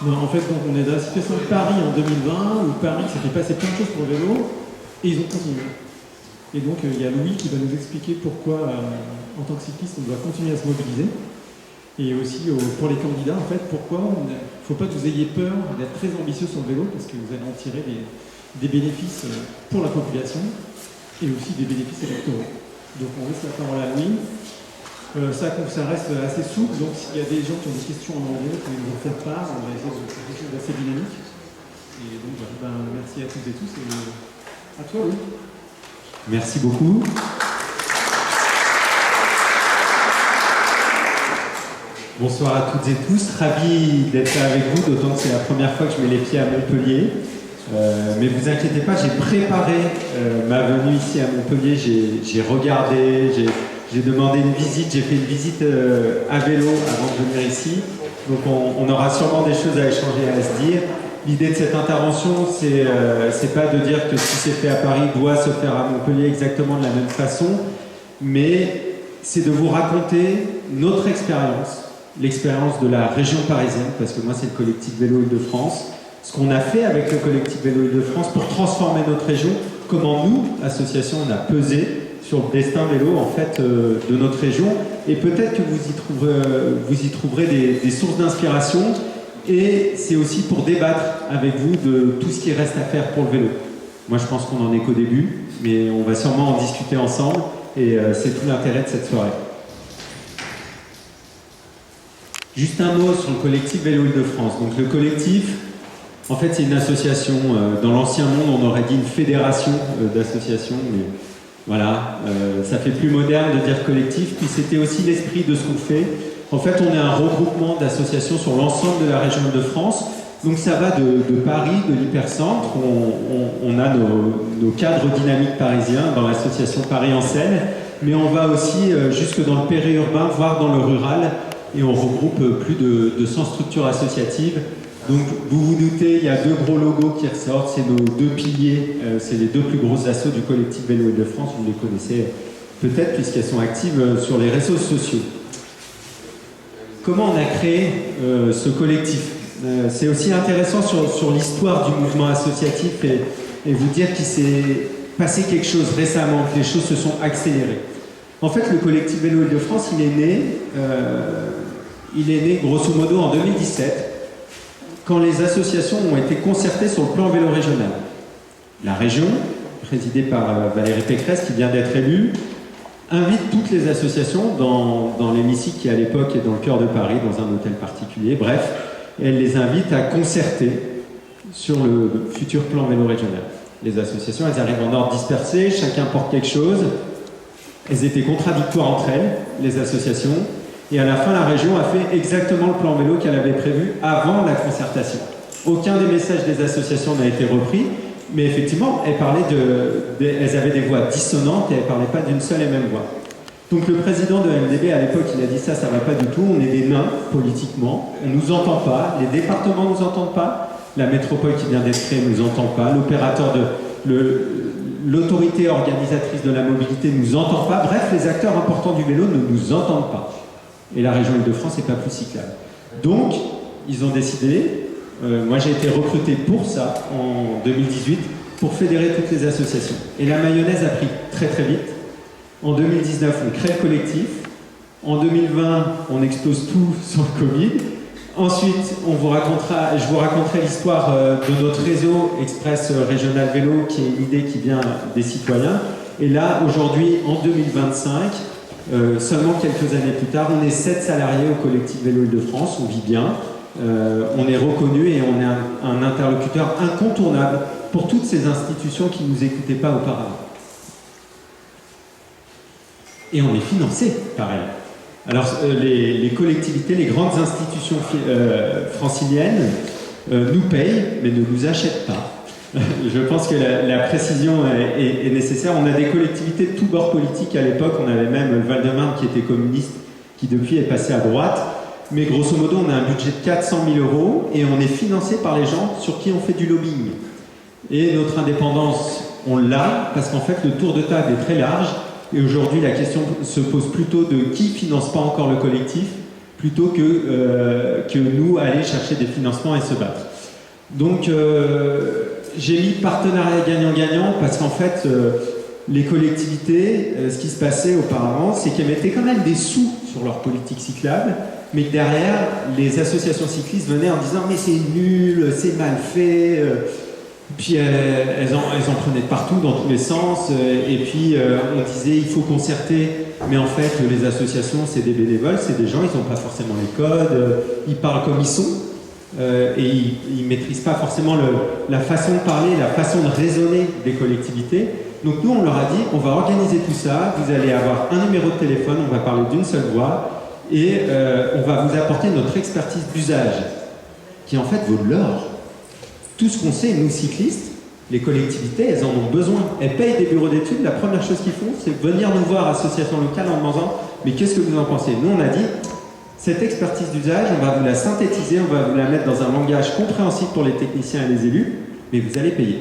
Non, en fait, donc, on est dans la situation de Paris en 2020, où Paris s'était passé plein de choses pour le vélo, et ils ont continué. Et donc, il y a Louis qui va nous expliquer pourquoi, en tant que cycliste, on doit continuer à se mobiliser. Et aussi, pour les candidats, en fait, pourquoi il ne faut pas que vous ayez peur d'être très ambitieux sur le vélo, parce que vous allez en tirer des bénéfices pour la population, et aussi des bénéfices électoraux. Donc, on laisse la parole à Louis. Ça reste assez souple, donc s'il y a des gens qui ont des questions en anglais, vous pouvez nous en faire part, on va essayer de faire quelque chose d'assez dynamique. Et donc, merci à toutes et tous, et à toi, Louis. Merci beaucoup. Bonsoir à toutes et tous, ravi d'être là avec vous, d'autant que c'est la première fois que je mets les pieds à Montpellier. Mais vous inquiétez pas, j'ai préparé ma venue ici à Montpellier, j'ai regardé, j'ai demandé une visite, j'ai fait une visite à vélo avant de venir ici. Donc on aura sûrement des choses à échanger, à se dire. L'idée de cette intervention, c'est pas de dire que ce qui s'est fait à Paris doit se faire à Montpellier exactement de la même façon, mais c'est de vous raconter notre expérience, l'expérience de la région parisienne, parce que moi c'est le collectif Vélo Île-de-France, ce qu'on a fait avec le collectif Vélo Île-de-France pour transformer notre région, comment nous, association, on a pesé sur le destin vélo en fait de notre région, et peut-être que vous y trouverez des sources d'inspiration, et c'est aussi pour débattre avec vous de tout ce qui reste à faire pour le vélo. Moi je pense qu'on en est qu'au début, mais on va sûrement en discuter ensemble, et c'est tout l'intérêt de cette soirée. Juste un mot sur le collectif Vélo Île-de-France. Donc le collectif, en fait c'est une association, dans l'ancien monde on aurait dit une fédération d'associations, mais voilà, ça fait plus moderne de dire collectif, puis c'était aussi l'esprit de ce qu'on fait. En fait on est un regroupement d'associations sur l'ensemble de la région de France, donc ça va de Paris, de l'hypercentre, on a nos cadres dynamiques parisiens dans l'association Paris en Seine, mais on va aussi jusque dans le périurbain, voire dans le rural, et on regroupe plus de 100 structures associatives. Donc vous vous doutez, il y a deux gros logos qui ressortent, c'est nos deux piliers, c'est les deux plus grosses assos du collectif Vélo Île-de-France, vous les connaissez peut-être puisqu'elles sont actives sur les réseaux sociaux. Comment on a créé ce collectif? C'est aussi intéressant sur l'histoire du mouvement associatif et vous dire qu'il s'est passé quelque chose récemment, que les choses se sont accélérées. En fait, le collectif Vélo Île-de-France, il est né grosso modo en 2017, quand les associations ont été concertées sur le plan vélo régional. La région, présidée par Valérie Pécresse, qui vient d'être élue, invite toutes les associations dans l'hémicycle qui à l'époque est dans le cœur de Paris, dans un hôtel particulier. Bref, elle les invite à concerter sur le futur plan vélo régional. Les associations, elles arrivent en ordre dispersé, chacun porte quelque chose. Elles étaient contradictoires entre elles, les associations, et à la fin, la région a fait exactement le plan vélo qu'elle avait prévu avant la concertation. Aucun des messages des associations n'a été repris, mais effectivement, elles avaient des voix dissonantes et elles ne parlaient pas d'une seule et même voix. Donc le président de MDB, à l'époque, il a dit ça ne va pas du tout, on est des nains politiquement, on ne nous entend pas, les départements ne nous entendent pas, la métropole qui vient d'être créée ne nous entend pas, l'opérateur l'autorité organisatrice de la mobilité ne nous entend pas, bref, les acteurs importants du vélo ne nous entendent pas. Et la région Île-de-France n'est pas plus cyclable. Donc, ils ont décidé, moi j'ai été recruté pour ça en 2018, pour fédérer toutes les associations. Et la mayonnaise a pris très très vite. En 2019, on crée le collectif. En 2020, on explose tout sur le Covid. Ensuite, je vous raconterai l'histoire de notre réseau Express Régional Vélo, qui est une idée qui vient des citoyens. Et là, aujourd'hui, en 2025, seulement quelques années plus tard, on est 7 salariés au collectif Vélo Île-de-France, on vit bien, on est reconnu et on est un interlocuteur incontournable pour toutes ces institutions qui ne nous écoutaient pas auparavant. Et on est financé par elles. Alors les collectivités, les grandes institutions franciliennes nous payent, mais ne nous achètent pas. Je pense que la précision est nécessaire. On a des collectivités de tous bords politiques à l'époque. On avait même le Val-de-Marne qui était communiste, qui depuis est passé à droite. Mais grosso modo, on a un budget de 400 000 € et on est financé par les gens sur qui on fait du lobbying. Et notre indépendance, on l'a parce qu'en fait, le tour de table est très large. Et aujourd'hui, la question se pose plutôt de qui finance pas encore le collectif, plutôt que nous aller chercher des financements et se battre. Donc j'ai mis partenariat gagnant-gagnant parce qu'en fait les collectivités, ce qui se passait auparavant, c'est qu'elles mettaient quand même des sous sur leur politique cyclable, mais que derrière, les associations cyclistes venaient en disant « mais c'est nul, c'est mal fait ». Puis elles en prenaient de partout, dans tous les sens, et puis on disait il faut concerter, mais en fait les associations c'est des bénévoles, c'est des gens, ils n'ont pas forcément les codes, ils parlent comme ils sont, et ils ne maîtrisent pas forcément la façon de parler, la façon de raisonner des collectivités. Donc nous on leur a dit on va organiser tout ça, vous allez avoir un numéro de téléphone, on va parler d'une seule voix, et on va vous apporter notre expertise d'usage, qui en fait vaut de l'or. Tout ce qu'on sait, nous cyclistes, les collectivités, elles en ont besoin. Elles payent des bureaux d'études, la première chose qu'ils font, c'est venir nous voir, association locale, en demandant « mais qu'est-ce que vous en pensez ?» Nous, on a dit « cette expertise d'usage, on va vous la synthétiser, on va vous la mettre dans un langage compréhensible pour les techniciens et les élus, mais vous allez payer. »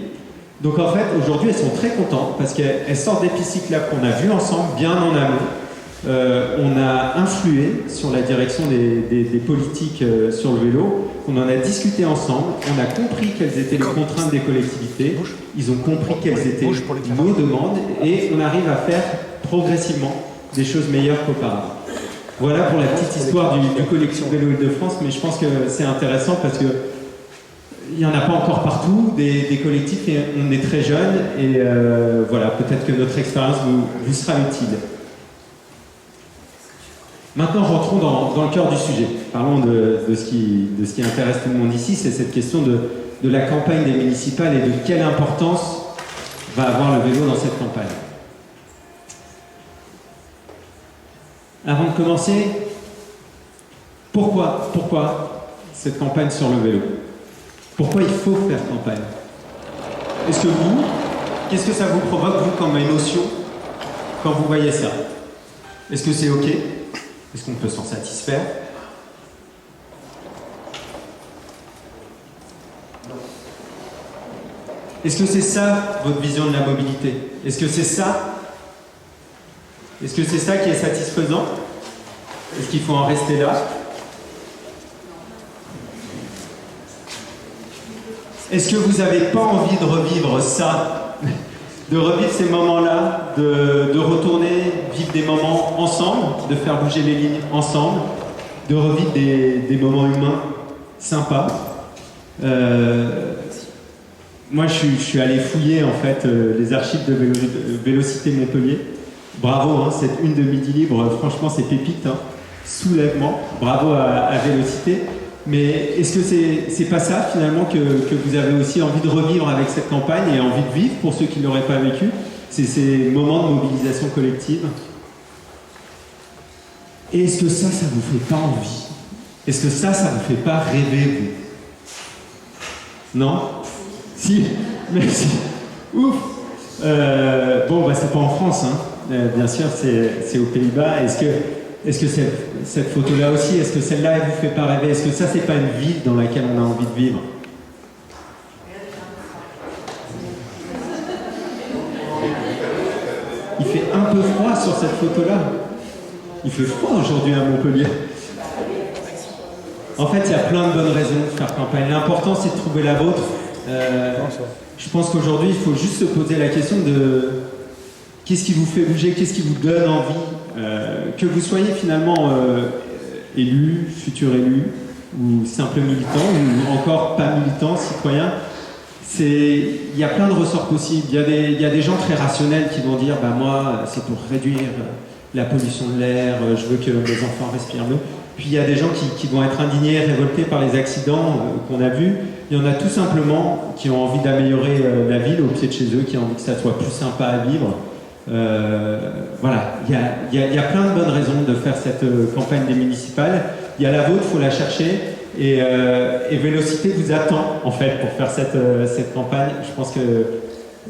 Donc en fait, aujourd'hui, elles sont très contentes parce qu'elles sortent des pistes cyclables qu'on a vues ensemble, bien en amont. On a influé sur la direction des politiques sur le vélo, on en a discuté ensemble, on a compris quelles étaient les contraintes des collectivités, ils ont compris quelles étaient nos demandes et on arrive à faire progressivement des choses meilleures qu'auparavant. Voilà pour la petite histoire du collectif Vélo Île-de-France, mais je pense que c'est intéressant parce que il n'y en a pas encore partout, des collectifs, et on est très jeunes et voilà, peut-être que notre expérience vous sera utile. Maintenant, rentrons dans le cœur du sujet. Parlons de ce qui intéresse tout le monde ici, c'est cette question de la campagne des municipales et de quelle importance va avoir le vélo dans cette campagne. Avant de commencer, pourquoi cette campagne sur le vélo? Pourquoi il faut faire campagne? Est-ce que qu'est-ce que ça vous provoque, vous, comme émotion, quand vous voyez ça? Est-ce que c'est OK? Est-ce qu'on peut s'en satisfaire? Est-ce que c'est ça votre vision de la mobilité? Est-ce que c'est ça? Est-ce que c'est ça qui est satisfaisant? Est-ce qu'il faut en rester là? Est-ce que vous n'avez pas envie de revivre ça? De revivre ces moments-là, de retourner vivre des moments ensemble, de faire bouger les lignes ensemble, de revivre des moments humains sympas. Moi, je suis allé fouiller en fait les archives de Vélocité Montpellier. Bravo, hein, cette une de Midi Libre, franchement, c'est pépite, hein. Soulèvement. Bravo à Vélocité. Mais est-ce que c'est pas ça finalement que vous avez aussi envie de revivre avec cette campagne et envie de vivre pour ceux qui ne l'auraient pas vécu? C'est ces moments de mobilisation collective. Et est-ce que ça vous fait pas envie? Est-ce que ça vous fait pas rêver, vous? Non? Si? Merci. Ouf! Bon, bah c'est pas en France, hein. Bien sûr, c'est aux Pays-Bas. Est-ce que cette photo-là aussi, est-ce que celle-là, elle vous fait pas rêver? Est-ce que ça, c'est pas une ville dans laquelle on a envie de vivre? Il fait un peu froid sur cette photo-là. Il fait froid aujourd'hui à Montpellier. En fait, il y a plein de bonnes raisons de faire campagne. L'important, c'est de trouver la vôtre. Je pense qu'aujourd'hui, il faut juste se poser la question de qu'est-ce qui vous fait bouger, qu'est-ce qui vous donne envie. Que vous soyez finalement élu, futur élu, ou simple militant, ou encore pas militant, citoyen, il y a plein de ressorts possibles. Il y a des gens très rationnels qui vont dire bah, moi, c'est pour réduire la pollution de l'air, je veux que mes enfants respirent mieux. Puis il y a des gens qui vont être indignés, révoltés par les accidents qu'on a vus. Il y en a tout simplement qui ont envie d'améliorer la ville au pied de chez eux, qui ont envie que ça soit plus sympa à vivre. Voilà, il y a plein de bonnes raisons de faire cette campagne des municipales. Il y a la vôtre, il faut la chercher. Et Vélocité vous attend en fait pour faire cette campagne. Je pense que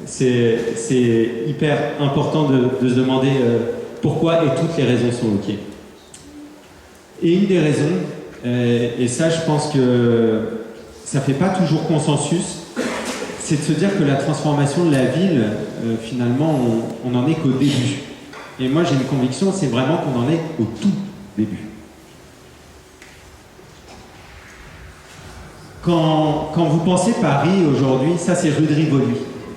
c'est hyper important de se demander pourquoi, et toutes les raisons sont OK. Et une des raisons, et ça je pense que ça ne fait pas toujours consensus, c'est de se dire que la transformation de la ville, finalement, on n'en est qu'au début. Et moi j'ai une conviction, c'est vraiment qu'on en est au tout début. Quand vous pensez Paris aujourd'hui, ça c'est rue de Rivoli.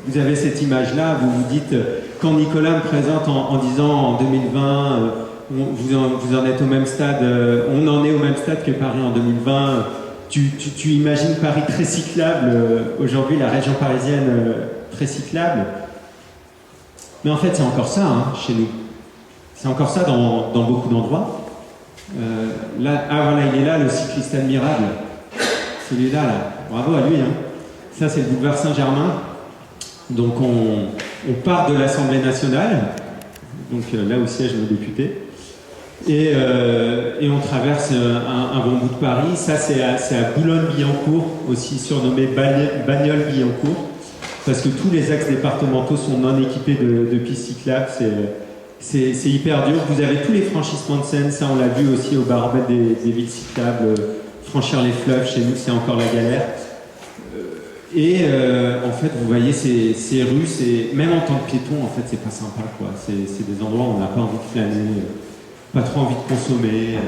Vous avez cette image-là, vous vous dites, quand Nicolas me présente en disant en 2020, vous en êtes au même stade, on en est au même stade que Paris en 2020, tu imagines Paris très cyclable, aujourd'hui la région parisienne très cyclable. Mais en fait c'est encore ça chez nous. C'est encore ça dans beaucoup d'endroits. Là, voilà, il est là, le cycliste admirable. Celui-là, là. Bravo à lui. Ça, c'est le boulevard Saint-Germain. Donc, on part de l'Assemblée nationale, donc là où siège nos députés, et on traverse un bon bout de Paris. Ça, c'est à Boulogne-Billancourt, aussi surnommé Bagnoles-Billancourt, parce que tous les axes départementaux sont non équipés de pistes cyclables. C'est hyper dur. Vous avez tous les franchissements de Seine, ça on l'a vu aussi au baromètre des villes cyclables. Franchir les fleuves, chez nous, c'est encore la galère. En fait, vous voyez ces rues, même en tant que piéton, en fait, c'est pas sympa, quoi. C'est des endroits où on n'a pas envie de flâner, pas trop envie de consommer.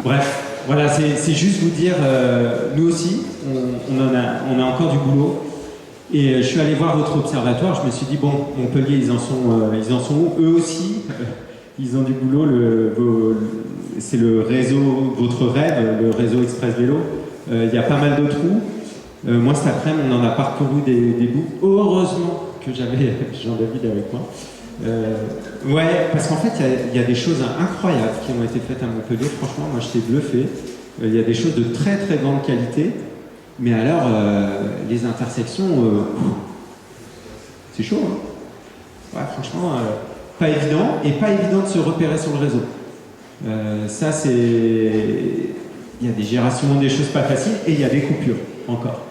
Bref, voilà, c'est juste vous dire, nous aussi, on a encore du boulot. Et je suis allé voir votre observatoire, je me suis dit, bon, Montpellier, ils en sont où? Eux aussi, ils ont du boulot, c'est le réseau, votre rêve, le réseau Express Vélo. Il y a pas mal de trous. Moi, cet après-midi, on en a parcouru des bouts. Heureusement que j'avais Jean-David avec moi. Ouais, parce qu'en fait, il y a des choses incroyables qui ont été faites à Montpellier. Franchement, moi, j'étais bluffé. Il y a des choses de très, très grande qualité. Mais alors, les intersections, c'est chaud, Ouais, franchement, pas évident. Et pas évident de se repérer sur le réseau. Ça, c'est... Il y a des gérations, des choses pas faciles, et il y a des coupures, encore.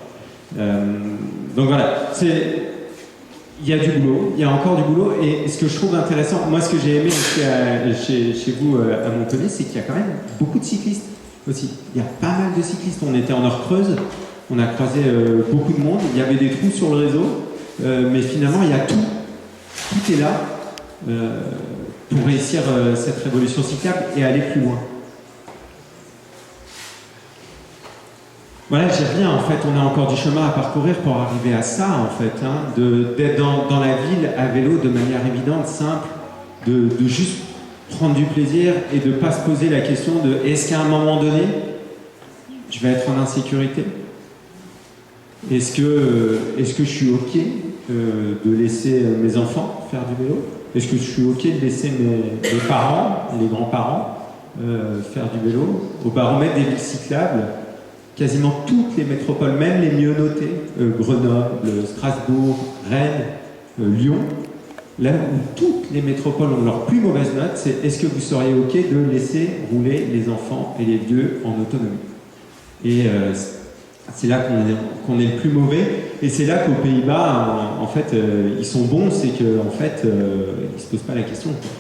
Donc voilà, il y a du boulot, il y a encore du boulot, et ce que je trouve intéressant, moi ce que j'ai aimé chez vous à Montpellier, c'est qu'il y a quand même beaucoup de cyclistes aussi. Il y a pas mal de cyclistes, on était en heure creuse, on a croisé beaucoup de monde, il y avait des trous sur le réseau, mais finalement il y a tout est là pour réussir cette révolution cyclable et aller plus loin. Voilà, j'y reviens, en fait, on a encore du chemin à parcourir pour arriver à ça, en fait, d'être dans la ville à vélo de manière évidente, simple, de juste prendre du plaisir et de ne pas se poser la question de est-ce qu'à un moment donné, je vais être en insécurité? Est-ce que je suis OK de laisser mes enfants faire du vélo? Est-ce que je suis OK de laisser mes parents, les grands-parents, faire du vélo? Au baromètre des villes cyclables, quasiment toutes les métropoles, même les mieux notées, Grenoble, Strasbourg, Rennes, Lyon, là où toutes les métropoles ont leur plus mauvaise note, c'est est-ce que vous seriez OK de laisser rouler les enfants et les vieux en autonomie? Et c'est là qu'on est le plus mauvais, et c'est là qu'aux Pays-Bas, en fait, ils sont bons, c'est qu'en fait, ils ne se posent pas la question, quoi.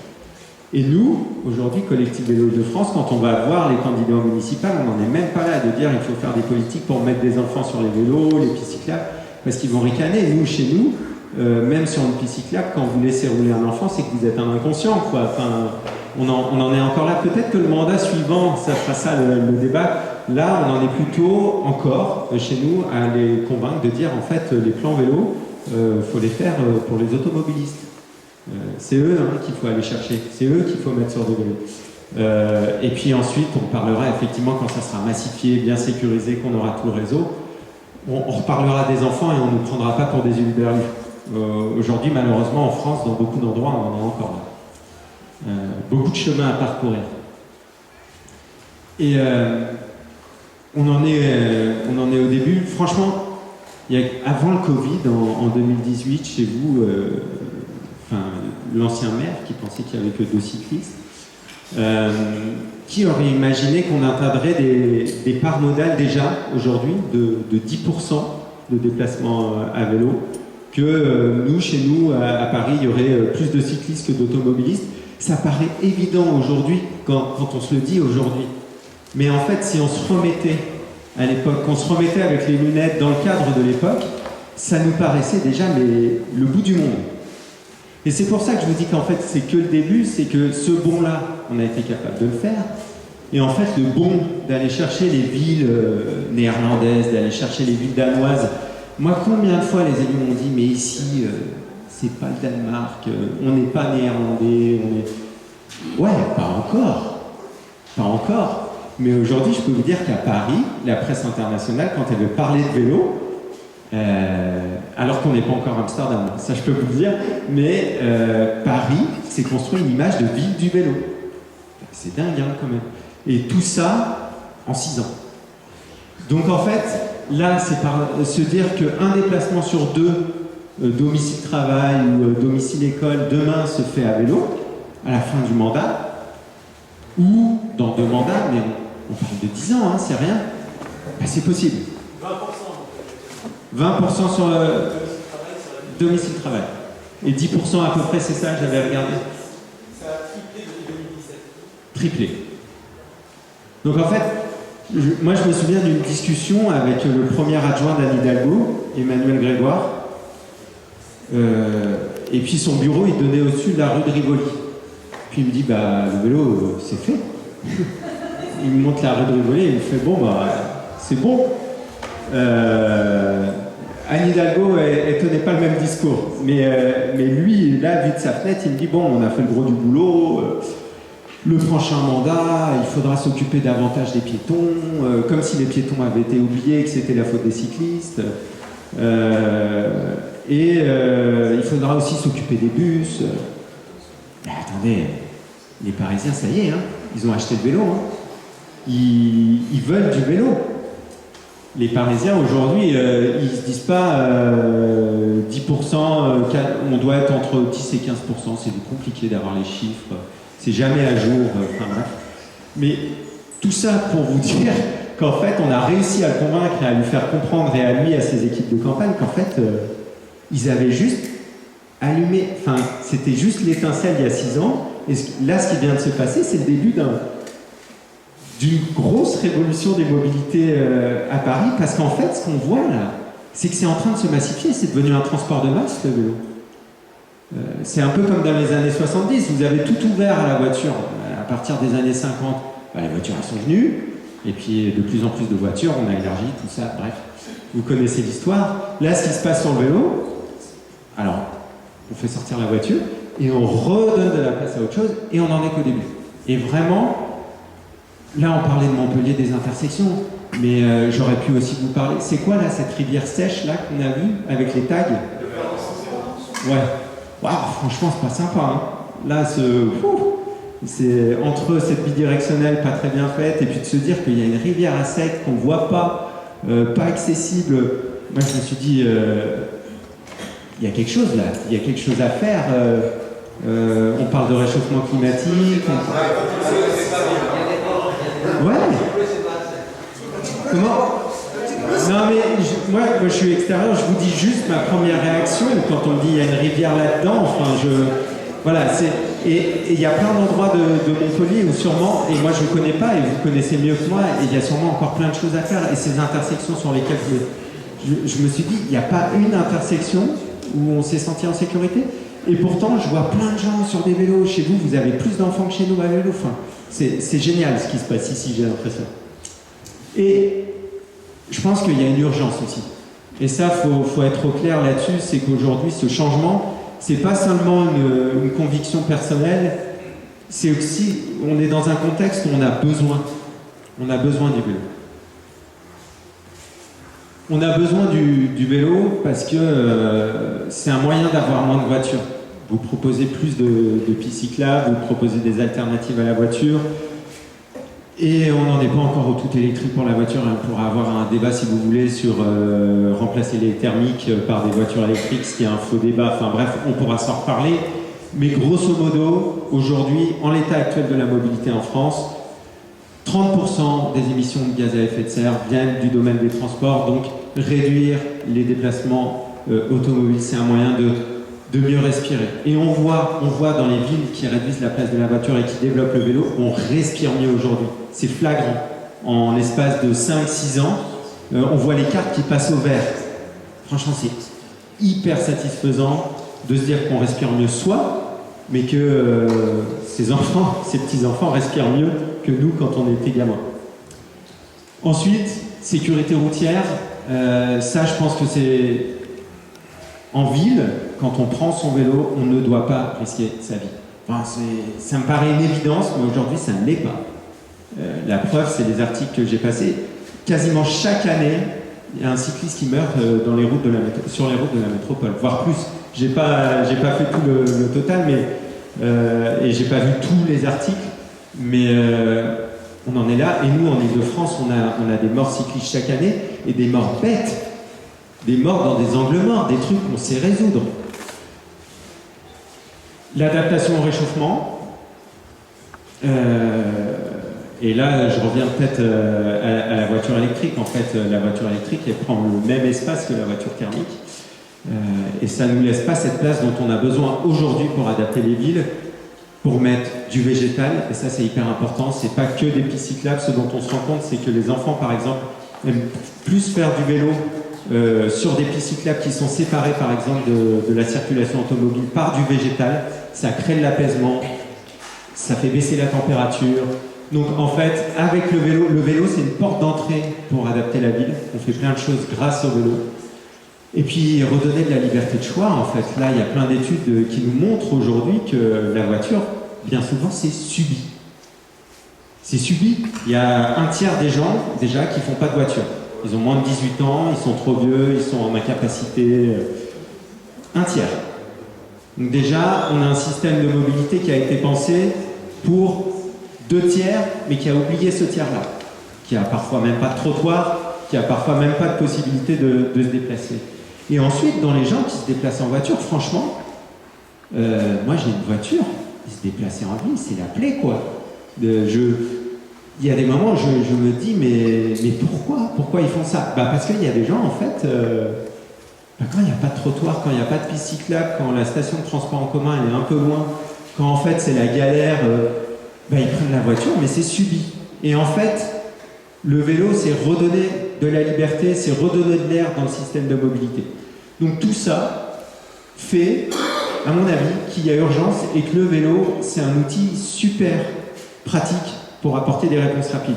Et nous, aujourd'hui, Collectif Vélo de France, quand on va voir les candidats municipaux, on n'en est même pas là de dire il faut faire des politiques pour mettre des enfants sur les vélos, les pistes cyclables, parce qu'ils vont ricaner. Nous, chez nous, même sur une piste cyclable, quand vous laissez rouler un enfant, c'est que vous êtes un inconscient, quoi. Enfin, on en est encore là. Peut-être que le mandat suivant, ça fera ça le débat. Là, on en est plutôt encore, chez nous, à les convaincre de dire, en fait, les plans vélo, faut les faire pour les automobilistes. C'est eux qu'il faut aller chercher, c'est eux qu'il faut mettre sur des vélos. Et puis ensuite, on parlera effectivement quand ça sera massifié, bien sécurisé, qu'on aura tout le réseau, on reparlera des enfants et on ne nous prendra pas pour des huluberlus. Aujourd'hui, malheureusement, en France, dans beaucoup d'endroits, on en est encore là. Beaucoup de chemin à parcourir. Et on en est au début. Franchement, avant le Covid, en 2018, chez vous, l'ancien maire qui pensait qu'il n'y avait que 2 cyclistes, qui aurait imaginé qu'on atteindrait des parts modales déjà aujourd'hui de 10% de déplacements à vélo, que nous, chez nous, à Paris, il y aurait plus de cyclistes que d'automobilistes. Ça paraît évident aujourd'hui, quand on se le dit aujourd'hui. Mais en fait, si on se remettait à l'époque, qu'on se remettait avec les lunettes dans le cadre de l'époque, ça nous paraissait déjà le bout du monde. Et c'est pour ça que je vous dis qu'en fait, c'est que le début, c'est que ce bond-là, on a été capable de le faire, Et en fait, le bond d'aller chercher les villes néerlandaises, d'aller chercher les villes danoises, moi, combien de fois les élus m'ont dit, mais ici, c'est pas le Danemark, on n'est pas néerlandais, on est... Ouais, pas encore. Pas encore. Mais aujourd'hui, je peux vous dire qu'à Paris, la presse internationale, quand elle veut parler de vélo, alors qu'on n'est pas encore Amsterdam, ça je peux vous le dire, mais Paris s'est construit une image de ville du vélo. C'est dingue hein, quand même. Et tout ça en 6 ans. Donc en fait, là, c'est par se dire qu'un déplacement sur 2, domicile-travail ou domicile-école, demain se fait à vélo, à la fin du mandat, ou dans 2 mandats, mais on parle de 10 ans, hein, c'est rien, ben, c'est possible. 20% sur domicile-travail. Et 10% à peu près, c'est ça, j'avais regardé. Ça a triplé depuis 2017. Triplé. Donc en fait, moi je me souviens d'une discussion avec le premier adjoint d'Anne Hidalgo, Emmanuel Grégoire, et puis son bureau il donnait au-dessus de la rue de Rivoli. Puis il me dit bah le vélo c'est fait. Il me montre la rue de Rivoli et il me fait bon bah c'est bon. Anne Hidalgo elle tenait pas le même discours, mais lui là vu de sa fenêtre il me dit bon on a fait le gros du boulot. Le prochain mandat, il faudra s'occuper davantage des piétons, comme si les piétons avaient été oubliés, que c'était la faute des cyclistes. Il faudra aussi s'occuper des bus. Mais attendez, les Parisiens, ça y est, hein, ils ont acheté le vélo. Hein. Ils veulent du vélo. Les Parisiens, aujourd'hui, ils se disent pas 10%, on doit être entre 10 et 15%. C'est compliqué d'avoir les chiffres. C'est jamais à jour, enfin bref. Mais tout ça pour vous dire qu'en fait, on a réussi à le convaincre et à lui faire comprendre, et à lui, à ses équipes de campagne, qu'en fait, ils avaient juste allumé, enfin, c'était juste l'étincelle il y a 6 ans, et là, ce qui vient de se passer, c'est le début d'une grosse révolution des mobilités à Paris, parce qu'en fait, ce qu'on voit là, c'est que c'est en train de se massifier, c'est devenu un transport de masse, le vélo. C'est un peu comme dans les années 70, vous avez tout ouvert à la voiture. À partir des années 50, les voitures elles sont venues, et puis de plus en plus de voitures, on a élargi, tout ça, bref. Vous connaissez l'histoire. Là, ce qui se passe sur le vélo, alors, on fait sortir la voiture, et on redonne de la place à autre chose, et on n'en est qu'au début. Et vraiment, là, on parlait de Montpellier, des intersections, mais j'aurais pu aussi vous parler. C'est quoi, là, cette rivière sèche, là, qu'on a vue, avec les tags? Ouais. Waouh, franchement, c'est pas sympa. Hein. Là, c'est entre cette bidirectionnelle pas très bien faite et puis de se dire qu'il y a une rivière à sec qu'on voit pas accessible. Moi, je me suis dit, il y a quelque chose là, il y a quelque chose à faire. On parle de réchauffement climatique. Ouais. Comment? Non mais moi je suis extérieur, je vous dis juste ma première réaction quand on me dit il y a une rivière là-dedans, enfin voilà, et il y a plein d'endroits de Montpellier où sûrement, et moi je ne connais pas et vous connaissez mieux que moi, et il y a sûrement encore plein de choses à faire, et ces intersections sur lesquelles je me suis dit, il n'y a pas une intersection où on s'est senti en sécurité, et pourtant je vois plein de gens sur des vélos, chez vous, vous avez plus d'enfants que chez nous à vélo, enfin, c'est génial ce qui se passe ici, j'ai l'impression. Et je pense qu'il y a une urgence aussi. Et ça, faut être au clair là-dessus, c'est qu'aujourd'hui, ce changement, c'est pas seulement une conviction personnelle, c'est aussi, on est dans un contexte où on a besoin du vélo. On a besoin du vélo parce que c'est un moyen d'avoir moins de voitures. Vous proposez plus de pistes cyclables, vous proposez des alternatives à la voiture. Et on n'en est pas encore au tout électrique pour la voiture. On pourra avoir un débat, si vous voulez, sur remplacer les thermiques par des voitures électriques, ce qui est un faux débat. Enfin bref, on pourra s'en reparler. Mais grosso modo, aujourd'hui, en l'état actuel de la mobilité en France, 30% des émissions de gaz à effet de serre viennent du domaine des transports. Donc réduire les déplacements automobiles, c'est un moyen de mieux respirer. Et on voit dans les villes qui réduisent la place de la voiture et qui développent le vélo, on respire mieux aujourd'hui. C'est flagrant. En l'espace de 5-6 ans, on voit les cartes qui passent au vert. Franchement, c'est hyper satisfaisant de se dire qu'on respire mieux soi, mais que ses enfants, ses petits-enfants respirent mieux que nous quand on était gamin. Ensuite, sécurité routière, ça je pense que c'est en ville, quand on prend son vélo, on ne doit pas risquer sa vie. Enfin, ça me paraît une évidence, mais aujourd'hui ça ne l'est pas. La preuve, c'est les articles que j'ai passés. Quasiment chaque année, il y a un cycliste qui meurt sur les routes de la métropole, voire plus. J'ai pas fait tout le total, mais et j'ai pas vu tous les articles, mais on en est là. Et nous, en Ile-de-France, on a des morts cyclistes chaque année et des morts bêtes, des morts dans des angles morts, des trucs qu'on sait résoudre. L'adaptation au réchauffement. Et là, je reviens peut-être à la voiture électrique. En fait, la voiture électrique, elle prend le même espace que la voiture thermique. Et ça ne nous laisse pas cette place dont on a besoin aujourd'hui pour adapter les villes, pour mettre du végétal. Et ça, c'est hyper important. C'est pas que des pistes cyclables. Ce dont on se rend compte, c'est que les enfants, par exemple, aiment plus faire du vélo sur des pistes cyclables qui sont séparées, par exemple, de la circulation automobile par du végétal. Ça crée de l'apaisement. Ça fait baisser la température. Donc en fait, avec le vélo c'est une porte d'entrée pour adapter la ville. On fait plein de choses grâce au vélo. Et puis redonner de la liberté de choix, en fait. Là, il y a plein d'études qui nous montrent aujourd'hui que la voiture, bien souvent, c'est subi. C'est subi. Il y a un tiers des gens, déjà, qui font pas de voiture. Ils ont moins de 18 ans, ils sont trop vieux, ils sont en incapacité. Un tiers. Donc déjà, on a un système de mobilité qui a été pensé pour 2 tiers, mais qui a oublié ce tiers-là, qui a parfois même pas de trottoir, qui a parfois même pas de possibilité de se déplacer. Et ensuite, dans les gens qui se déplacent en voiture, franchement, moi j'ai une voiture, se déplacer en ville, c'est la plaie, quoi. Il y a des moments où je me dis, mais pourquoi ils font ça? Parce qu'il y a des gens, en fait, quand il n'y a pas de trottoir, quand il n'y a pas de piste cyclable, quand la station de transport en commun elle est un peu loin, quand en fait c'est la galère, ils prennent la voiture, mais c'est subi. Et en fait, le vélo, c'est redonner de la liberté, c'est redonner de l'air dans le système de mobilité. Donc tout ça fait, à mon avis, qu'il y a urgence et que le vélo, c'est un outil super pratique pour apporter des réponses rapides.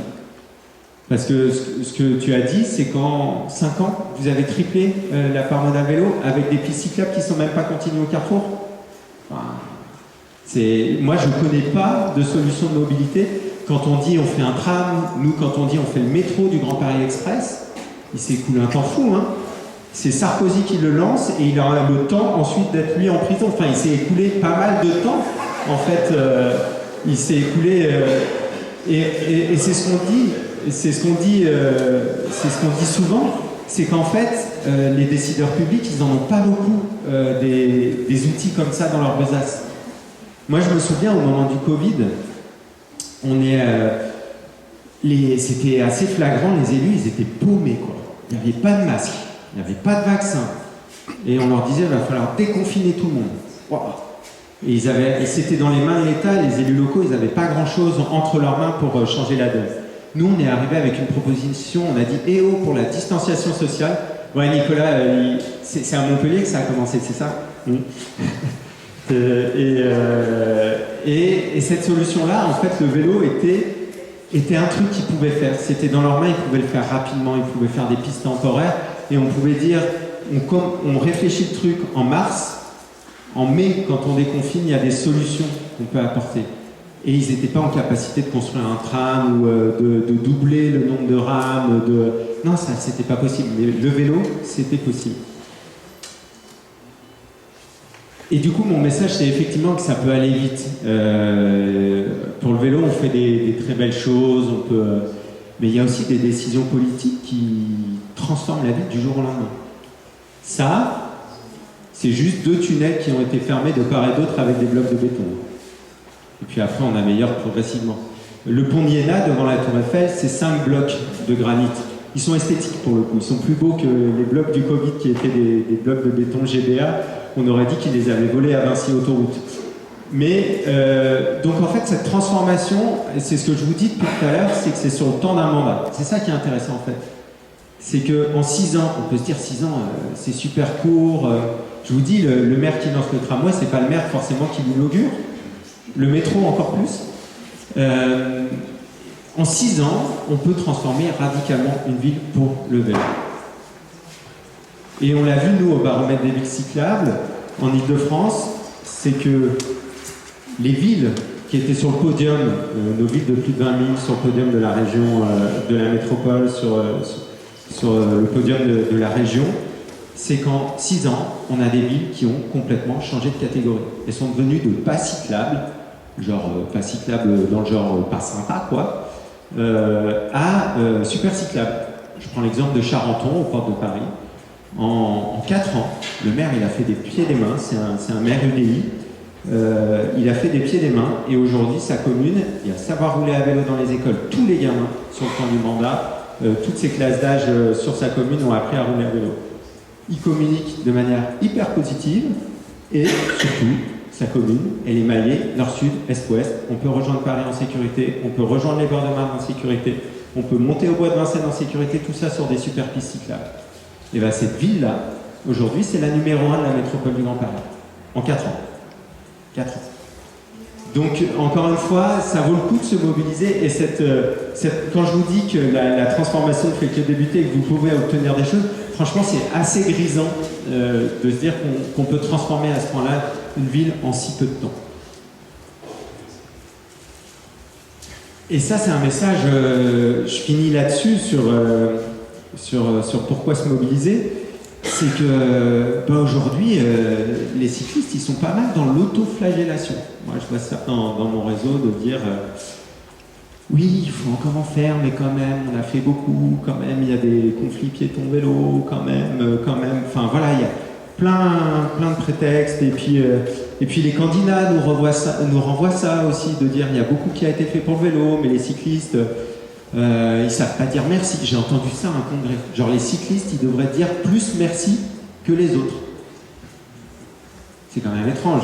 Parce que ce que tu as dit, c'est qu'en 5 ans, vous avez triplé la part modale vélo avec des pistes cyclables qui ne sont même pas continues au carrefour. Moi, je ne connais pas de solution de mobilité. Quand on dit on fait un tram, nous, quand on dit on fait le métro du Grand Paris Express, il s'est écoulé un temps fou. Hein. C'est Sarkozy qui le lance et il aura le temps ensuite d'être lui en prison. Enfin, il s'est écoulé pas mal de temps. En fait, il s'est écoulé... et c'est ce qu'on dit. C'est ce qu'on dit souvent. C'est qu'en fait, les décideurs publics, ils n'en ont pas beaucoup des outils comme ça dans leur besace. Moi, je me souviens, au moment du Covid, c'était assez flagrant, les élus, ils étaient paumés, quoi. Il n'y avait pas de masque, il n'y avait pas de vaccin. Et on leur disait, il va falloir déconfiner tout le monde. Wow. Et c'était dans les mains de l'État, les élus locaux, ils n'avaient pas grand-chose entre leurs mains pour changer la donne. Nous, on est arrivé avec une proposition, on a dit, eh oh, pour la distanciation sociale. Ouais, Nicolas, c'est à Montpellier que ça a commencé, c'est ça? Et cette solution-là, en fait, le vélo était un truc qu'ils pouvaient faire. C'était dans leurs mains, ils pouvaient le faire rapidement, ils pouvaient faire des pistes temporaires, et on pouvait dire, on réfléchit le truc en mars, en mai, quand on déconfine, il y a des solutions qu'on peut apporter. Et ils n'étaient pas en capacité de construire un tram ou de doubler le nombre de rames. Non, ça, c'était pas possible. Mais le vélo, c'était possible. Et du coup, mon message, c'est effectivement que ça peut aller vite. Pour le vélo, on fait des très belles choses, mais il y a aussi des décisions politiques qui transforment la vie du jour au lendemain. Ça, c'est juste 2 tunnels qui ont été fermés de part et d'autre avec des blocs de béton. Et puis après, on améliore progressivement. Le pont d'Iéna, devant la Tour Eiffel, c'est 5 blocs de granit. Ils sont esthétiques pour le coup. Ils sont plus beaux que les blocs du Covid qui étaient des blocs de béton GBA. On aurait dit qu'ils les avaient volés à Vinci Autoroute. Mais, donc en fait, cette transformation, c'est ce que je vous dis depuis tout à l'heure, c'est que c'est sur le temps d'un mandat. C'est ça qui est intéressant en fait. C'est qu'en 6 ans, on peut se dire 6 ans, c'est super court. Je vous dis, le maire qui lance le tramway, c'est pas le maire forcément qui l'inaugure. Le métro encore plus. En 6 ans, on peut transformer radicalement une ville pour le vélo. Et on l'a vu, nous, au baromètre des villes cyclables, en Ile-de-France, c'est que les villes qui étaient sur le podium, nos villes de plus de 20 000 sur le podium de la région, de la métropole, sur le podium de la région, c'est qu'en 6 ans, on a des villes qui ont complètement changé de catégorie. Elles sont devenues de pas cyclables, genre pas cyclables dans le genre pas sympa, quoi, à super cyclables. Je prends l'exemple de Charenton, aux portes de Paris. En 4 ans, le maire, il a fait des pieds et des mains, c'est un maire UDI, il a fait des pieds et des mains, et aujourd'hui, sa commune, il y a savoir rouler à vélo dans les écoles, tous les gamins, sur le temps du mandat, toutes ces classes d'âge sur sa commune ont appris à rouler à vélo. Il communique de manière hyper positive, et surtout, sa commune, elle est maillée, nord-sud, est-ouest, on peut rejoindre Paris en sécurité, on peut rejoindre les bords de Marne en sécurité, on peut monter au bois de Vincennes en sécurité, tout ça sur des super pistes cyclables. Et bien cette ville-là, aujourd'hui, c'est la numéro 1 de la métropole du Grand Paris. En 4 ans. 4 ans. Donc, encore une fois, ça vaut le coup de se mobiliser. Et quand je vous dis que la transformation ne fait que débuter et que vous pouvez obtenir des choses, franchement, c'est assez grisant de se dire qu'on peut transformer à ce point-là une ville en si peu de temps. Et ça, c'est un message, je finis là-dessus sur pourquoi se mobiliser, c'est que aujourd'hui, les cyclistes, ils sont pas mal dans l'autoflagellation. Moi, je vois ça dans mon réseau de dire oui, il faut encore en faire, mais quand même, on a fait beaucoup, quand même, il y a des conflits piétons-vélo, quand même, enfin voilà, il y a plein de prétextes, et puis les candidats nous renvoient ça aussi, de dire il y a beaucoup qui a été fait pour le vélo, mais les cyclistes, ils savent pas dire merci. J'ai entendu ça à un congrès. Genre les cyclistes, ils devraient dire plus merci que les autres. C'est quand même étrange.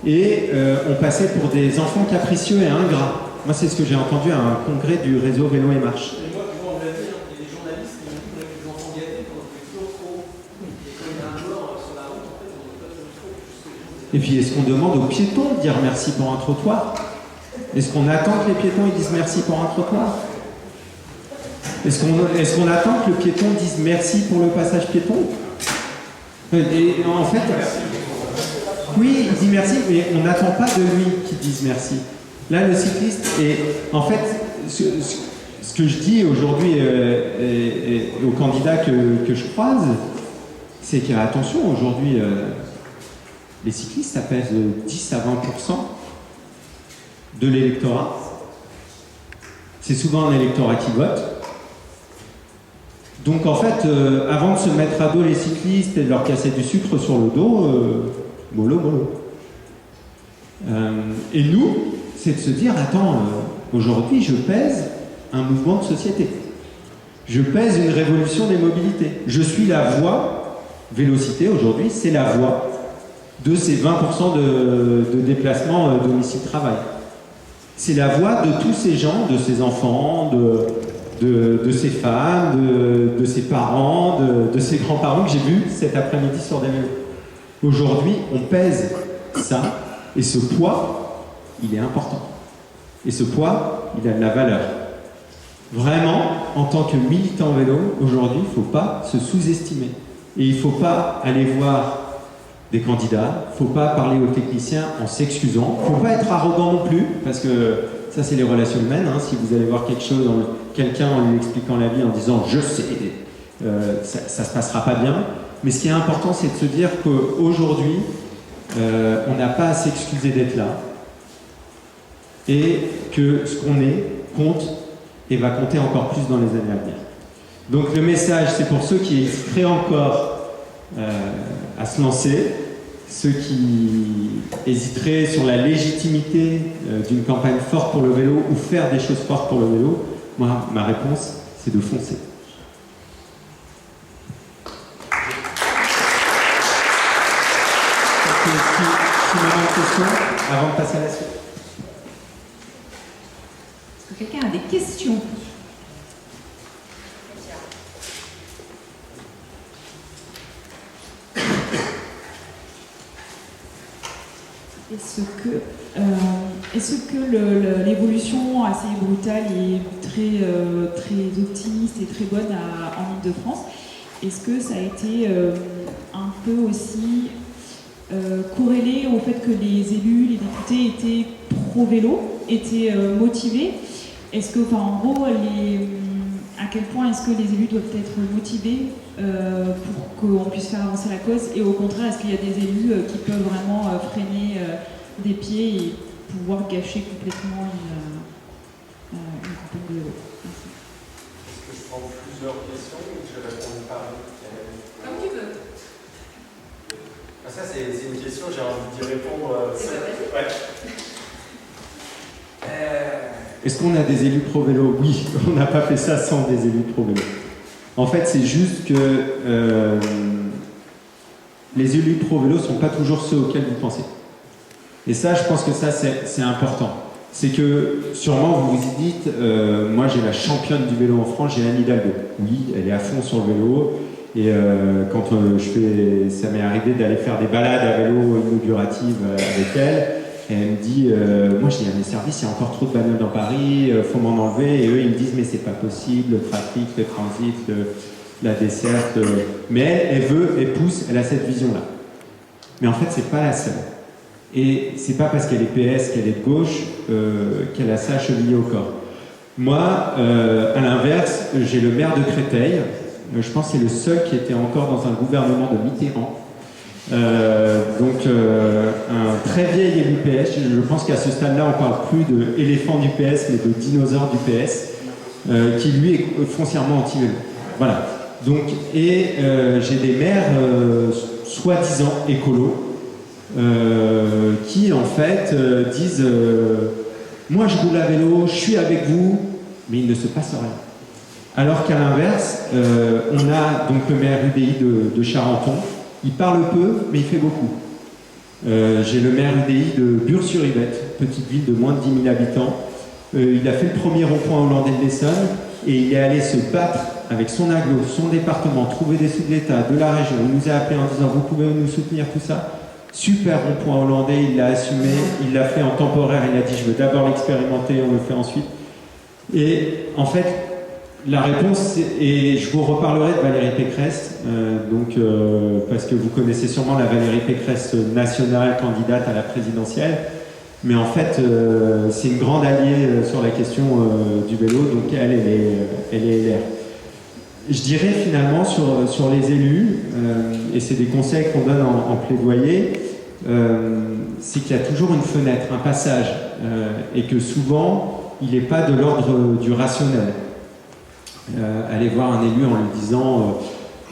Et on passait pour des enfants capricieux et ingrats. Moi, c'est ce que j'ai entendu à un congrès du réseau Vélo et Marche. Et moi, on l'a dit, il y a des journalistes qui m'ont dit qu'on avait des enfants gâtés, qu'on avait toujours trop. Et quand il y a un joueur sur la route, en fait, on ne pas trop. Et puis, est-ce qu'on demande aux piétons de dire merci pour un trottoir? Est-ce qu'on attend que les piétons ils disent merci pour un trottoir? Est-ce qu'on attend que le piéton dise merci pour le passage piéton? Et en fait, oui, il dit merci, mais on n'attend pas de lui qu'il dise merci. Là, le cycliste, et en fait, ce que je dis aujourd'hui aux candidats que je croise, c'est qu'attention, aujourd'hui, les cyclistes, ça pèse 10 à 20% de l'électorat. C'est souvent un électorat qui vote. Donc en fait, avant de se mettre à dos les cyclistes et de leur casser du sucre sur le dos, mollo. Et nous, c'est de se dire, attends, aujourd'hui je pèse un mouvement de société. Je pèse une révolution des mobilités. Je suis la voix, Vélocité aujourd'hui, c'est la voix de ces 20% de déplacements domicile-travail. C'est la voix de tous ces gens, de ces enfants, de ces femmes, de ces parents, de ces grands-parents que j'ai vus cet après-midi sur des vélos. Aujourd'hui, on pèse ça, et ce poids, il est important. Et ce poids, il a de la valeur. Vraiment, en tant que militant vélo, aujourd'hui, il ne faut pas se sous-estimer. Et il ne faut pas aller voir des candidats, il ne faut pas parler aux techniciens en s'excusant, il ne faut pas être arrogant non plus, parce que ça, c'est les relations humaines. Hein. Si vous allez voir quelqu'un en lui expliquant la vie en disant « je sais », ça ne se passera pas bien. Mais ce qui est important, c'est de se dire qu'aujourd'hui, on n'a pas à s'excuser d'être là, et que ce qu'on est compte et va compter encore plus dans les années à venir. Donc le message, c'est pour ceux qui hésiteraient encore à se lancer, ceux qui hésiteraient sur la légitimité d'une campagne forte pour le vélo ou faire des choses fortes pour le vélo, moi, ma réponse, c'est de foncer. Si vous avez une question, avant de passer à la suite. Est-ce que quelqu'un a des questions? Est-ce que l'évolution assez brutale et très optimiste et très bonne en Ile-de-France. Est-ce que ça a été un peu aussi corrélé au fait que les élus, les députés étaient pro-vélo, étaient motivés? Est-ce que, en gros, à quel point est-ce que les élus doivent être motivés pour qu'on puisse faire avancer la cause? Et au contraire, est-ce qu'il y a des élus qui peuvent vraiment freiner des pieds et pouvoir gâcher complètement une campagne de vélo? Merci. Est-ce que je prends plusieurs questions ou je réponds par Comme tu veux. Ça, c'est une question, j'ai envie d'y répondre. Ouais. Est-ce qu'on a des élus pro-vélo? Oui, on n'a pas fait ça sans des élus pro-vélo. En fait, c'est juste que les élus pro-vélo ne sont pas toujours ceux auxquels vous pensez. Et ça, je pense que ça, c'est important. C'est que, sûrement, vous vous dites, moi, j'ai la championne du vélo en France, j'ai Anne Hidalgo. Oui, elle est à fond sur le vélo. Et quand ça m'est arrivé d'aller faire des balades à vélo inauguratives avec elle, et elle me dit, moi je dis à mes services, il y a encore trop de bagnoles dans Paris, faut m'en enlever. Et eux, ils me disent, mais c'est pas possible, le trafic, le transit, la desserte. Mais elle pousse, elle a cette vision-là. Mais en fait, c'est pas la seule. Et c'est pas parce qu'elle est PS, qu'elle est de gauche, qu'elle a ça chevillé au corps. Moi, à l'inverse, j'ai le maire de Créteil. Je pense que c'est le seul qui était encore dans un gouvernement de Mitterrand. Un très vieil élu PS. Je pense qu'à ce stade-là, on parle plus d'éléphant du PS, mais de dinosaure du PS, qui lui est foncièrement anti-vélo. Voilà. Donc, j'ai des maires soi-disant écolos qui en fait disent moi je roule à vélo, je suis avec vous, mais il ne se passe rien. Alors qu'à l'inverse, on a donc le maire UDI de Charenton. Il parle peu, mais il fait beaucoup. J'ai le maire UDI de Bure-sur-Yvette, petite ville de moins de 10 000 habitants. Il a fait le premier rond-point hollandais de l'Essonne et il est allé se battre avec son agglo, son département, trouver des sous de l'État, de la région. Il nous a appelé en disant « Vous pouvez nous soutenir, tout ça ?» Super rond-point hollandais, il l'a assumé, il l'a fait en temporaire. Il a dit « Je veux d'abord l'expérimenter, on le fait ensuite. » Et en fait, la réponse, et je vous reparlerai de Valérie Pécresse, parce que vous connaissez sûrement la Valérie Pécresse nationale, candidate à la présidentielle, mais en fait, c'est une grande alliée sur la question du vélo, donc elle est LR. Je dirais finalement sur les élus, et c'est des conseils qu'on donne en plaidoyer, c'est qu'il y a toujours une fenêtre, un passage, et que souvent, il n'est pas de l'ordre du rationnel. Aller voir un élu en lui disant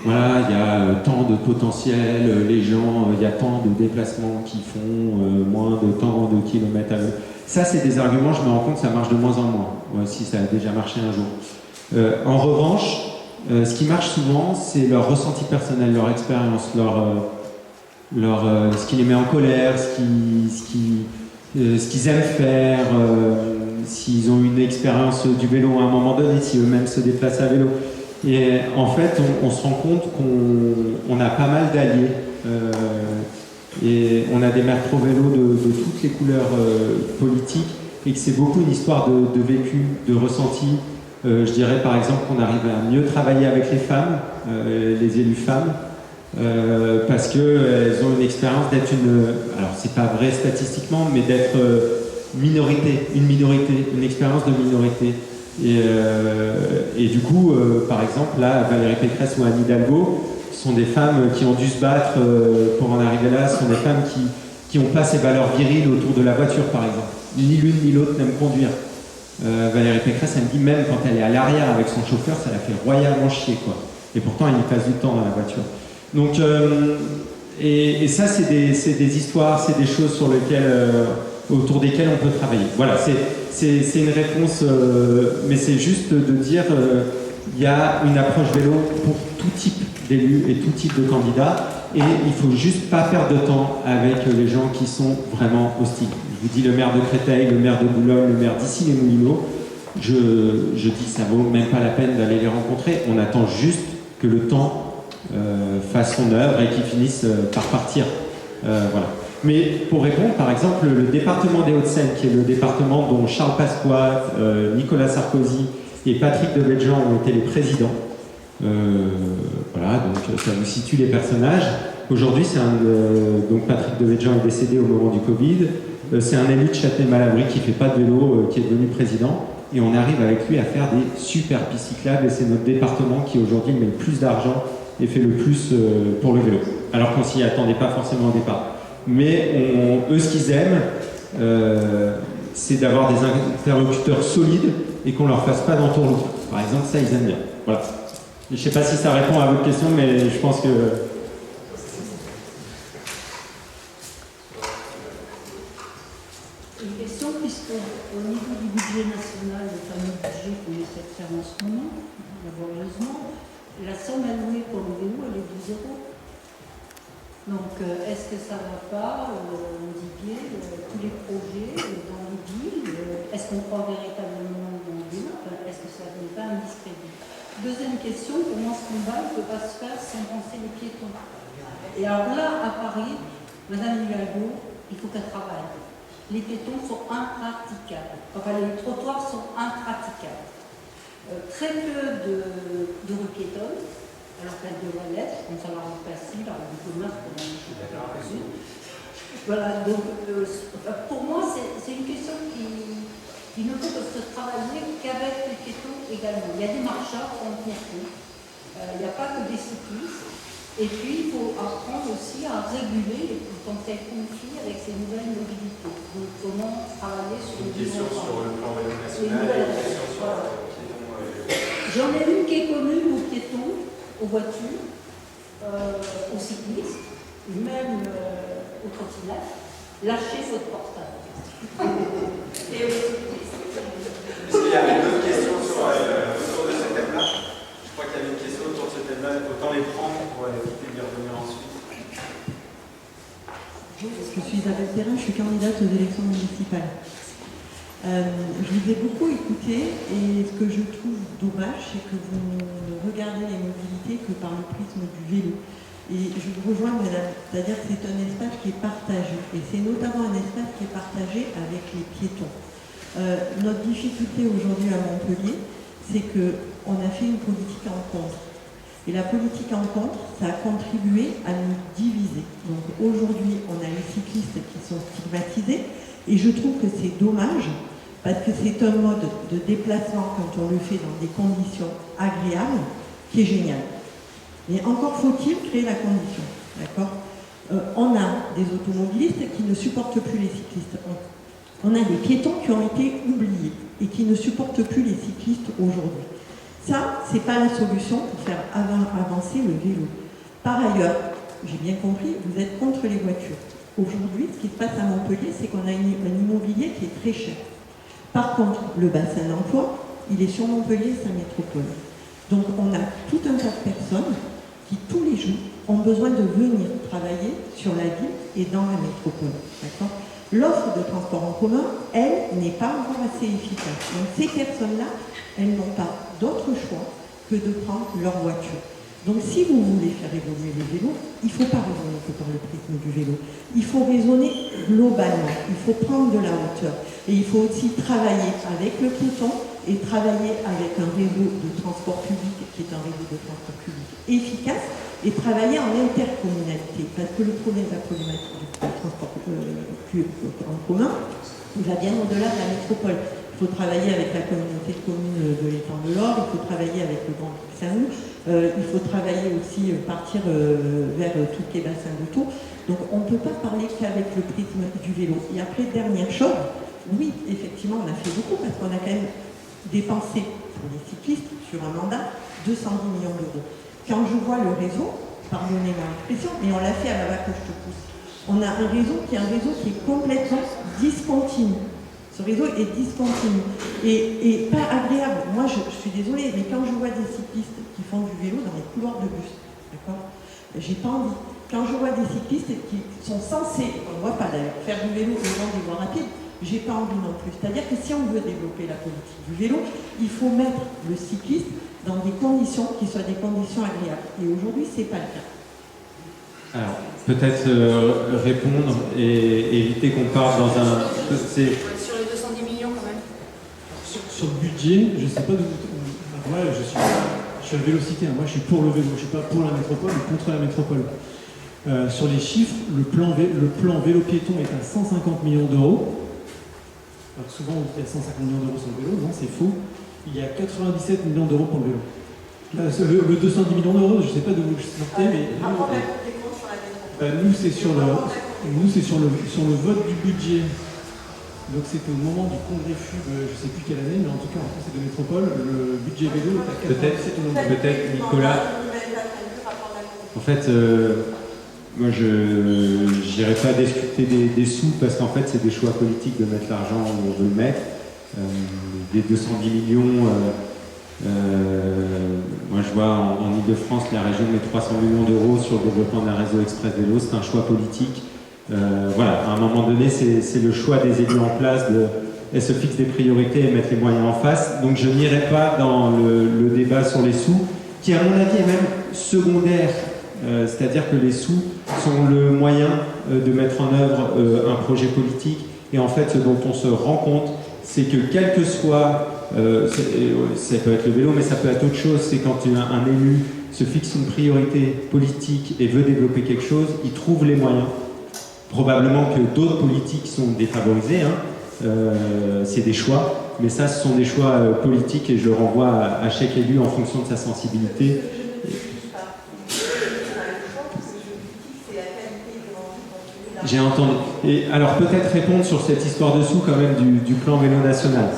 voilà, il y a tant de potentiel, les gens, il y a tant de déplacements qui font moins de tant de kilomètres à l'heure. Ça, c'est des arguments, je me rends compte que ça marche de moins en moins, si ça a déjà marché un jour. En revanche, ce qui marche souvent, c'est leur ressenti personnel, leur expérience, ce qui les met en colère, ce qu'ils aiment faire, s'ils ont une expérience du vélo à un moment donné, si eux-mêmes se déplacent à vélo. Et en fait, on se rend compte qu'on a pas mal d'alliés. Et on a des maires pro-vélo de toutes les couleurs politiques, et que c'est beaucoup une histoire de vécu, de ressenti. Je dirais par exemple qu'on arrive à mieux travailler avec les femmes, les élus femmes, parce qu'elles ont une expérience d'être alors c'est pas vrai statistiquement, mais d'être une expérience de minorité. Et du coup, par exemple, là, Valérie Pécresse ou Anne Hidalgo sont des femmes qui ont dû se battre pour en arriver là, sont des femmes qui n'ont pas ces valeurs viriles autour de la voiture, par exemple. Ni l'une ni l'autre n'aiment conduire. Valérie Pécresse, elle me dit même quand elle est à l'arrière avec son chauffeur, ça la fait royalement chier, quoi. Et pourtant, elle y passe du temps dans la voiture. Donc, et ça, c'est des histoires, c'est des choses sur lesquelles, autour desquelles on peut travailler. Voilà, c'est une réponse, mais c'est juste de dire il y a une approche vélo pour tout type d'élus et tout type de candidats, et il faut juste pas perdre de temps avec les gens qui sont vraiment hostiles. Je vous dis le maire de Créteil, le maire de Boulogne, le maire d'Issy-les-Moulineaux, je dis que ça vaut même pas la peine d'aller les rencontrer, on attend juste que le temps fasse son œuvre et qu'ils finissent par partir. Voilà. Mais pour répondre, par exemple, le département des Hauts-de-Seine, qui est le département dont Charles Pasqua, Nicolas Sarkozy et Patrick Devedjian ont été les présidents. Voilà, donc ça vous situe les personnages. Aujourd'hui, donc Patrick Devedjian est décédé au moment du Covid. C'est un élu de Châtenay-Malabry qui ne fait pas de vélo, qui est devenu président. Et on arrive avec lui à faire des super pistes cyclables. Et c'est notre département qui aujourd'hui met le plus d'argent et fait le plus pour le vélo. Alors qu'on s'y attendait pas forcément au départ. Mais eux, ce qu'ils aiment, c'est d'avoir des interlocuteurs solides et qu'on leur fasse pas d'entourloupe. Par exemple, ça, ils aiment bien. Voilà. Je ne sais pas si ça répond à votre question, mais je pense que... Une question, puisque au niveau du budget national, le fameux budget qu'on essaie de faire en ce moment, laborieusement, la somme allouée pour le vélo, elle est de 0. Donc, est-ce que ça ne va pas endiguer tous les projets dans les villes? Est-ce qu'on croit véritablement dans le vélo? Est-ce que ça n'est pas un discrédit? Deuxième question, pour moi, ce combat ne peut pas se faire sans penser les piétons. Et alors là, à Paris, Madame Hidalgo, il faut qu'elle travaille. Les piétons sont impraticables. Enfin, les trottoirs sont impraticables. Très peu de rues piétonnes, alors qu'elles devraient l'être, comme ça va rendre facile, alors du commerce, pour voilà, donc pour moi, c'est une question qui ne peut se travailler qu'avec les piétons également. Il y a des marcheurs en piétons, il n'y a pas que des cyclistes. Et puis, il faut apprendre aussi à réguler les potentiels conflits avec ces nouvelles mobilités. Donc, comment travailler sur une question sur le plan vélo national et une question sur le piéton. J'en ai une qui est commune aux piétons, aux voitures, aux cyclistes, même aux trottinettes. Lâchez votre portable. Et aux cyclistes. Est-ce qu'il y avait d'autres questions autour de ce thème-là? Je crois qu'il y avait une question autour de ce thème-là. Autant les prendre pour éviter d'y revenir ensuite. Je suis Isabelle Perrin, je suis candidate aux élections municipales. Je vous ai beaucoup écouté et ce que je trouve dommage, c'est que vous ne regardez les mobilités que par le prisme du vélo. Et je vous rejoins, madame, c'est-à-dire que c'est un espace qui est partagé. Et c'est notamment un espace qui est partagé avec les piétons. Notre difficulté aujourd'hui à Montpellier, c'est qu'on a fait une politique en contre. Et la politique en contre, ça a contribué à nous diviser. Donc aujourd'hui, on a les cyclistes qui sont stigmatisés. Et je trouve que c'est dommage, parce que c'est un mode de déplacement, quand on le fait dans des conditions agréables, qui est génial. Mais encore faut-il créer la condition, d'accord? On a des automobilistes qui ne supportent plus les cyclistes. On a des piétons qui ont été oubliés et qui ne supportent plus les cyclistes aujourd'hui. Ça, c'est pas la solution pour faire avancer le vélo. Par ailleurs, j'ai bien compris, vous êtes contre les voitures. Aujourd'hui, ce qui se passe à Montpellier, c'est qu'on a un immobilier qui est très cher. Par contre, le bassin d'emploi, il est sur Montpellier, sa métropole. Donc on a tout un tas de personnes qui, tous les jours, ont besoin de venir travailler sur la ville et dans la métropole. D'accord ? L'offre de transport en commun, elle, n'est pas encore assez efficace. Donc ces personnes-là, elles n'ont pas d'autre choix que de prendre leur voiture. Donc si vous voulez faire évoluer le vélo, il ne faut pas raisonner que par le prisme du vélo. Il faut raisonner globalement, il faut prendre de la hauteur. Et il faut aussi travailler avec le piéton et travailler avec un réseau de transport public qui est un réseau de transport public efficace et travailler en intercommunalité. Parce que la problématique du transport en commun va bien au-delà de la métropole. Il faut travailler avec la communauté de communes de l'étang de l'Or, il faut travailler avec le Grand Saint-Loup, il faut travailler aussi, partir vers tous les bassins de Tours. Donc on ne peut pas parler qu'avec le prisme du vélo. Et après, dernière chose, oui, effectivement, on a fait beaucoup parce qu'on a quand même dépensé pour les cyclistes sur un mandat 210 millions d'euros. Quand je vois le réseau, pardonnez-moi l'expression, mais on l'a fait à la vache que je te pousse. On a un réseau qui est complètement discontinu. Ce réseau est discontinu et pas agréable. Moi, je suis désolée, mais quand je vois des cyclistes qui font du vélo dans les couloirs de bus, d'accord, j'ai pas envie. Quand je vois des cyclistes qui sont censés, on ne voit pas d'ailleurs, faire du vélo le long des voies rapides, j'ai pas envie non plus. C'est-à-dire que si on veut développer la politique du vélo, il faut mettre le cycliste dans des conditions qui soient des conditions agréables. Et aujourd'hui, c'est pas le cas. Alors, peut-être répondre et éviter qu'on parte dans un... Sur les 210 millions quand même. Sur le budget, je ne sais pas d'où Moi, je suis un vélocité, hein. Moi je suis pour le vélo, je ne suis pas pour la métropole ou contre la métropole. Sur les chiffres, le plan vélo piéton est à 150 millions d'euros. Alors souvent on dit qu'il y a 150 millions d'euros sur le vélo, non c'est faux. Il y a 97 millions d'euros pour le vélo. Là, le 210 millions d'euros, je ne sais pas d'où vous le sortez, mais nous c'est sur le vote du budget. Donc c'était au moment du congrès FUB, je ne sais plus quelle année, mais en tout cas en Conseil de métropole, le budget vélo est à 97 millions d'euros. Peut-être Nicolas. En fait, moi je n'irai pas discuter des sous parce qu'en fait c'est des choix politiques de mettre l'argent où on veut le mettre. Des 210 millions, moi je vois en Ile-de-France la région met 300 millions d'euros sur le développement d'un réseau express vélo, c'est un choix politique. Voilà, à un moment donné, c'est le choix des élus en place elles se fixent des priorités et mettre les moyens en face. Donc je n'irai pas dans le débat sur les sous, qui à mon avis est même secondaire. C'est-à-dire que les sous sont le moyen de mettre en œuvre un projet politique. Et en fait, ce dont on se rend compte, c'est que quel que soit, ça peut être le vélo, mais ça peut être autre chose, c'est quand un élu se fixe une priorité politique et veut développer quelque chose, il trouve les moyens. Probablement que d'autres politiques sont défavorisées, hein. C'est des choix, mais ça ce sont des choix politiques et je le renvoie à chaque élu en fonction de sa sensibilité. J'ai entendu. Et alors peut-être répondre sur cette histoire de sous quand même du plan vélo national.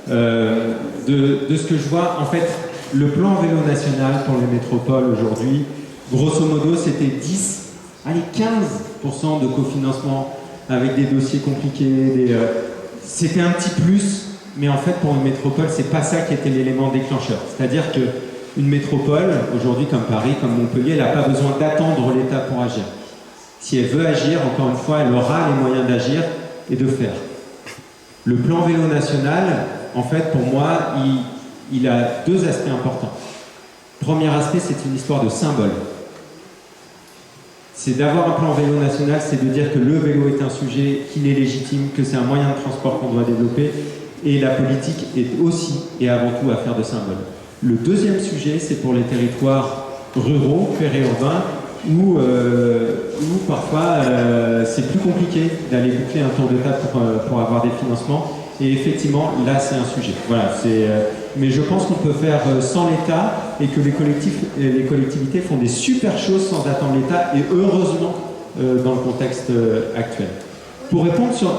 De ce que je vois, en fait, le plan vélo national pour les métropoles aujourd'hui, grosso modo, c'était 15% de cofinancement avec des dossiers compliqués. C'était un petit plus, mais en fait, pour une métropole, c'est pas ça qui était l'élément déclencheur. C'est-à-dire qu'une métropole, aujourd'hui comme Paris, comme Montpellier, elle n'a pas besoin d'attendre l'État pour agir. Si elle veut agir, encore une fois, elle aura les moyens d'agir et de faire. Le plan vélo national, en fait, pour moi, il a deux aspects importants. Premier aspect, c'est une histoire de symbole. C'est d'avoir un plan vélo national, c'est de dire que le vélo est un sujet qu'il est légitime, que c'est un moyen de transport qu'on doit développer, et la politique est aussi et avant tout affaire de symbole. Le deuxième sujet, c'est pour les territoires ruraux, périurbains, où parfois c'est plus compliqué d'aller boucler un tour de table pour avoir des financements. Et effectivement, là, c'est un sujet. Voilà, mais je pense qu'on peut faire sans l'État et que les collectivités font des super choses sans attendre l'État, et heureusement dans le contexte actuel. Pour répondre sur...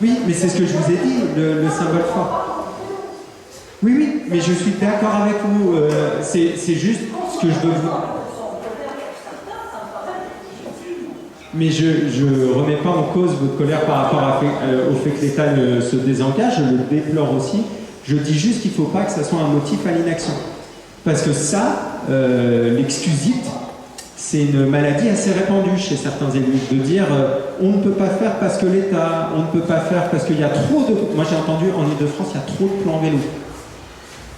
Oui, mais c'est ce que je vous ai dit, le symbole fort. Oui, mais je suis d'accord avec vous. C'est juste ce que je veux vous... Mais je ne remets pas en cause votre colère par rapport au fait que l'État se désengage, je le déplore aussi. Je dis juste qu'il ne faut pas que ça soit un motif à l'inaction. Parce que ça, l'excusite, c'est une maladie assez répandue chez certains élus, de dire on ne peut pas faire parce que l'État, on ne peut pas faire parce qu'il y a trop de... Moi j'ai entendu en Ile-de-France, il y a trop de plans vélo.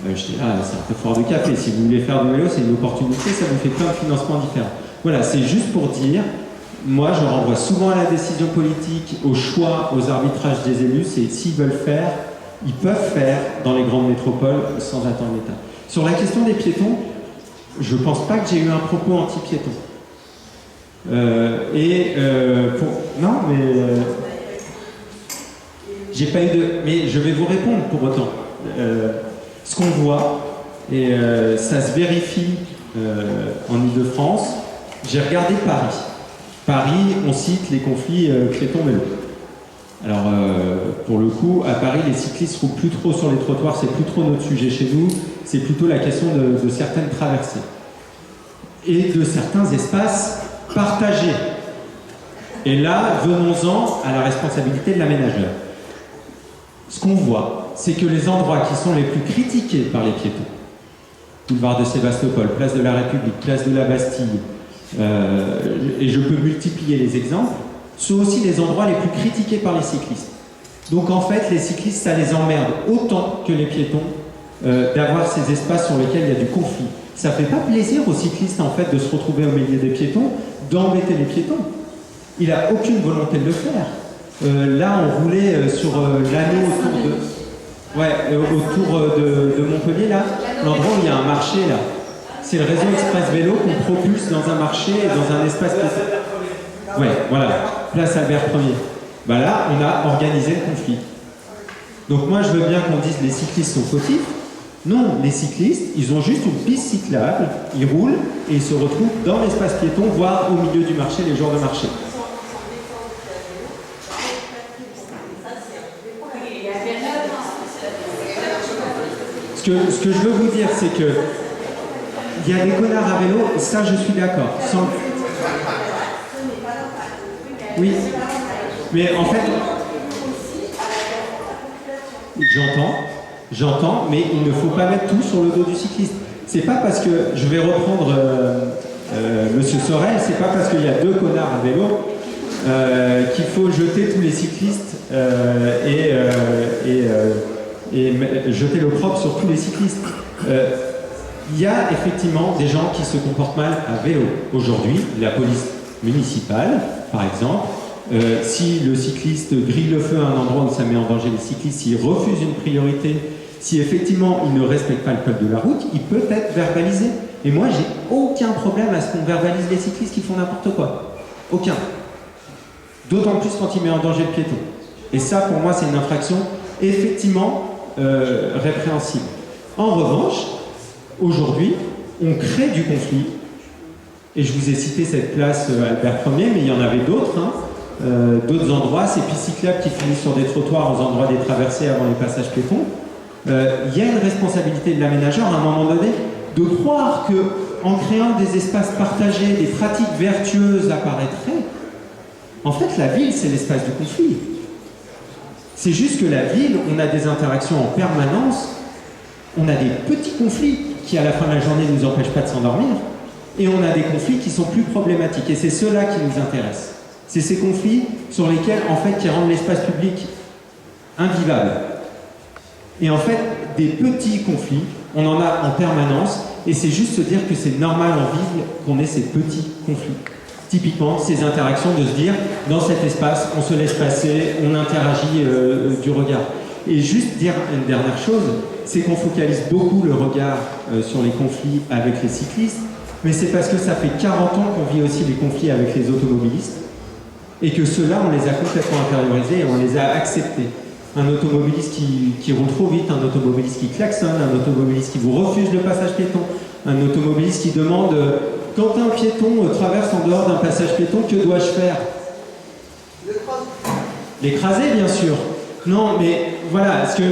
Je dis, c'est un peu fort de café, si vous voulez faire du vélo, c'est une opportunité, ça vous fait plein de financements différents. Voilà, c'est juste pour dire, moi je renvoie souvent à la décision politique, au choix, aux arbitrages des élus, c'est s'ils veulent faire, ils peuvent faire dans les grandes métropoles sans attendre l'État. Sur la question des piétons, je ne pense pas que j'ai eu un propos anti-piéton. Non, mais... j'ai pas eu de... Mais je vais vous répondre pour autant. Ce qu'on voit, et ça se vérifie en Ile-de-France, j'ai regardé Paris. Paris, on cite les conflits piétons-vélo. Alors, pour le coup, à Paris, les cyclistes roulent plus trop sur les trottoirs, c'est plus trop notre sujet chez nous, c'est plutôt la question de certaines traversées. Et de certains espaces partagés. Et là, venons-en à la responsabilité de l'aménageur. Ce qu'on voit, c'est que les endroits qui sont les plus critiqués par les piétons, boulevard de Sébastopol, place de la République, place de la Bastille, et je peux multiplier les exemples, sont aussi les endroits les plus critiqués par les cyclistes. Donc en fait, les cyclistes, ça les emmerde autant que les piétons d'avoir ces espaces sur lesquels il y a du conflit. Ça fait pas plaisir aux cyclistes en fait de se retrouver au milieu des piétons, d'embêter les piétons. Il n'a aucune volonté de le faire. Là, on roulait sur l'anneau autour de... Ouais, autour de Montpellier, là, l'endroit où il y a un marché, là. C'est le réseau Express Vélo qu'on propulse dans un marché et dans un espace piéton. Ouais, voilà, place Albert Ier. Bah là, on a organisé le conflit. Donc moi, je veux bien qu'on dise les cyclistes sont fautifs. Non, les cyclistes, ils ont juste une piste cyclable, ils roulent et ils se retrouvent dans l'espace piéton, voire au milieu du marché, les jours de marché. Ce que je veux vous dire, c'est que il y a des connards à vélo, ça je suis d'accord. Oui, mais en fait, j'entends, mais il ne faut pas mettre tout sur le dos du cycliste. C'est pas parce que, je vais reprendre Monsieur Sorel, c'est pas parce qu'il y a deux connards à vélo qu'il faut jeter tous les cyclistes et jeter l'opprobre sur tous les cyclistes. Il y a effectivement des gens qui se comportent mal à vélo. Aujourd'hui, la police municipale, par exemple, si le cycliste grille le feu à un endroit où ça met en danger les cyclistes, s'il refuse une priorité, si effectivement il ne respecte pas le code de la route, il peut être verbalisé. Et moi, j'ai aucun problème à ce qu'on verbalise les cyclistes qui font n'importe quoi. Aucun. D'autant plus quand il met en danger le piéton. Et ça, pour moi, c'est une infraction effectivement répréhensible. En revanche, aujourd'hui, on crée du conflit. Et je vous ai cité cette place Albert Ier, mais il y en avait d'autres. D'autres endroits, ces pistes cyclables qui finissent sur des trottoirs aux endroits des traversées avant les passages piétons. Il y a une responsabilité de l'aménageur à un moment donné de croire qu'en créant des espaces partagés, des pratiques vertueuses apparaîtraient. En fait, la ville, c'est l'espace du conflit. C'est juste que la ville, on a des interactions en permanence, on a des petits conflits qui, à la fin de la journée, ne nous empêchent pas de s'endormir, et on a des conflits qui sont plus problématiques, et c'est ceux-là qui nous intéressent. C'est ces conflits sur lesquels, en fait, qui rendent l'espace public invivable. Et en fait, des petits conflits, on en a en permanence, et c'est juste se dire que c'est normal en ville qu'on ait ces petits conflits. Typiquement, ces interactions de se dire, dans cet espace, on se laisse passer, on interagit du regard. Et juste dire une dernière chose, c'est qu'on focalise beaucoup le regard sur les conflits avec les cyclistes, mais c'est parce que ça fait 40 ans qu'on vit aussi les conflits avec les automobilistes, et que ceux-là, on les a complètement intériorisés et on les a acceptés. Un automobiliste qui roule trop vite, un automobiliste qui klaxonne, un automobiliste qui vous refuse le passage piéton, un automobiliste qui demande quand un piéton traverse en dehors d'un passage piéton, que dois-je faire? L'écraser, bien sûr. Non, mais voilà, est-ce que...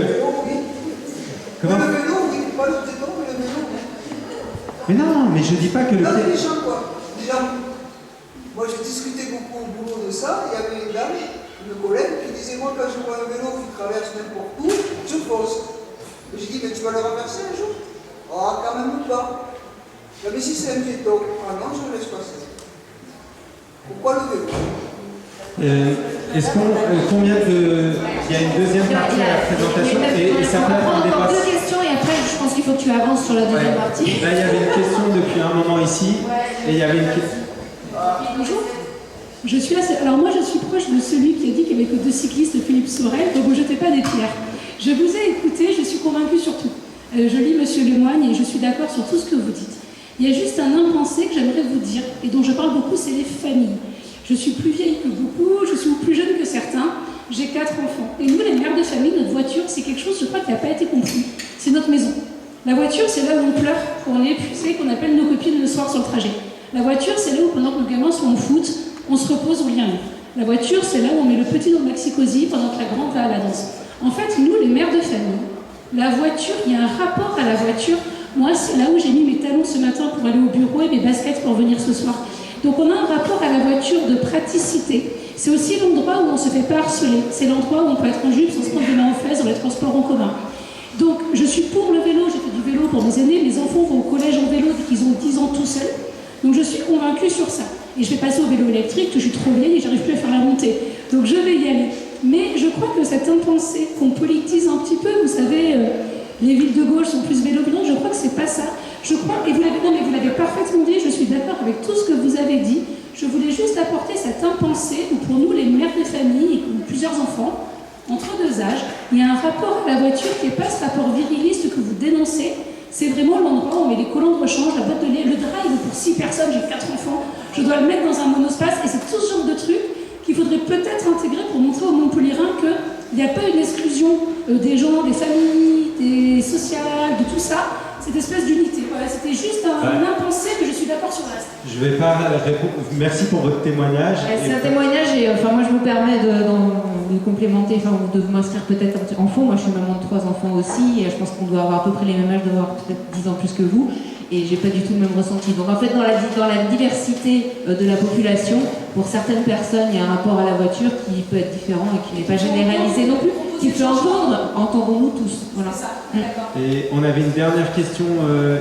Comment? Le vélo, oui, pas le piéton, mais le vélo. Mais non, mais je dis pas que le piéton... Les gens, quoi. Les gens. Moi, j'ai discuté beaucoup au boulot de ça. Il y avait une dame, une collègue, qui disait, moi, quand je vois un vélo qui traverse n'importe où, je pose. Et j'ai dit, mais tu vas le renverser un jour? Ah, quand même pas. Mais si c'est un piéton, ah non, je le laisse passer. Pourquoi le vélo? Est-ce qu'on... combien de... Il y a une deuxième partie à la présentation et ça peut être un débat. Encore deux questions et après je pense qu'il faut que tu avances sur la deuxième partie. Là, il y avait une question depuis un moment ici et il y avait une question... Bonjour. Je suis là, alors moi je suis proche de celui qui a dit qu'il n'y avait que deux cyclistes, Philippe Sorel, donc vous ne jetez pas des pierres. Je vous ai écouté, je suis convaincue sur tout. Je lis Monsieur Lemoigne et je suis d'accord sur tout ce que vous dites. Il y a juste un impensé que j'aimerais vous dire, et dont je parle beaucoup, c'est les familles. Je suis plus vieille que beaucoup, je suis plus jeune que certains, j'ai 4 enfants. Et nous, les mères de famille, notre voiture, c'est quelque chose, je crois, qui n'a pas été compris. C'est notre maison. La voiture, c'est là où on pleure, qu'on est épuisé, qu'on appelle nos copines le soir sur le trajet. La voiture, c'est là où, pendant que nos gamins sont au foot, on se repose, on lit un livre. La voiture, c'est là où on met le petit dans le maxi-cosy pendant que la grande va à la danse. En fait, nous, les mères de famille, la voiture, il y a un rapport à la voiture. Moi, c'est là où j'ai mis mes talons ce matin pour aller au bureau et mes baskets pour venir ce soir. Donc on a un rapport à la voiture de praticité. C'est aussi l'endroit où on ne se fait pas harceler. C'est l'endroit où on peut être en jupe sans se prendre des mains aux fesses dans les transports en commun. Donc je suis pour le vélo, j'ai fait du vélo pour mes aînés. Mes enfants vont au collège en vélo dès qu'ils ont 10 ans tout seuls. Donc je suis convaincue sur ça. Et je vais passer au vélo électrique, que je suis trop vieille et j'arrive plus à faire la montée. Donc je vais y aller. Mais je crois que cette impensée qu'on politise un petit peu, vous savez, les villes de gauche sont plus vélo-violentes, je crois que c'est pas ça. Je crois, et vous l'avez parfaitement dit, je suis d'accord avec tout ce que vous avez dit. Je voulais juste apporter cette impensée où pour nous, les mères de famille et qui ont plusieurs enfants, entre deux âges. Il y a un rapport à la voiture qui n'est pas ce rapport viriliste que vous dénoncez. C'est vraiment l'endroit où on met les collants de rechange, la boîte de lait, le drive pour 6 personnes, j'ai 4 enfants. Je dois le mettre dans un monospace et c'est tout ce genre de trucs qu'il faudrait peut-être intégrer pour montrer aux Montpelliérains qu'il n'y a pas une exclusion des gens, des familles, des sociales, de tout ça. Cette espèce d'unité. Voilà, c'était juste un impensé, mais je suis d'accord sur le reste. Je vais pas répondre. Merci pour votre témoignage. C'est un témoignage et enfin moi je me permets de complémenter, enfin de m'inscrire peut-être en fond. Moi je suis maman de 3 enfants aussi et je pense qu'on doit avoir à peu près les mêmes âges, d'avoir peut-être 10 ans plus que vous. Et j'ai pas du tout le même ressenti. Donc en fait dans la diversité de la population, pour certaines personnes il y a un rapport à la voiture qui peut être différent et qui n'est pas généralisé non plus. Qui peut entendons-nous tous. Voilà. Et on avait une dernière question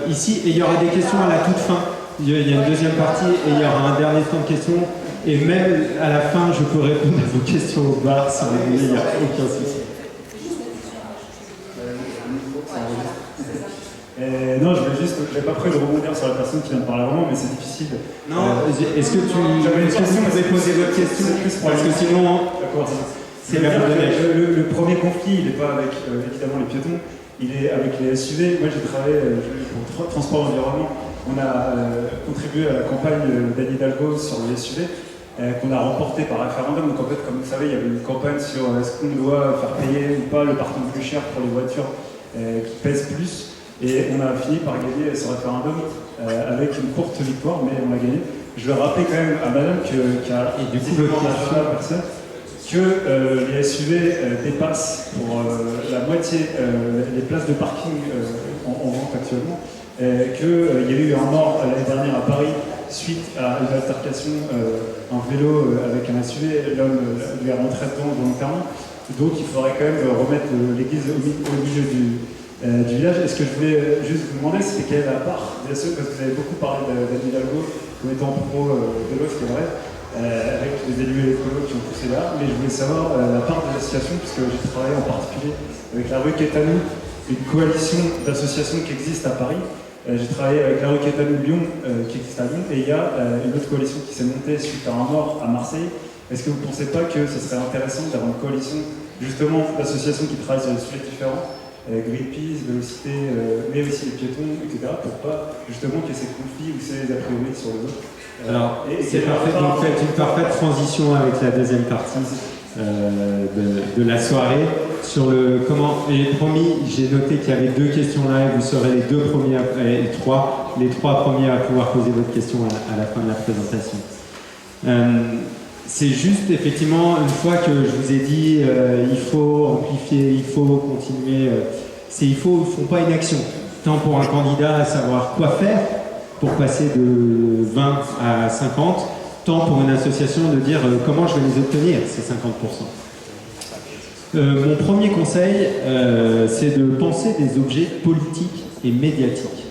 ici et il y aura des questions à la toute fin. Il y a une deuxième partie et il y aura un dernier temps de questions. Et même à la fin, je peux répondre à vos questions au bar si vous voulez, il n'y a aucun souci. Non, je n'avais pas prévu de rebondir sur la personne qui vient de parler avant, mais c'est difficile. Non, est-ce que vous pouvez poser votre question? Parce que sinon, c'est la le premier conflit, il n'est pas avec évidemment les piétons, il est avec les SUV. Moi, j'ai travaillé pour Transport Environnement. On a contribué à la campagne d'Anne Hidalgo sur les SUV, qu'on a remporté par référendum. Donc en fait, comme vous savez, il y avait une campagne sur est-ce qu'on doit faire payer ou pas le parking plus cher pour les voitures qui pèsent plus. Et on a fini par gagner ce référendum avec une courte victoire, mais on l'a gagné. Je vais rappeler quand même à madame qui a visiblement la personne que les SUV dépassent pour la moitié les places de parking en vente actuellement, qu'il y a eu un mort l'année dernière à Paris suite à une altercation, un vélo avec un SUV, l'homme lui est rentré dedans volontairement. Donc il faudrait quand même remettre l'église au milieu du village. Et ce que je voulais juste vous demander, c'était quelle est la part des SUV, parce que vous avez beaucoup parlé d'Anne Hidalgo comme étant pro vélo, ce qui est vrai. Avec les élus écolos qui ont poussé là, mais je voulais savoir la part des associations, puisque j'ai travaillé en particulier avec la rue Quétanou, une coalition d'associations qui existe à Paris. J'ai travaillé avec la rue Quétanou Lyon, qui existe à Lyon, et il y a une autre coalition qui s'est montée suite à un mort à Marseille. Est-ce que vous ne pensez pas que ce serait intéressant d'avoir une coalition justement d'associations qui travaillent sur des sujets différents, Greenpeace, Vélocité, mais aussi les piétons, etc., pour pas justement qu'il y ait ces conflits ou ces a priori sur les autres? Alors, c'est parfait, vous faites une parfaite transition avec la deuxième partie de la soirée sur le comment. Et promis, j'ai noté qu'il y avait 2 questions là et vous serez les 2 premiers, les 3 premiers à pouvoir poser votre question à la fin de la présentation. C'est juste effectivement, une fois que je vous ai dit il faut amplifier, il faut continuer, il faut pas une action. Tant pour un candidat à savoir quoi faire pour passer de 20 à 50, tant pour une association de dire comment je vais les obtenir, ces 50%. Mon premier conseil, c'est de penser des objets politiques et médiatiques.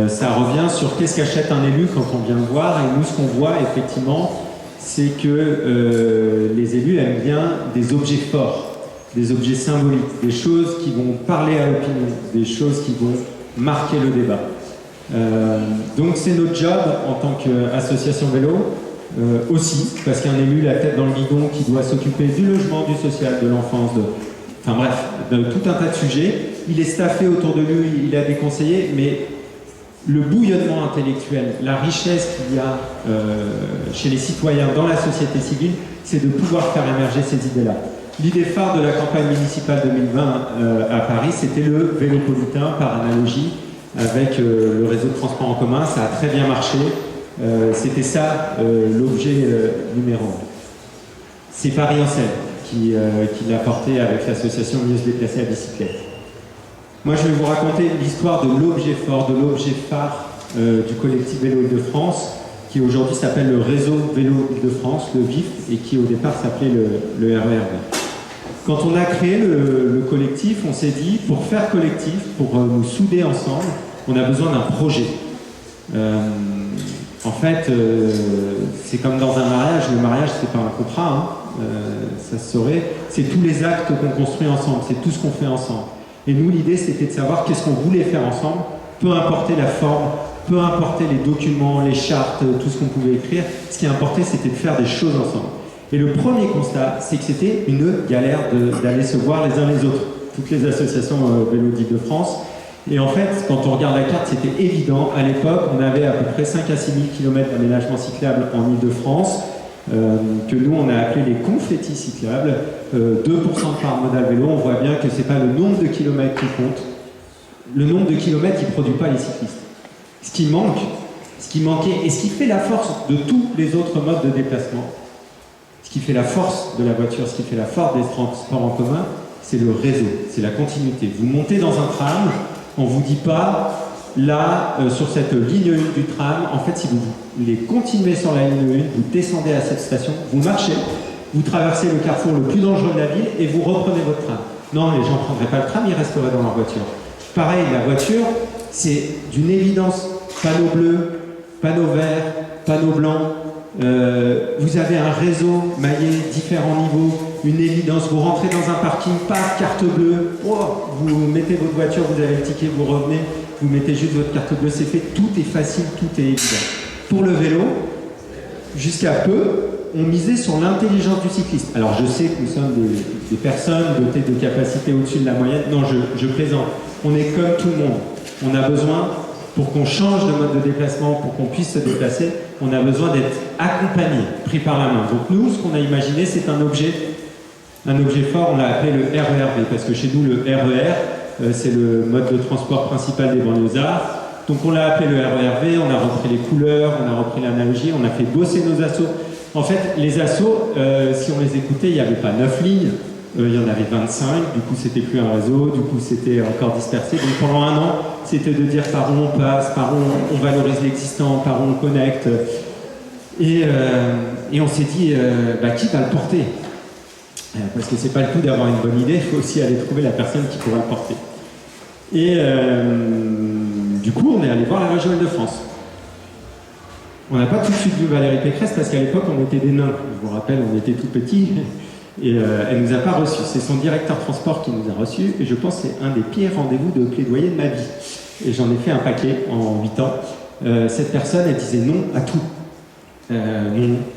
Ça revient sur qu'est-ce qu'achète un élu quand on vient le voir, et nous ce qu'on voit effectivement, c'est que les élus aiment bien des objets forts, des objets symboliques, des choses qui vont parler à l'opinion, des choses qui vont marquer le débat. Donc c'est notre job en tant qu'association vélo aussi, parce qu'un élu la tête dans le guidon qui doit s'occuper du logement, du social, de l'enfance, enfin bref, de tout un tas de sujets. Il est staffé autour de lui, il a des conseillers, mais le bouillonnement intellectuel, la richesse qu'il y a chez les citoyens dans la société civile, c'est de pouvoir faire émerger ces idées-là. L'idée phare de la campagne municipale 2020 à Paris, c'était le vélopolitain par analogie avec le réseau de transport en commun. Ça a très bien marché. C'était ça l'objet numéro 1. C'est Paris en Seine qui l'a porté avec l'association Mieux se déplacer à bicyclette. Moi, je vais vous raconter l'histoire de l'objet fort, de l'objet phare du collectif Vélo Île-de-France, qui aujourd'hui s'appelle le réseau Vélo Île-de-France, le VIF, et qui au départ s'appelait le RERV. Quand on a créé le collectif, on s'est dit, pour faire collectif, pour nous souder ensemble, on a besoin d'un projet. En fait, c'est comme dans un mariage. Le mariage, c'est pas un contrat, hein, ça se saurait. C'est tous les actes qu'on construit ensemble, c'est tout ce qu'on fait ensemble. Et nous, l'idée, c'était de savoir qu'est-ce qu'on voulait faire ensemble, peu importe la forme, peu importe les documents, les chartes, tout ce qu'on pouvait écrire. Ce qui importait, c'était de faire des choses ensemble. Et le premier constat, c'est que c'était une galère d'aller se voir les uns les autres, toutes les associations vélo d'Île-de-France. Et en fait, quand on regarde la carte, c'était évident. À l'époque, on avait à peu près 5 à 6 000 km d'aménagement cyclable en Île-de-France, que nous, on a appelé les confettis cyclables. 2% par modal vélo, on voit bien que ce n'est pas le nombre de kilomètres qui compte. Le nombre de kilomètres, il ne produit pas les cyclistes. Ce qui manquait, et ce qui fait la force de tous les autres modes de déplacement, ce qui fait la force de la voiture, ce qui fait la force des transports en commun, c'est le réseau, c'est la continuité. Vous montez dans un tram, on ne vous dit pas, là, sur cette ligne 1 du tram, en fait, si vous voulez continuer sur la ligne 1, vous descendez à cette station, vous marchez, vous traversez le carrefour le plus dangereux de la ville et vous reprenez votre tram. Non, les gens ne prendraient pas le tram, ils resteraient dans leur voiture. Pareil, la voiture, c'est d'une évidence. Panneau bleu, panneau vert, panneau blanc. Vous avez un réseau maillé, différents niveaux, une évidence. Vous rentrez dans un parking, paf, carte bleue. Oh, vous mettez votre voiture, vous avez le ticket, vous revenez, vous mettez juste votre carte bleue, c'est fait. Tout est facile, tout est évident. Pour le vélo, jusqu'à peu, on misait sur l'intelligence du cycliste. Alors je sais que nous sommes des personnes dotées de capacités au-dessus de la moyenne. Non, je plaisante. On est comme tout le monde. On a besoin, pour qu'on change de mode de déplacement, pour qu'on puisse se déplacer, on a besoin d'être accompagné, pris par la main. Donc nous, ce qu'on a imaginé, c'est un objet fort, on l'a appelé le RERV, parce que chez nous, le RER, c'est le mode de transport principal des banlieusards. Donc on l'a appelé le RERV, on a repris les couleurs, on a repris l'analogie, on a fait bosser nos assos. En fait, les assos, si on les écoutait, il n'y avait pas 9 lignes, il y en avait 25, du coup c'était plus un réseau, du coup c'était encore dispersé. Donc pendant un an, c'était de dire par où on passe, par où on valorise l'existant, par où on connecte. Et on s'est dit, qui va le porter? Parce que c'est pas le tout d'avoir une bonne idée, il faut aussi aller trouver la personne qui pourra le porter. Et du coup, on est allé voir la région Île-de-France. On n'a pas tout de suite vu Valérie Pécresse parce qu'à l'époque, on était des nains. Je vous rappelle, on était tout petits. Et elle ne nous a pas reçus. C'est son directeur transport qui nous a reçus. Et je pense que c'est un des pires rendez-vous de plaidoyer de ma vie. Et j'en ai fait un paquet en 8 ans. Cette personne, elle disait non à tout. Non,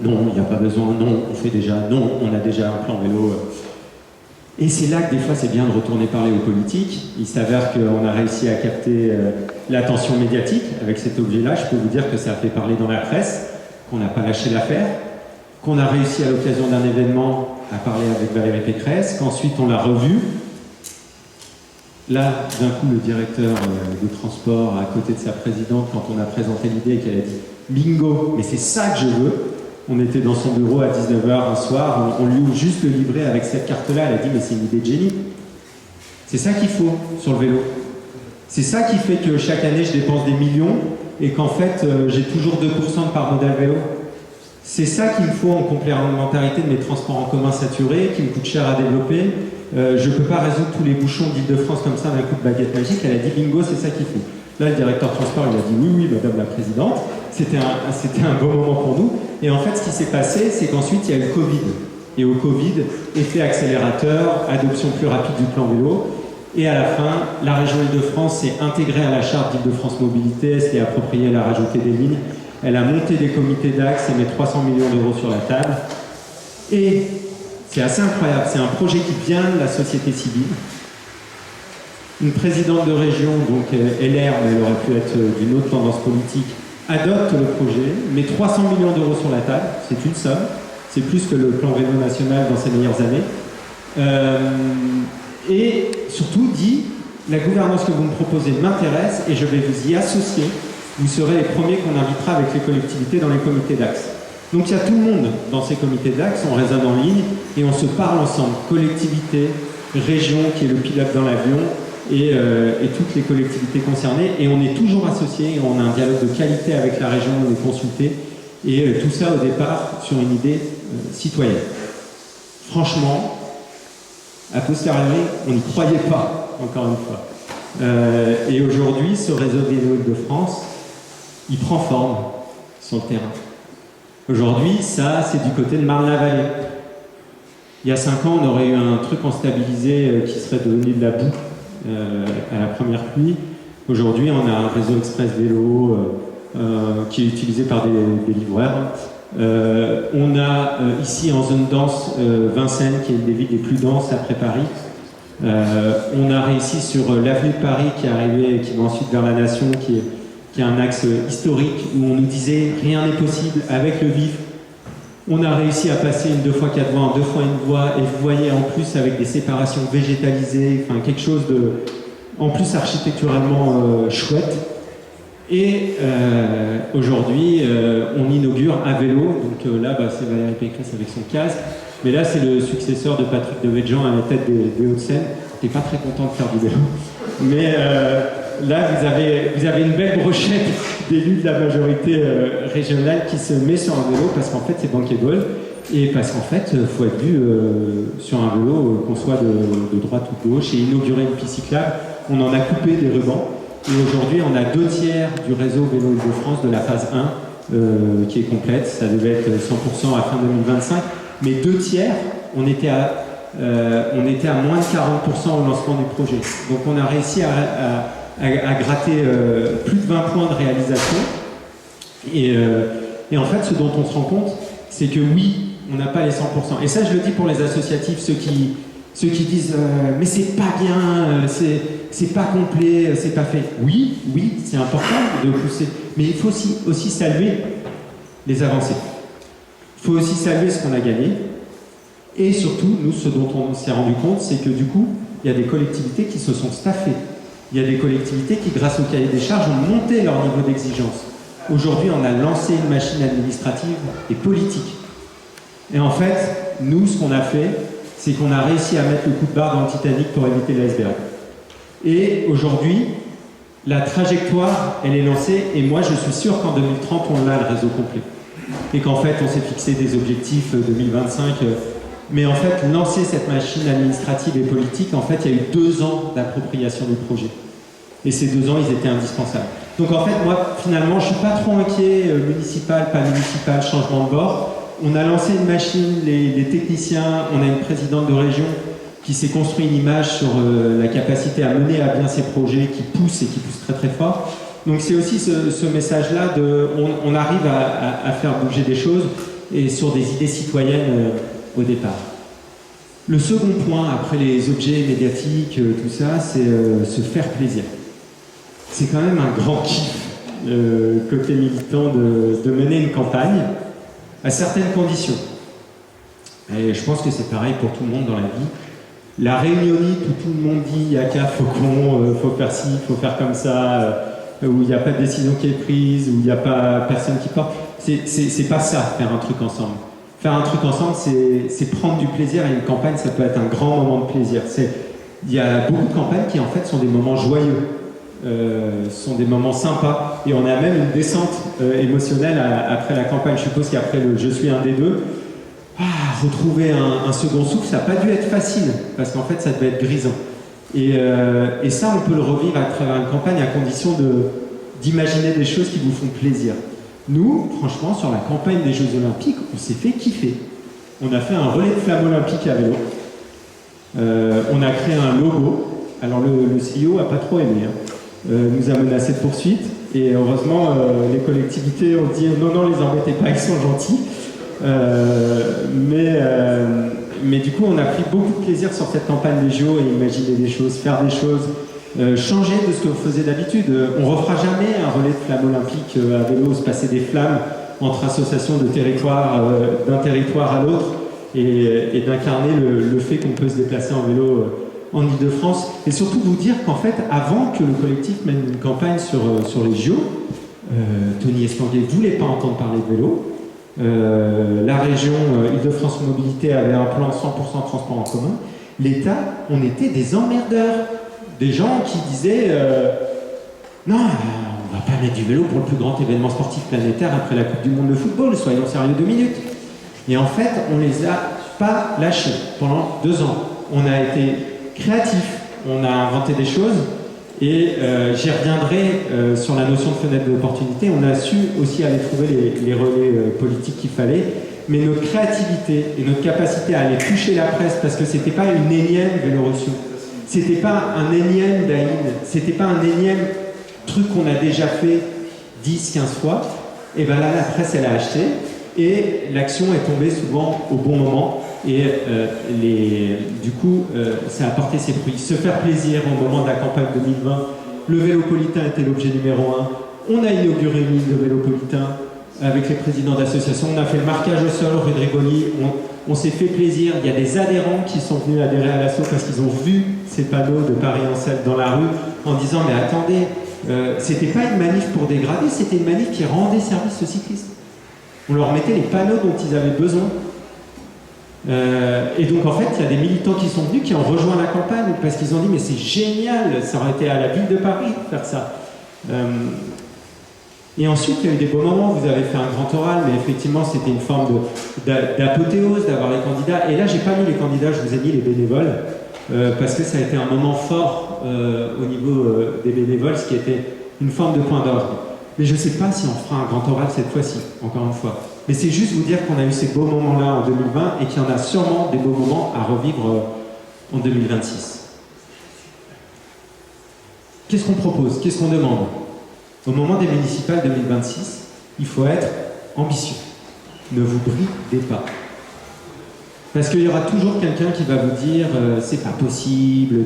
il n'y a pas besoin, non, on fait déjà, non, on a déjà un plan vélo. Et c'est là que des fois c'est bien de retourner parler aux politiques. Il s'avère qu'on a réussi à capter l'attention médiatique avec cet objet-là. Je peux vous dire que ça a fait parler dans la presse, qu'on n'a pas lâché l'affaire, qu'on a réussi à l'occasion d'un événement à parler avec Valérie Pécresse, qu'ensuite on l'a revu. Là, d'un coup, le directeur de transport à côté de sa présidente, quand on a présenté l'idée et qu'elle a dit « Bingo, mais c'est ça que je veux », on était dans son bureau à 19h un soir, on lui ouvre juste le livret avec cette carte-là, elle a dit « Mais c'est une idée de génie. C'est ça qu'il faut sur le vélo. C'est ça qui fait que chaque année, je dépense des millions et qu'en fait, j'ai toujours 2% de part modale vélo. C'est ça qu'il me faut en complémentarité de mes transports en commun saturés, qui me coûtent cher à développer. Je ne peux pas résoudre tous les bouchons d'Île-de-France comme ça d'un coup de baguette magique. Elle a dit bingo, c'est ça qu'il faut. Là, le directeur de transport, il a dit oui, madame la présidente. C'était un beau moment pour nous. Et en fait, ce qui s'est passé, c'est qu'ensuite, il y a eu le Covid. Et au Covid, effet accélérateur, adoption plus rapide du plan vélo. Et à la fin, la région Île-de-France s'est intégrée à la charte d'Île-de-France Mobilité. Elle s'est appropriée, elle a rajouté des lignes. Elle a monté des comités d'axe et met 300 millions d'euros sur la table. Et c'est assez incroyable, c'est un projet qui vient de la société civile. Une présidente de région, donc LR, mais elle aurait pu être d'une autre tendance politique, adopte le projet, met 300 millions d'euros sur la table, c'est une somme, c'est plus que le plan vélo national dans ses meilleures années. Et surtout dit, la gouvernance que vous me proposez m'intéresse et je vais vous y associer. Vous serez les premiers qu'on invitera avec les collectivités dans les comités d'axe. Donc il y a tout le monde dans ces comités d'axe, on raisonne en ligne et on se parle ensemble. Collectivité, région qui est le pilote dans l'avion et toutes les collectivités concernées. Et on est toujours associés, on a un dialogue de qualité avec la région, on est consulté. Et tout ça au départ sur une idée citoyenne. Franchement, à posteriori, on n'y croyait pas, encore une fois. Et aujourd'hui, ce réseau vélo de France, il prend forme sur le terrain. Aujourd'hui, ça, c'est du côté de Marne-la-Vallée. Il y a 5 ans, on aurait eu un truc en stabilisé qui serait devenu de la boue à la première pluie. Aujourd'hui, on a un réseau express vélo qui est utilisé par des livreurs. On a ici en zone dense Vincennes, qui est une des villes les plus denses après Paris. On a réussi sur l'avenue de Paris qui est arrivée, qui va ensuite vers la Nation, qui est un axe historique où on nous disait rien n'est possible avec le vif. On a réussi à passer une 2x4 voies en 2 fois une voie, et vous voyez en plus avec des séparations végétalisées, enfin quelque chose de, en plus architecturalement chouette. Et aujourd'hui, on inaugure à vélo, donc là c'est Valérie Pécresse avec son casque, mais là c'est le successeur de Patrick Devedjian à la tête des Hauts-de-Seine. T'es pas très content de faire du vélo, mais là vous avez une belle brochette d'élus de la majorité régionale qui se met sur un vélo parce qu'en fait c'est bankable et parce qu'en fait il faut être vu sur un vélo qu'on soit de droite ou de gauche et inaugurer une piste cyclable. On en a coupé des rubans et aujourd'hui on a 2/3 du réseau vélo Île-de-France de la phase 1 qui est complète. Ça devait être 100% à fin 2025, mais 2/3 on était à moins de 40% au lancement du projet. Donc on a réussi à gratter plus de 20 points de réalisation. Et en fait, ce dont on se rend compte, c'est que oui, on n'a pas les 100%. Et ça, je le dis pour les associatifs, ceux qui disent mais c'est pas bien, c'est pas complet, c'est pas fait. Oui, c'est important de pousser, mais il faut aussi saluer les avancées. Il faut aussi saluer ce qu'on a gagné. Et surtout, nous, ce dont on s'est rendu compte, c'est que du coup, il y a des collectivités qui se sont staffées. Il y a des collectivités qui, grâce au cahier des charges, ont monté leur niveau d'exigence. Aujourd'hui, on a lancé une machine administrative et politique. Et en fait, nous, ce qu'on a fait, c'est qu'on a réussi à mettre le coup de barre dans le Titanic pour éviter l'iceberg. Et aujourd'hui, la trajectoire, elle est lancée, et moi, je suis sûr qu'en 2030, on a le réseau complet. Et qu'en fait, on s'est fixé des objectifs 2025. Mais en fait, lancer cette machine administrative et politique, en fait, il y a eu 2 ans d'appropriation du projet. Et ces 2 ans, ils étaient indispensables. Donc en fait, moi, finalement, je ne suis pas trop inquiet, municipal, pas municipal, changement de bord. On a lancé une machine, les techniciens, on a une présidente de région qui s'est construit une image sur la capacité à mener à bien ces projets, qui pousse et qui pousse très très fort. Donc c'est aussi ce message-là de on arrive à faire bouger des choses et sur des idées citoyennes au départ. Le second point, après les objets médiatiques, tout ça, c'est se faire plaisir. C'est quand même un grand kiff, côté militant, de mener une campagne à certaines conditions. Et je pense que c'est pareil pour tout le monde dans la vie. La réunionite où tout le monde dit yaka, faucon, faut faire ci, faut faire comme ça, où il n'y a pas de décision qui est prise, où il n'y a pas personne qui porte, c'est pas ça, faire un truc ensemble. Faire un truc ensemble, c'est prendre du plaisir, et une campagne, ça peut être un grand moment de plaisir. Il y a beaucoup de campagnes qui en fait sont des moments joyeux, sont des moments sympas, et on a même une descente émotionnelle après la campagne. Je suppose qu'après le « je suis un des deux », retrouver un second souffle, ça n'a pas dû être facile, parce qu'en fait ça devait être grisant. Et ça, on peut le revivre à travers une campagne à condition d'imaginer des choses qui vous font plaisir. Nous, franchement, sur la campagne des Jeux Olympiques, on s'est fait kiffer. On a fait un relais de flamme olympique à vélo. On a créé un logo. Alors le CEO n'a pas trop aimé. Nous a menacé de poursuite. Et heureusement, les collectivités ont dit non, les embêtez pas, ils sont gentils. Mais du coup, on a pris beaucoup de plaisir sur cette campagne des JO et imaginer des choses, faire des choses, changer de ce que vous faisiez d'habitude. On refera jamais un relais de flamme olympique à vélo, se passer des flammes entre associations de territoires, d'un territoire à l'autre, et d'incarner le fait qu'on peut se déplacer en vélo en Ile-de-France. Et surtout vous dire qu'en fait, avant que le collectif mène une campagne sur les JO, Tony Estanguet ne voulait pas entendre parler de vélo. La région Île-de-France Mobilité avait un plan 100% transport en commun. L'État, on était des emmerdeurs. Des gens qui disaient non, on va pas mettre du vélo pour le plus grand événement sportif planétaire après la Coupe du Monde de football, soyons sérieux 2 minutes. Et en fait, on les a pas lâchés pendant 2 ans. On a été créatifs, on a inventé des choses, et j'y reviendrai sur la notion de fenêtre d'opportunité. On a su aussi aller trouver les relais politiques qu'il fallait, mais notre créativité et notre capacité à aller toucher la presse, parce que c'était pas une énième Vélorussion, c'était pas un énième Daïd, c'était pas un énième truc qu'on a déjà fait 10-15 fois, et bien là la presse elle a acheté, Et l'action est tombée souvent au bon moment. Et du coup, ça a porté ses fruits. Se faire plaisir au moment de la campagne 2020. Le Vélopolitain était l'objet numéro 1. On a inauguré une ligne de Vélopolitain avec les présidents d'associations. On a fait le marquage au sol rue de Rivoli. On s'est fait plaisir. Il y a des adhérents qui sont venus adhérer à l'asso parce qu'ils ont vu ces panneaux de Paris en selle dans la rue en disant mais attendez, c'était pas une manif pour dégrader, c'était une manif qui rendait service aux cyclistes. On leur mettait les panneaux dont ils avaient besoin. Et donc en fait, il y a des militants qui sont venus, qui ont rejoint la campagne parce qu'ils ont dit mais c'est génial, ça aurait été à la ville de Paris de faire ça. Et ensuite, il y a eu des beaux moments, vous avez fait un grand oral, mais effectivement, c'était une forme d'apothéose d'avoir les candidats. Et là, j'ai pas mis les candidats, je vous ai mis les bénévoles, parce que ça a été un moment fort au niveau des bénévoles, ce qui était une forme de point d'ordre. Mais je ne sais pas si on fera un grand oral cette fois-ci, encore une fois. Mais c'est juste vous dire qu'on a eu ces beaux moments-là en 2020 et qu'il y en a sûrement des beaux moments à revivre en 2026. Qu'est-ce qu'on propose? Qu'est-ce qu'on demande? Au moment des municipales 2026, il faut être ambitieux. Ne vous bridez pas. Parce qu'il y aura toujours quelqu'un qui va vous dire c'est pas possible.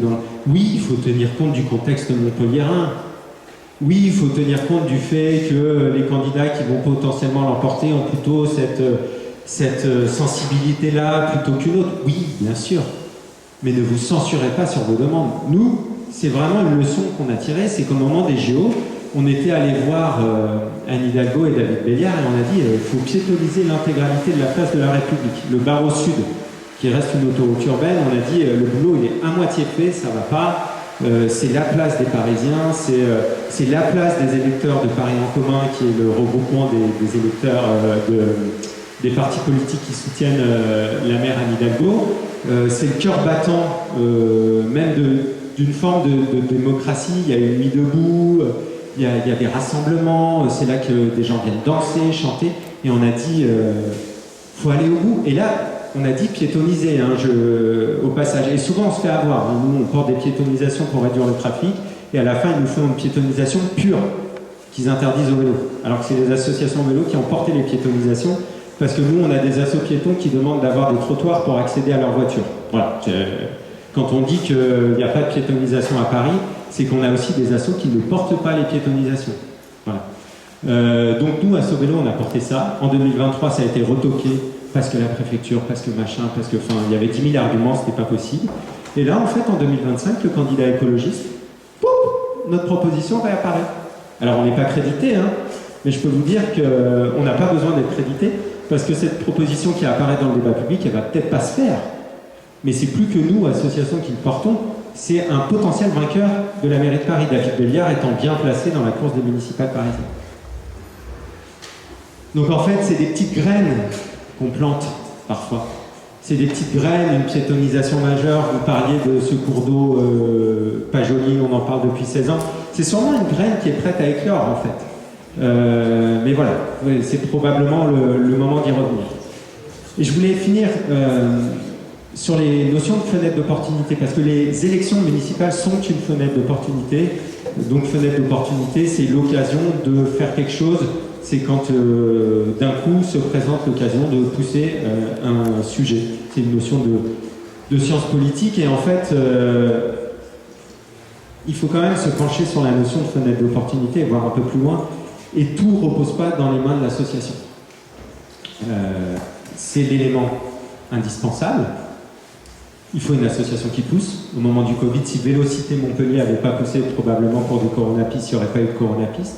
Oui, il faut tenir compte du contexte montpelliérain. Oui, il faut tenir compte du fait que les candidats qui vont potentiellement l'emporter ont plutôt cette sensibilité-là plutôt qu'une autre. Oui, bien sûr. Mais ne vous censurez pas sur vos demandes. Nous, c'est vraiment une leçon qu'on a tirée, c'est qu'au moment des JO, on était allé voir Anne Hidalgo et David Béliard et on a dit il faut piétoniser l'intégralité de la place de la République. Le barreau sud, qui reste une autoroute urbaine, on a dit le boulot il est à moitié fait, ça va pas. C'est la place des Parisiens, c'est la place des électeurs de Paris en commun qui est le regroupement des électeurs des partis politiques qui soutiennent la maire Anne Hidalgo. C'est le cœur battant même d'une forme de démocratie. Il y a une nuit debout, il y a des rassemblements, c'est là que des gens viennent danser, chanter, et on a dit faut aller au bout. Et là, on a dit piétoniser au passage. Et souvent on se fait avoir. Nous, on porte des piétonisations pour réduire le trafic, et à la fin, ils nous font une piétonisation pure qu'ils interdisent au vélo. Alors que c'est les associations vélo qui ont porté les piétonisations, parce que nous, on a des assos piétons qui demandent d'avoir des trottoirs pour accéder à leur voiture. Voilà. Quand on dit qu'il n'y a pas de piétonisation à Paris, c'est qu'on a aussi des assos qui ne portent pas les piétonisations. Voilà. Donc nous, Asso Vélo, on a porté ça. En 2023, ça a été retoqué parce que la préfecture, parce que machin, parce que... Enfin, il y avait 10 000 arguments, c'était pas possible. Et là, en fait, en 2025, le candidat écologiste, pouf, notre proposition réapparaît. Alors, on n'est pas crédité, hein, mais je peux vous dire qu'on n'a pas besoin d'être crédité, parce que cette proposition qui apparaît dans le débat public, elle va peut-être pas se faire. Mais c'est plus que nous, associations, qui le portons, c'est un potentiel vainqueur de la mairie de Paris, David Béliard étant bien placé dans la course des municipales parisiennes. Donc en fait, c'est des petites graines qu'on plante parfois. C'est des petites graines, une piétonisation majeure. Vous parliez de ce cours d'eau pas joli, on en parle depuis 16 ans. C'est sûrement une graine qui est prête à éclore en fait. Mais voilà, c'est probablement le moment d'y revenir. Et je voulais finir sur les notions de fenêtre d'opportunité, parce que les élections municipales sont une fenêtre d'opportunité. Donc fenêtre d'opportunité, c'est l'occasion de faire quelque chose. C'est quand d'un coup se présente l'occasion de pousser un sujet. C'est une notion de science politique, et en fait, il faut quand même se pencher sur la notion de fenêtre d'opportunité et voir un peu plus loin. Et tout ne repose pas dans les mains de l'association. C'est l'élément indispensable. Il faut une association qui pousse. Au moment du Covid, si Vélocité Montpellier n'avait pas poussé, probablement pour du coronapistes, il n'y aurait pas eu de coronapistes.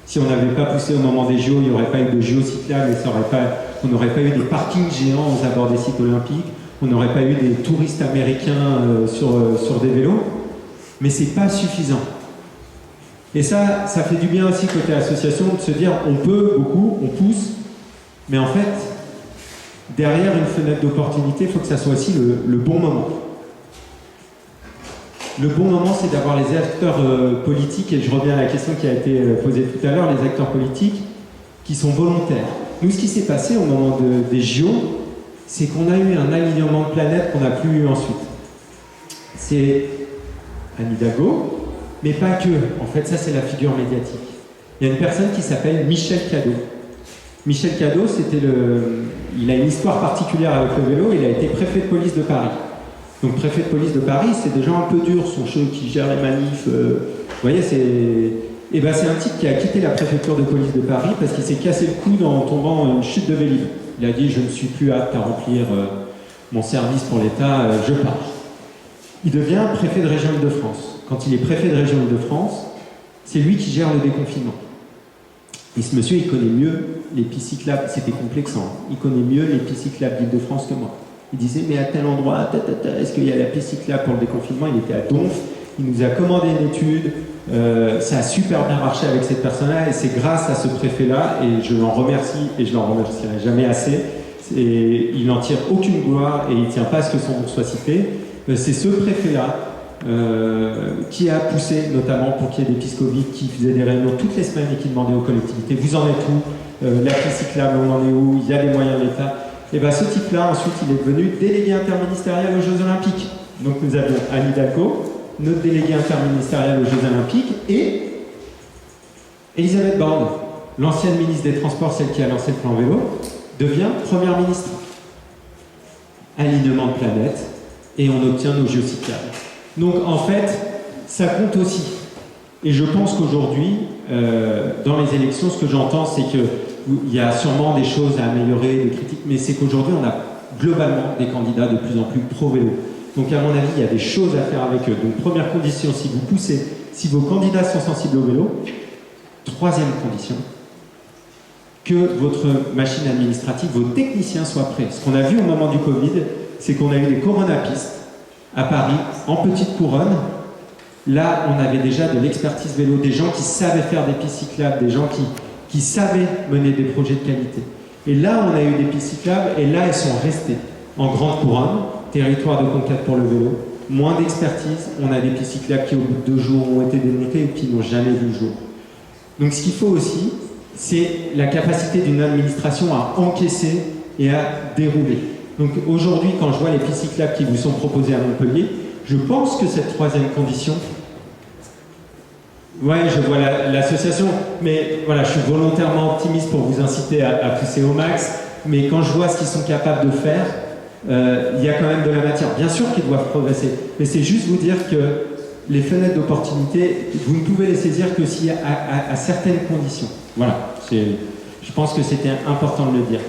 Si on n'avait pas poussé au moment des JO, il n'y aurait pas eu de JO cyclables, et on n'aurait pas eu des parkings géants aux abords des sites olympiques, on n'aurait pas eu des touristes américains sur des vélos. Mais c'est pas suffisant. Et ça fait du bien aussi côté association de se dire on peut beaucoup, on pousse, mais en fait, derrière une fenêtre d'opportunité, il faut que ça soit aussi le bon moment. Le bon moment, c'est d'avoir les acteurs politiques, et je reviens à la question qui a été posée tout à l'heure, les acteurs politiques qui sont volontaires. Nous, ce qui s'est passé au moment des JO, c'est qu'on a eu un alignement de planètes qu'on n'a plus eu ensuite. C'est Anne Hidalgo, mais pas que. En fait, ça, c'est la figure médiatique. Il y a une personne qui s'appelle Michel Cadot. Michel Cadot, il a une histoire particulière avec le vélo, il a été préfet de police de Paris. Donc préfet de police de Paris, c'est des gens un peu durs, sont ceux qui gèrent les manifs. Vous voyez, c'est un type qui a quitté la préfecture de police de Paris parce qu'il s'est cassé le coude en tombant une chute de Vélib. Il a dit « je ne suis plus apte à remplir mon service pour l'État, je pars ». Il devient préfet de région Île-de-France. Quand il est préfet de région Île-de-France, c'est lui qui gère le déconfinement. Et ce monsieur, il connaît mieux les pistes cyclables, c'était complexant, il connaît mieux les pistes cyclables d'Île-de-France que moi. Il disait, mais à tel endroit, est-ce qu'il y a la piste cyclable pour le déconfinement? Il était à Donf, il nous a commandé une étude, ça a super bien marché avec cette personne-là, et c'est grâce à ce préfet-là, et je l'en remercie, et je l'en remercierai jamais assez, et il n'en tire aucune gloire, et il ne tient pas à ce que son nom soit cité. C'est ce préfet-là qui a poussé, notamment pour qu'il y ait des pistes Covid, qui faisait des réunions toutes les semaines et qui demandait aux collectivités, vous en êtes où? La piste cyclable, on en est où? Il y a les moyens de l'État. Et bien ce type-là, ensuite, il est devenu délégué interministériel aux Jeux Olympiques. Donc nous avions Anne Hidalgo, notre délégué interministériel aux Jeux Olympiques, et Elisabeth Borne, l'ancienne ministre des Transports, celle qui a lancé le plan vélo, devient première ministre. Alignement de planète, et on obtient nos Jeux cyclables. Donc en fait, ça compte aussi. Et je pense qu'aujourd'hui, dans les élections, ce que j'entends, c'est qu'il y a sûrement des choses à améliorer, des critiques, mais c'est qu'aujourd'hui, on a globalement des candidats de plus en plus pro-vélo. Donc à mon avis, il y a des choses à faire avec eux. Donc première condition, si vous poussez, si vos candidats sont sensibles au vélo. Troisième condition, que votre machine administrative, vos techniciens soient prêts. Ce qu'on a vu au moment du Covid, c'est qu'on a eu des coronapistes à Paris, en petite couronne. Là, on avait déjà de l'expertise vélo, des gens qui savaient faire des pistes cyclables, des gens qui savaient mener des projets de qualité. Et là, on a eu des pistes cyclables, et là, elles sont restées en grande couronne, territoire de conquête pour le vélo, moins d'expertise, on a des pistes cyclables qui, au bout de 2 jours, ont été démontées et qui n'ont jamais vu le jour. Donc, ce qu'il faut aussi, c'est la capacité d'une administration à encaisser et à dérouler. Donc, aujourd'hui, quand je vois les pistes cyclables qui vous sont proposées à Montpellier, je pense que cette troisième condition, ouais, je vois l'association, mais voilà, je suis volontairement optimiste pour vous inciter à pousser au max, mais quand je vois ce qu'ils sont capables de faire, il y a quand même de la matière. Bien sûr qu'ils doivent progresser, mais c'est juste vous dire que les fenêtres d'opportunité, vous ne pouvez les saisir que s'il y a à certaines conditions. Voilà, je pense que c'était important de le dire.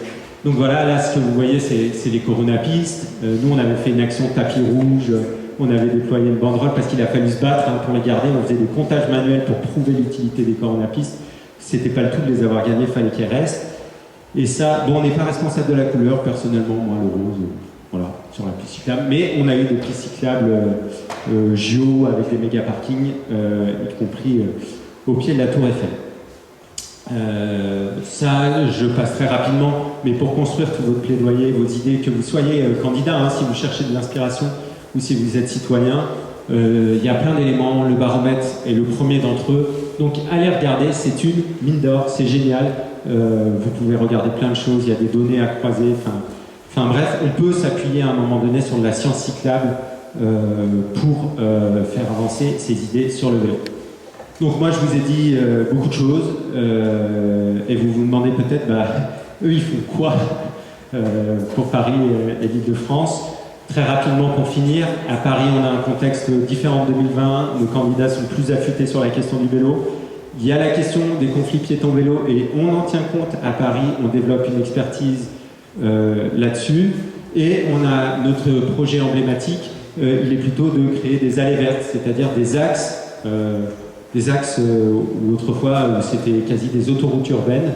Donc voilà, là ce que vous voyez, c'est les coronapistes. Nous, on avait fait une action tapis rouge, on avait déployé une banderole parce qu'il a fallu se battre pour les garder. On faisait des comptages manuels pour prouver l'utilité des coronapistes. C'était pas le tout de les avoir gagnés, il fallait qu'ils restent. Et ça, bon, on n'est pas responsable de la couleur, personnellement, moi, le rose, voilà, sur la piste cyclable. Mais on a eu des pistes cyclables JO avec des méga parkings, y compris au pied de la Tour Eiffel. Ça, je passe très rapidement, mais pour construire tout votre plaidoyer, vos idées, que vous soyez candidat, hein, si vous cherchez de l'inspiration ou si vous êtes citoyen, il y a plein d'éléments, le baromètre est le premier d'entre eux. Donc allez regarder, c'est une mine d'or, c'est génial. Vous pouvez regarder plein de choses, il y a des données à croiser. Enfin bref, on peut s'appuyer à un moment donné sur de la science cyclable pour faire avancer ces idées sur le vélo. Donc moi je vous ai dit beaucoup de choses et vous vous demandez peut-être, eux ils font quoi pour Paris et l'Île-de-France. Très rapidement pour finir, à Paris on a un contexte différent de 2020, nos candidats sont plus affûtés sur la question du vélo. Il y a la question des conflits piétons-vélo et on en tient compte à Paris, on développe une expertise là-dessus. Et on a notre projet emblématique, il est plutôt de créer des allées vertes, c'est-à-dire des axes où autrefois c'était quasi des autoroutes urbaines.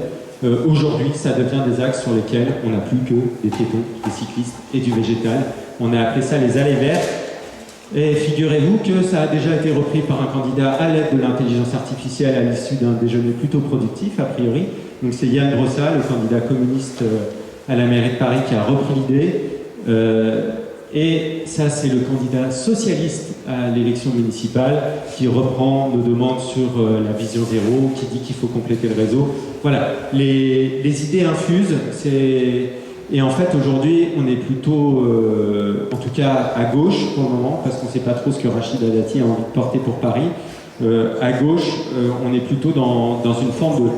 Aujourd'hui, ça devient des axes sur lesquels on n'a plus que des piétons, des cyclistes et du végétal. On a appelé ça les allées vertes. Et figurez-vous que ça a déjà été repris par un candidat à l'aide de l'intelligence artificielle à l'issue d'un déjeuner plutôt productif, a priori. Donc c'est Yann Brossa, le candidat communiste à la mairie de Paris, qui a repris l'idée. Et ça, c'est le candidat socialiste à l'élection municipale qui reprend nos demandes sur la vision zéro, qui dit qu'il faut compléter le réseau. Voilà, les idées infusent. Et en fait, aujourd'hui, on est plutôt, en tout cas à gauche pour le moment, parce qu'on ne sait pas trop ce que Rachida Dati a envie de porter pour Paris. À gauche, on est plutôt dans une forme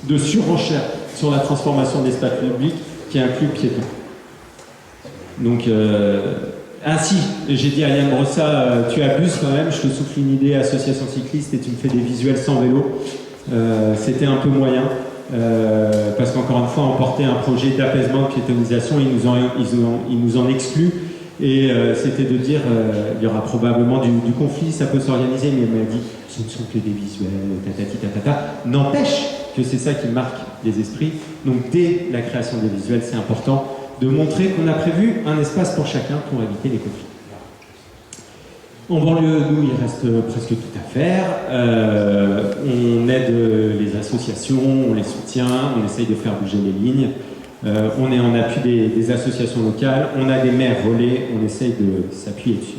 de surenchère. sur la transformation de l'espace public qui inclut le piéton. Donc, ainsi, j'ai dit à Yann Brossa, tu abuses quand même, je te souffle une idée, association cycliste, et tu me fais des visuels sans vélo. C'était un peu moyen, parce qu'encore une fois, on portait un projet d'apaisement, de piétonisation, ils nous en excluent. Et c'était de dire, il y aura probablement du conflit, ça peut s'organiser, mais elle m'a dit, ce ne sont que des visuels, tatati tatata. N'empêche que c'est ça qui marque les esprits. Donc dès la création des visuels, c'est important de montrer qu'on a prévu un espace pour chacun pour éviter les conflits. En banlieue, nous, il reste presque tout à faire. On aide les associations, on les soutient, on essaye de faire bouger les lignes. On est en appui des associations locales, on a des maires relais, on essaye de s'appuyer dessus.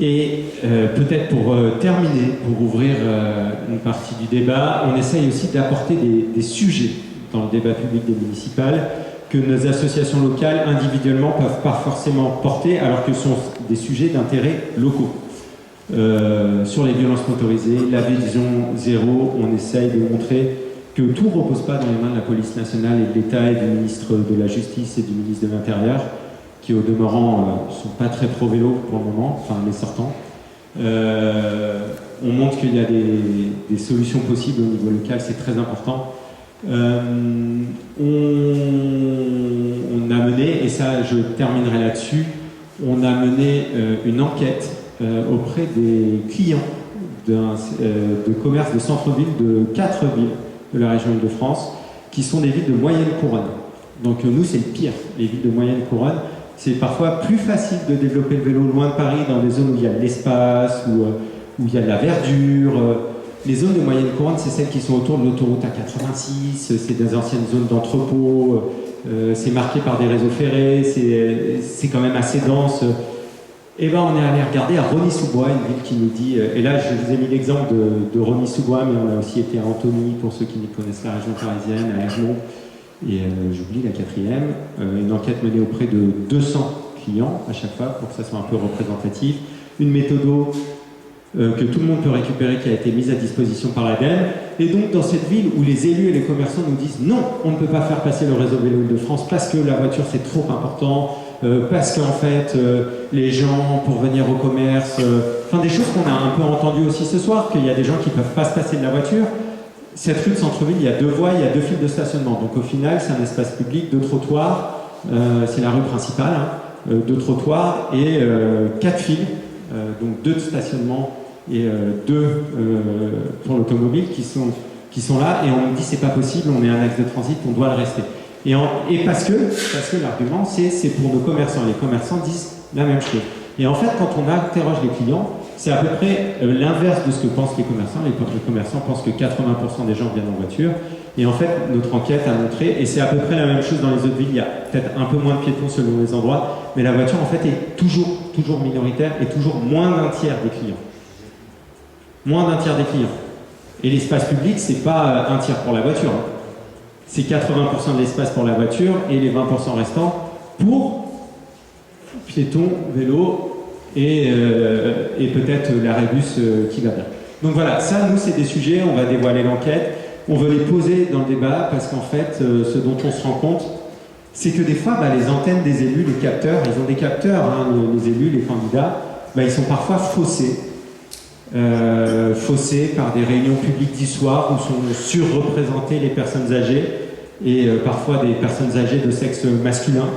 Et peut-être pour terminer, pour ouvrir une partie du débat, on essaye aussi d'apporter des sujets dans le débat public des municipales que nos associations locales individuellement ne peuvent pas forcément porter, alors que ce sont des sujets d'intérêt locaux. Sur les violences motorisées, la vision zéro, on essaye de montrer que tout ne repose pas dans les mains de la police nationale et de l'État et du ministre de la Justice et du ministre de l'Intérieur, qui au demeurant ne sont pas très pro-vélo pour le moment, enfin les sortants. On montre qu'il y a des solutions possibles au niveau local, c'est très important. On a mené, et ça je terminerai là-dessus, on a mené une enquête auprès des clients de commerce de centre-ville de 4 villes de la région Île-de-France, qui sont des villes de moyenne couronne. Donc nous, c'est le pire, les villes de moyenne couronne. C'est parfois plus facile de développer le vélo loin de Paris, dans des zones où il y a de l'espace, où il y a de la verdure. Les zones de moyenne couronne, c'est celles qui sont autour de l'autoroute A86, c'est des anciennes zones d'entrepôt, c'est marqué par des réseaux ferrés, c'est quand même assez dense. Et ben on est allé regarder à Rosny-sous-Bois, une ville qui nous dit, et là je vous ai mis l'exemple de Rosny-sous-Bois, mais on a aussi été à Antony, pour ceux qui connaissent la région parisienne, à Ermont, et j'oublie la 4e, une enquête menée auprès de 200 clients à chaque fois, pour que ça soit un peu représentatif, une méthodo que tout le monde peut récupérer, qui a été mise à disposition par l'ADEME, et donc dans cette ville où les élus et les commerçants nous disent non, on ne peut pas faire passer le réseau vélo de France parce que la voiture c'est trop important, parce qu'en fait les gens pour venir au commerce, enfin des choses qu'on a un peu entendues aussi ce soir, qu'il y a des gens qui ne peuvent pas se passer de la voiture. Cette rue de centre-ville, il y a 2 voies, il y a 2 files de stationnement, donc au final c'est un espace public, 2 trottoirs, c'est la rue principale, 2 trottoirs et 4 files, donc 2 de stationnement et 2 pour l'automobile qui sont là, et on me dit c'est pas possible, on est un axe de transit, on doit le rester. Et parce que l'argument c'est pour nos commerçants, les commerçants disent la même chose. Et en fait quand on interroge les clients, c'est à peu près l'inverse de ce que pensent les commerçants. Les commerçants pensent que 80% des gens viennent en voiture, et en fait notre enquête a montré, et c'est à peu près la même chose dans les autres villes, il y a peut-être un peu moins de piétons selon les endroits, mais la voiture en fait est toujours minoritaire et toujours moins d'un tiers des clients. Moins d'un tiers des clients. Et l'espace public, c'est pas un tiers pour la voiture. C'est 80% de l'espace pour la voiture et les 20% restants pour piétons, vélos et peut-être la rébus qui va bien. Donc voilà, ça, nous, c'est des sujets, on va dévoiler l'enquête, on veut les poser dans le débat parce qu'en fait, ce dont on se rend compte, c'est que des fois, les antennes des élus, les capteurs, ils ont des capteurs, les élus, les candidats, ils sont parfois faussés. Faussés par des réunions publiques du soir où sont surreprésentées les personnes âgées et parfois des personnes âgées de sexe masculin,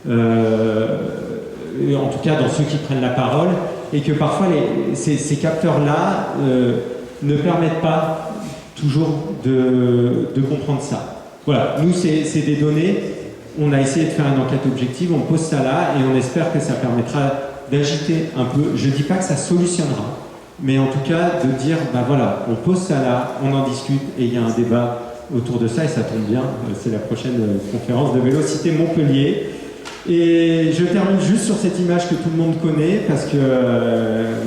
en tout cas dans ceux qui prennent la parole, et que parfois ces capteurs-là ne permettent pas toujours de comprendre ça. Voilà, nous c'est des données, on a essayé de faire une enquête objective, on pose ça là et on espère que ça permettra d'agiter un peu, je ne dis pas que ça solutionnera, mais en tout cas de dire, voilà, on pose ça là, on en discute et il y a un débat autour de ça et ça tombe bien, c'est la prochaine conférence de Vélocité Montpellier. Et je termine juste sur cette image que tout le monde connaît parce que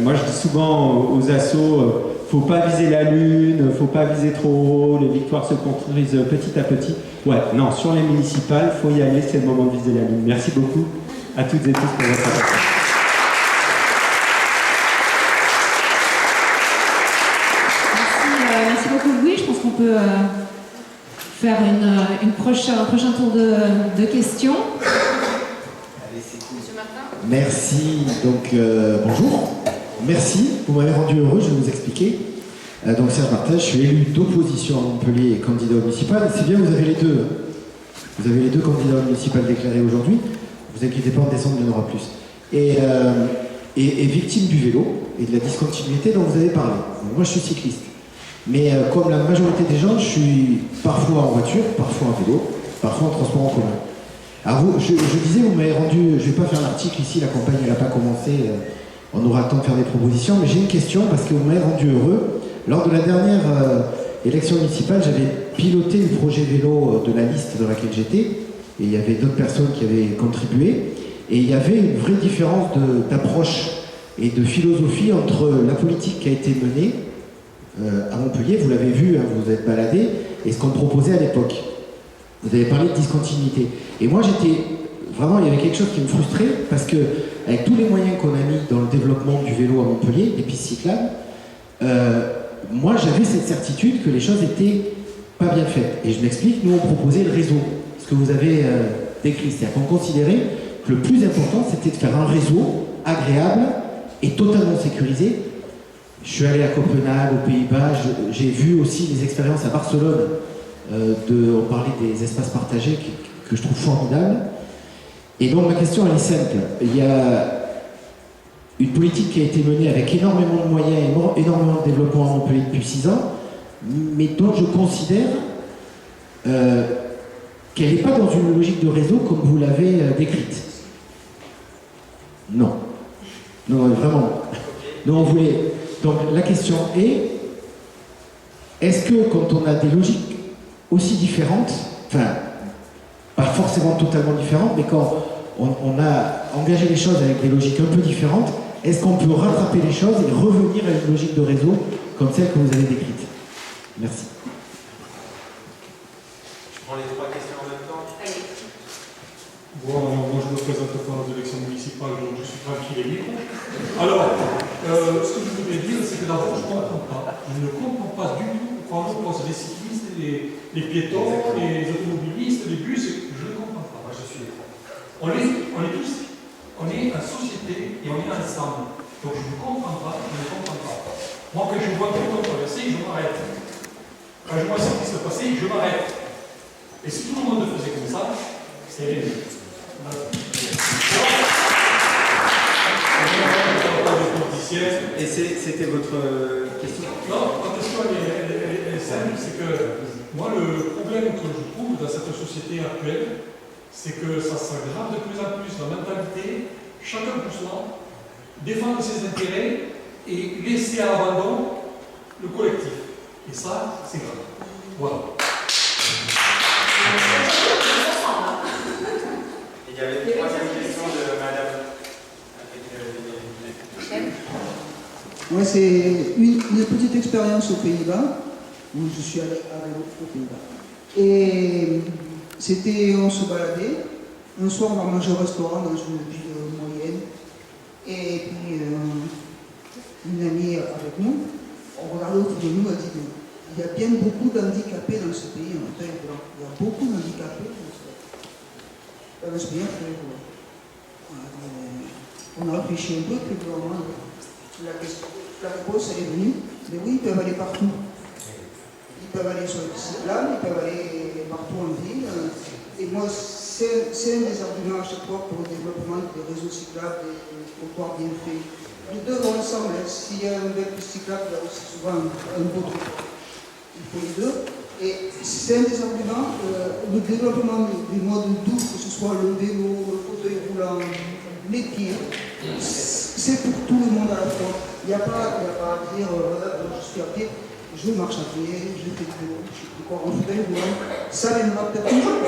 moi je dis souvent aux assos, faut pas viser la lune, faut pas viser trop haut, les victoires se construisent petit à petit. Ouais, non, sur les municipales, faut y aller, c'est le moment de viser la lune. Merci beaucoup à toutes et tous pour votre attention. Merci beaucoup Louis, je pense qu'on peut faire un prochain tour de questions. Monsieur Martin. Merci. Donc, bonjour. Merci. Vous m'avez rendu heureux, je vais vous expliquer. Donc, Serge Martin, je suis élu d'opposition à Montpellier et candidat au municipal. C'est bien, vous avez les deux. Vous avez les deux candidats au municipal déclarés aujourd'hui. Vous inquiétez pas, en décembre, il y en aura plus. Et victime du vélo et de la discontinuité dont vous avez parlé. Donc, moi, je suis cycliste. Mais comme la majorité des gens, je suis parfois en voiture, parfois en vélo, parfois en transport en commun. Alors, je disais, vous m'avez rendu... Je ne vais pas faire l'article ici, la campagne, elle n'a pas commencé. On aura le temps de faire des propositions. Mais j'ai une question parce que vous m'avez rendu heureux. Lors de la dernière élection municipale, j'avais piloté le projet vélo de la liste dans laquelle j'étais. Et il y avait d'autres personnes qui avaient contribué. Et il y avait une vraie différence d'approche et de philosophie entre la politique qui a été menée à Montpellier, vous l'avez vu, hein, vous vous êtes baladé, et ce qu'on proposait à l'époque. Vous avez parlé de discontinuité. Et moi, vraiment, il y avait quelque chose qui me frustrait, parce que avec tous les moyens qu'on a mis dans le développement du vélo à Montpellier, des pistes cyclables, moi, j'avais cette certitude que les choses étaient pas bien faites. Et je m'explique, nous, on proposait le réseau, ce que vous avez décrit. C'est-à-dire qu'on considérait que le plus important, c'était de faire un réseau agréable et totalement sécurisé. Je suis allé à Copenhague, aux Pays-Bas, j'ai vu aussi les expériences à Barcelone. On parlait des espaces partagés que je trouve formidables. Et donc ma question elle est simple. Il y a une politique qui a été menée avec énormément de moyens et énormément de développement à Montpellier depuis 6 ans, mais dont je considère qu'elle n'est pas dans une logique de réseau comme vous l'avez décrite. Non. Non, vraiment. Non, on voulait... Donc la question est-ce que quand on a des logiques aussi différentes, enfin, pas forcément totalement différentes, mais quand on a engagé les choses avec des logiques un peu différentes, est-ce qu'on peut rattraper les choses et revenir à une logique de réseau comme celle que vous avez décrite? Merci. Je prends les 3 questions en même temps. Bon, moi je me présente pas aux élections municipales, donc je suis tranquille et libre. Alors, ce que je voudrais dire, c'est que d'abord, je ne comprends pas. Je ne comprends pas du tout quand on pose les cyclistes, les piétons, les automobilistes, les bus, je ne comprends pas. Moi, je suis on est tous, on est en société et on est ensemble. Donc je ne comprends pas, je ne comprends pas. Moi, quand je vois quelqu'un traverser, je m'arrête. Quand je vois un cycliste passer, je m'arrête. Et si tout le monde faisait comme ça, c'est Et c'était votre question? Non, ma question elle est simple, c'est que moi le problème que je trouve dans cette société actuelle, c'est que ça s'aggrave de plus en plus la mentalité, chacun pour soi, défendre ses intérêts et laisser à l'abandon le collectif. Et ça, c'est grave. Voilà. Il y avait une 3e question de madame. Moi, c'est une petite expérience aux Pays-Bas, où je suis allé à vélo aux Pays-Bas. Et on se baladait. Un soir, on va manger au restaurant dans une ville moyenne. Et puis, une amie avec nous, on regardait autour de nous, elle dit il y a bien beaucoup d'handicapés dans ce pays, en fait. Il y a beaucoup d'handicapés dans ce pays. On a réfléchi un peu, puis vraiment, la réponse elle est venue, mais oui, ils peuvent aller partout. Ils peuvent aller sur le cyclable, ils peuvent aller partout en ville. Et moi, c'est un des arguments à chaque fois pour le développement des réseaux cyclables, des trottoirs bien faits. Les deux vont ensemble. S'il y a un bel cyclable, il y a aussi souvent un beau trottoir. Il faut les deux. Et c'est un des arguments, le développement des modes doux, que ce soit le vélo, le fauteuil roulant, les pieds, c'est pour tout le monde à la fois. Il n'y a pas à dire, je suis à pied, je marche à pied, je fais du vélo, je suis encore en fauteuil roulant. Ça viendra peut-être un jour.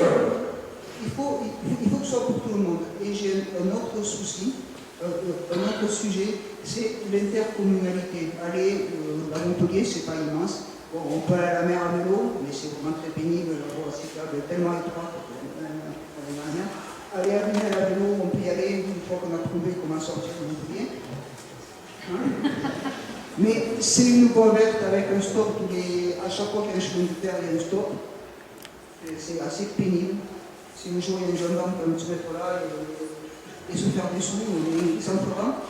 Il faut que ce soit pour tout le monde. Et j'ai un autre souci, un autre sujet, c'est l'intercommunalité. Aller à Montpellier, c'est pas immense. Bon, on peut aller à la mer à vélo, mais c'est vraiment très pénible. La voie cyclable est tellement étroite qu'on aller à la mer. Aller à Lunel à vélo, on peut y aller une fois qu'on a trouvé comment sortir de Montpellier. Hein? Mais c'est une voie verte avec un stop à chaque fois qu'il y a un chemin de terre, il y a un stop. C'est assez pénible. Si un jour il y a un gendarme qui va se mettre là et se faire des sous, il s'en fera.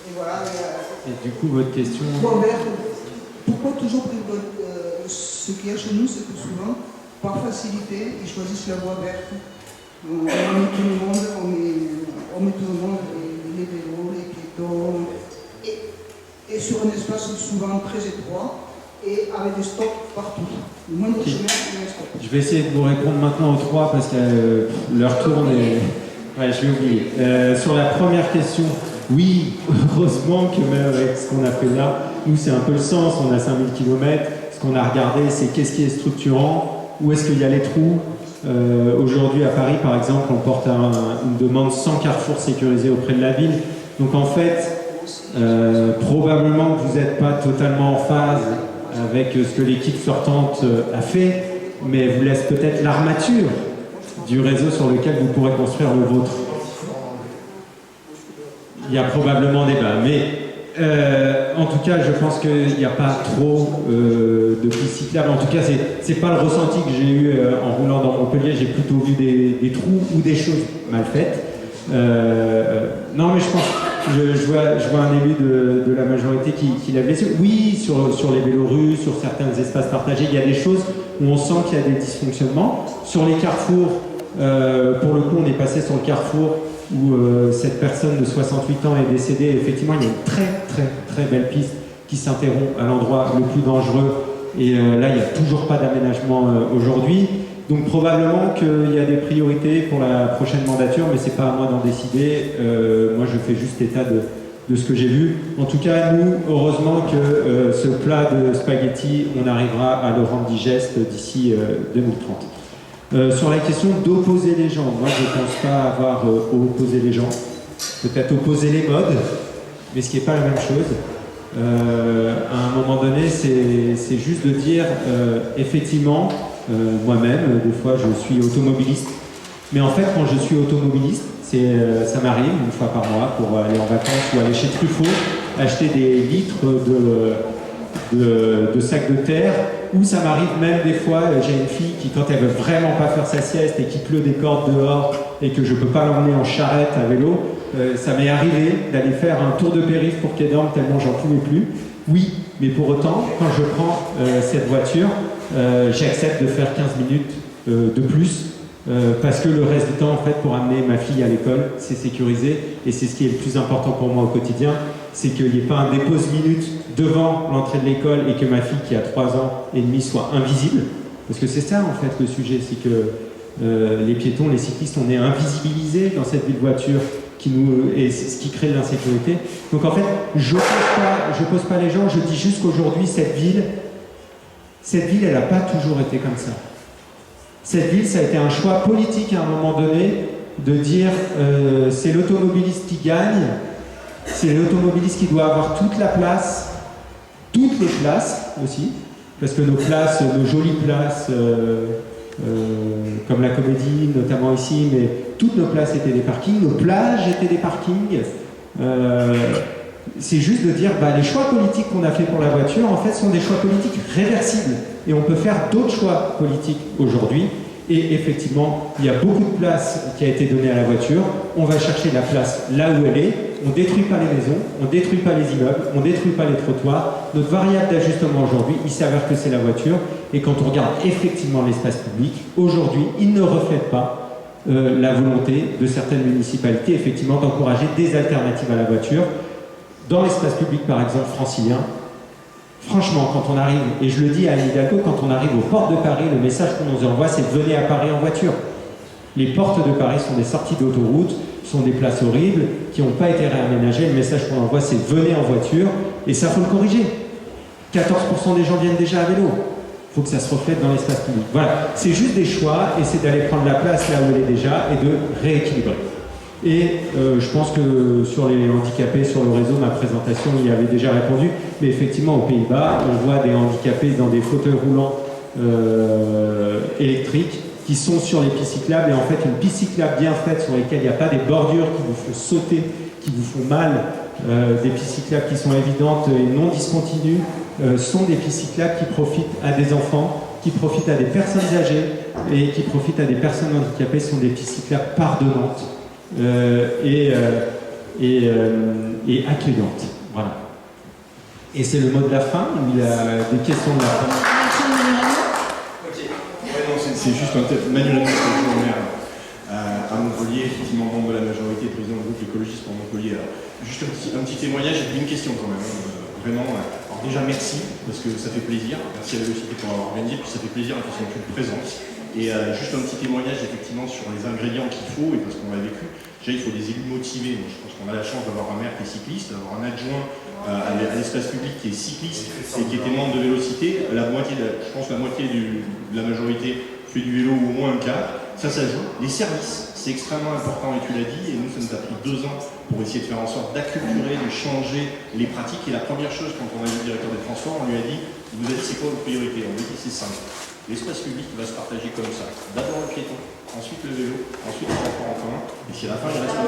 Et voilà. Et du coup, votre question... Voie verte, pourquoi toujours ce qu'il y a chez nous, c'est que souvent, par facilité, ils choisissent la voie verte. On met tout le monde, on met tout le monde, les vélos, les piétons, et sur un espace souvent très étroit, et avec des stops partout. Le moindre chemin, il y a un stop. Je vais essayer de vous répondre maintenant aux trois parce que l'heure tourne et... Ouais, je vais oublier. Sur la première question, oui, heureusement que même avec ce qu'on a fait là, nous c'est un peu le sens, on a 5000 km, ce qu'on a regardé c'est qu'est-ce qui est structurant, où est-ce qu'il y a les trous. Aujourd'hui à Paris par exemple, on porte une demande sans carrefour sécurisé auprès de la ville. Donc en fait, probablement que vous n'êtes pas totalement en phase avec ce que l'équipe sortante a fait, mais vous laisse peut-être l'armature du réseau sur lequel vous pourrez construire le vôtre. Il y a probablement débat, mais en tout cas, je pense qu'il n'y a pas trop de pistes cyclables. En tout cas, c'est pas le ressenti que j'ai eu en roulant dans Montpellier. J'ai plutôt vu des trous ou des choses mal faites. Non, mais je pense, je vois un élu de la majorité qui lève les yeux. Oui, sur les vélorues, sur certains espaces partagés, il y a des choses où on sent qu'il y a des dysfonctionnements. Sur les carrefours, pour le coup, on est passé sur le carrefour où cette personne de 68 ans est décédée. Effectivement, il y a une très belle piste qui s'interrompt à l'endroit le plus dangereux. Et là, il n'y a toujours pas d'aménagement aujourd'hui. Donc probablement qu'il y a des priorités pour la prochaine mandature, mais c'est pas à moi d'en décider. Moi, je fais juste état de ce que j'ai vu. En tout cas, nous, heureusement que ce plat de spaghettis, on arrivera à le rendre digeste d'ici 2030. Sur la question d'opposer les gens, moi je ne pense pas avoir opposé les gens, peut-être opposer les modes, mais ce qui n'est pas la même chose. À un moment donné, c'est juste de dire, effectivement, moi-même, des fois je suis automobiliste, mais en fait quand je suis automobiliste, ça m'arrive une fois par mois pour aller en vacances ou aller chez Truffaut, acheter des litres de sacs de terre, ou ça m'arrive même des fois, j'ai une fille qui quand elle veut vraiment pas faire sa sieste et qu'il pleut des cordes dehors et que je peux pas l'emmener en charrette à vélo, ça m'est arrivé d'aller faire un tour de périph' pour qu'elle dorme tellement j'en pouvais plus. Oui, mais pour autant, quand je prends cette voiture, j'accepte de faire 15 minutes de plus parce que le reste du temps, en fait, pour amener ma fille à l'école, c'est sécurisé et c'est ce qui est le plus important pour moi au quotidien, c'est qu'il n'y ait pas un dépose-minute devant l'entrée de l'école et que ma fille qui a 3 ans et demi soit invisible. Parce que c'est ça, en fait, le sujet, c'est que les piétons, les cyclistes, on est invisibilisés dans cette ville-voiture et c'est ce qui crée de l'insécurité. Donc en fait, je pose pas les gens, je dis juste qu'aujourd'hui, cette ville, elle n'a pas toujours été comme ça. Cette ville, ça a été un choix politique à un moment donné de dire c'est l'automobiliste qui gagne, c'est l'automobiliste qui doit avoir toute la place, toutes les places aussi, parce que nos places, nos jolies places, comme la Comédie, notamment ici, mais toutes nos places étaient des parkings, nos plages étaient des parkings. C'est juste de dire, les choix politiques qu'on a fait pour la voiture, en fait, sont des choix politiques réversibles. Et on peut faire d'autres choix politiques aujourd'hui. Et effectivement, il y a beaucoup de place qui a été donnée à la voiture. On va chercher la place là où elle est. On ne détruit pas les maisons, on ne détruit pas les immeubles, on ne détruit pas les trottoirs. Notre variable d'ajustement aujourd'hui, il s'avère que c'est la voiture. Et quand on regarde effectivement l'espace public, aujourd'hui, il ne reflète pas la volonté de certaines municipalités, effectivement, d'encourager des alternatives à la voiture. Dans l'espace public, par exemple, francilien, franchement, quand on arrive, et je le dis à Anne Hidalgo, quand on arrive aux portes de Paris, le message qu'on nous envoie, c'est venez à Paris en voiture. Les portes de Paris sont des sorties d'autoroute, sont des places horribles, qui n'ont pas été réaménagées. Le message qu'on envoie, c'est venez en voiture, et ça, faut le corriger. 14% des gens viennent déjà à vélo. Il faut que ça se reflète dans l'espace public. Voilà, c'est juste des choix, et c'est d'aller prendre la place là où elle est déjà, et de rééquilibrer. Et je pense que sur les handicapés, sur le réseau, ma présentation y avait déjà répondu. Mais effectivement, aux Pays-Bas, on voit des handicapés dans des fauteuils roulants électriques qui sont sur les pistes cyclables. Et en fait, une piste cyclable bien faite sur lesquelles il n'y a pas des bordures qui vous font sauter, qui vous font mal, des pistes cyclables qui sont évidentes et non discontinues, sont des pistes cyclables qui profitent à des enfants qui profitent à des personnes âgées et qui profitent à des personnes handicapées. Ce sont des pistes cyclables pardonnantes et accueillantes. Voilà. Et c'est le mot de la fin, il y a des questions de la fin. C'est juste Manuel Maire à Montpellier, effectivement membre de la majorité, président du groupe écologiste pour Montpellier. Alors, juste un petit témoignage et puis une question quand même. Vraiment, alors déjà merci, parce que ça fait plaisir. Merci à Vélocité pour avoir organisé, puis ça fait plaisir qu'ils sont plus présents. Et juste un petit témoignage effectivement sur les ingrédients qu'il faut, et parce qu'on l'a vécu. Déjà, il faut des élus motivés. Donc, je pense qu'on a la chance d'avoir un maire qui est cycliste, d'avoir un adjoint à l'espace public qui est cycliste et qui était membre de Vélocité. Je pense que la moitié de la majorité fait du vélo ou au moins un quart. Ça joue. Les services, c'est extrêmement important et tu l'as dit, et nous ça nous a pris 2 ans pour essayer de faire en sorte d'acculturer, de changer les pratiques. Et la première chose, quand on a vu le directeur des transports, on lui a dit, il nous a dit c'est quoi votre priorité? On lui a dit c'est simple. L'espace public va se partager comme ça. D'abord le piéton, ensuite le vélo, ensuite le transport en commun. Et si à la fin il reste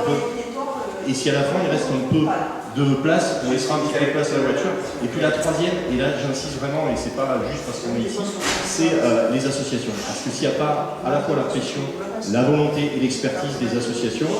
un peu, de place, on laissera un petit peu de place à la voiture. Et puis la troisième, et là j'insiste vraiment, et c'est pas juste parce qu'on est ici, c'est les associations. Parce que s'il n'y a pas à la fois la pression, la volonté et l'expertise des associations,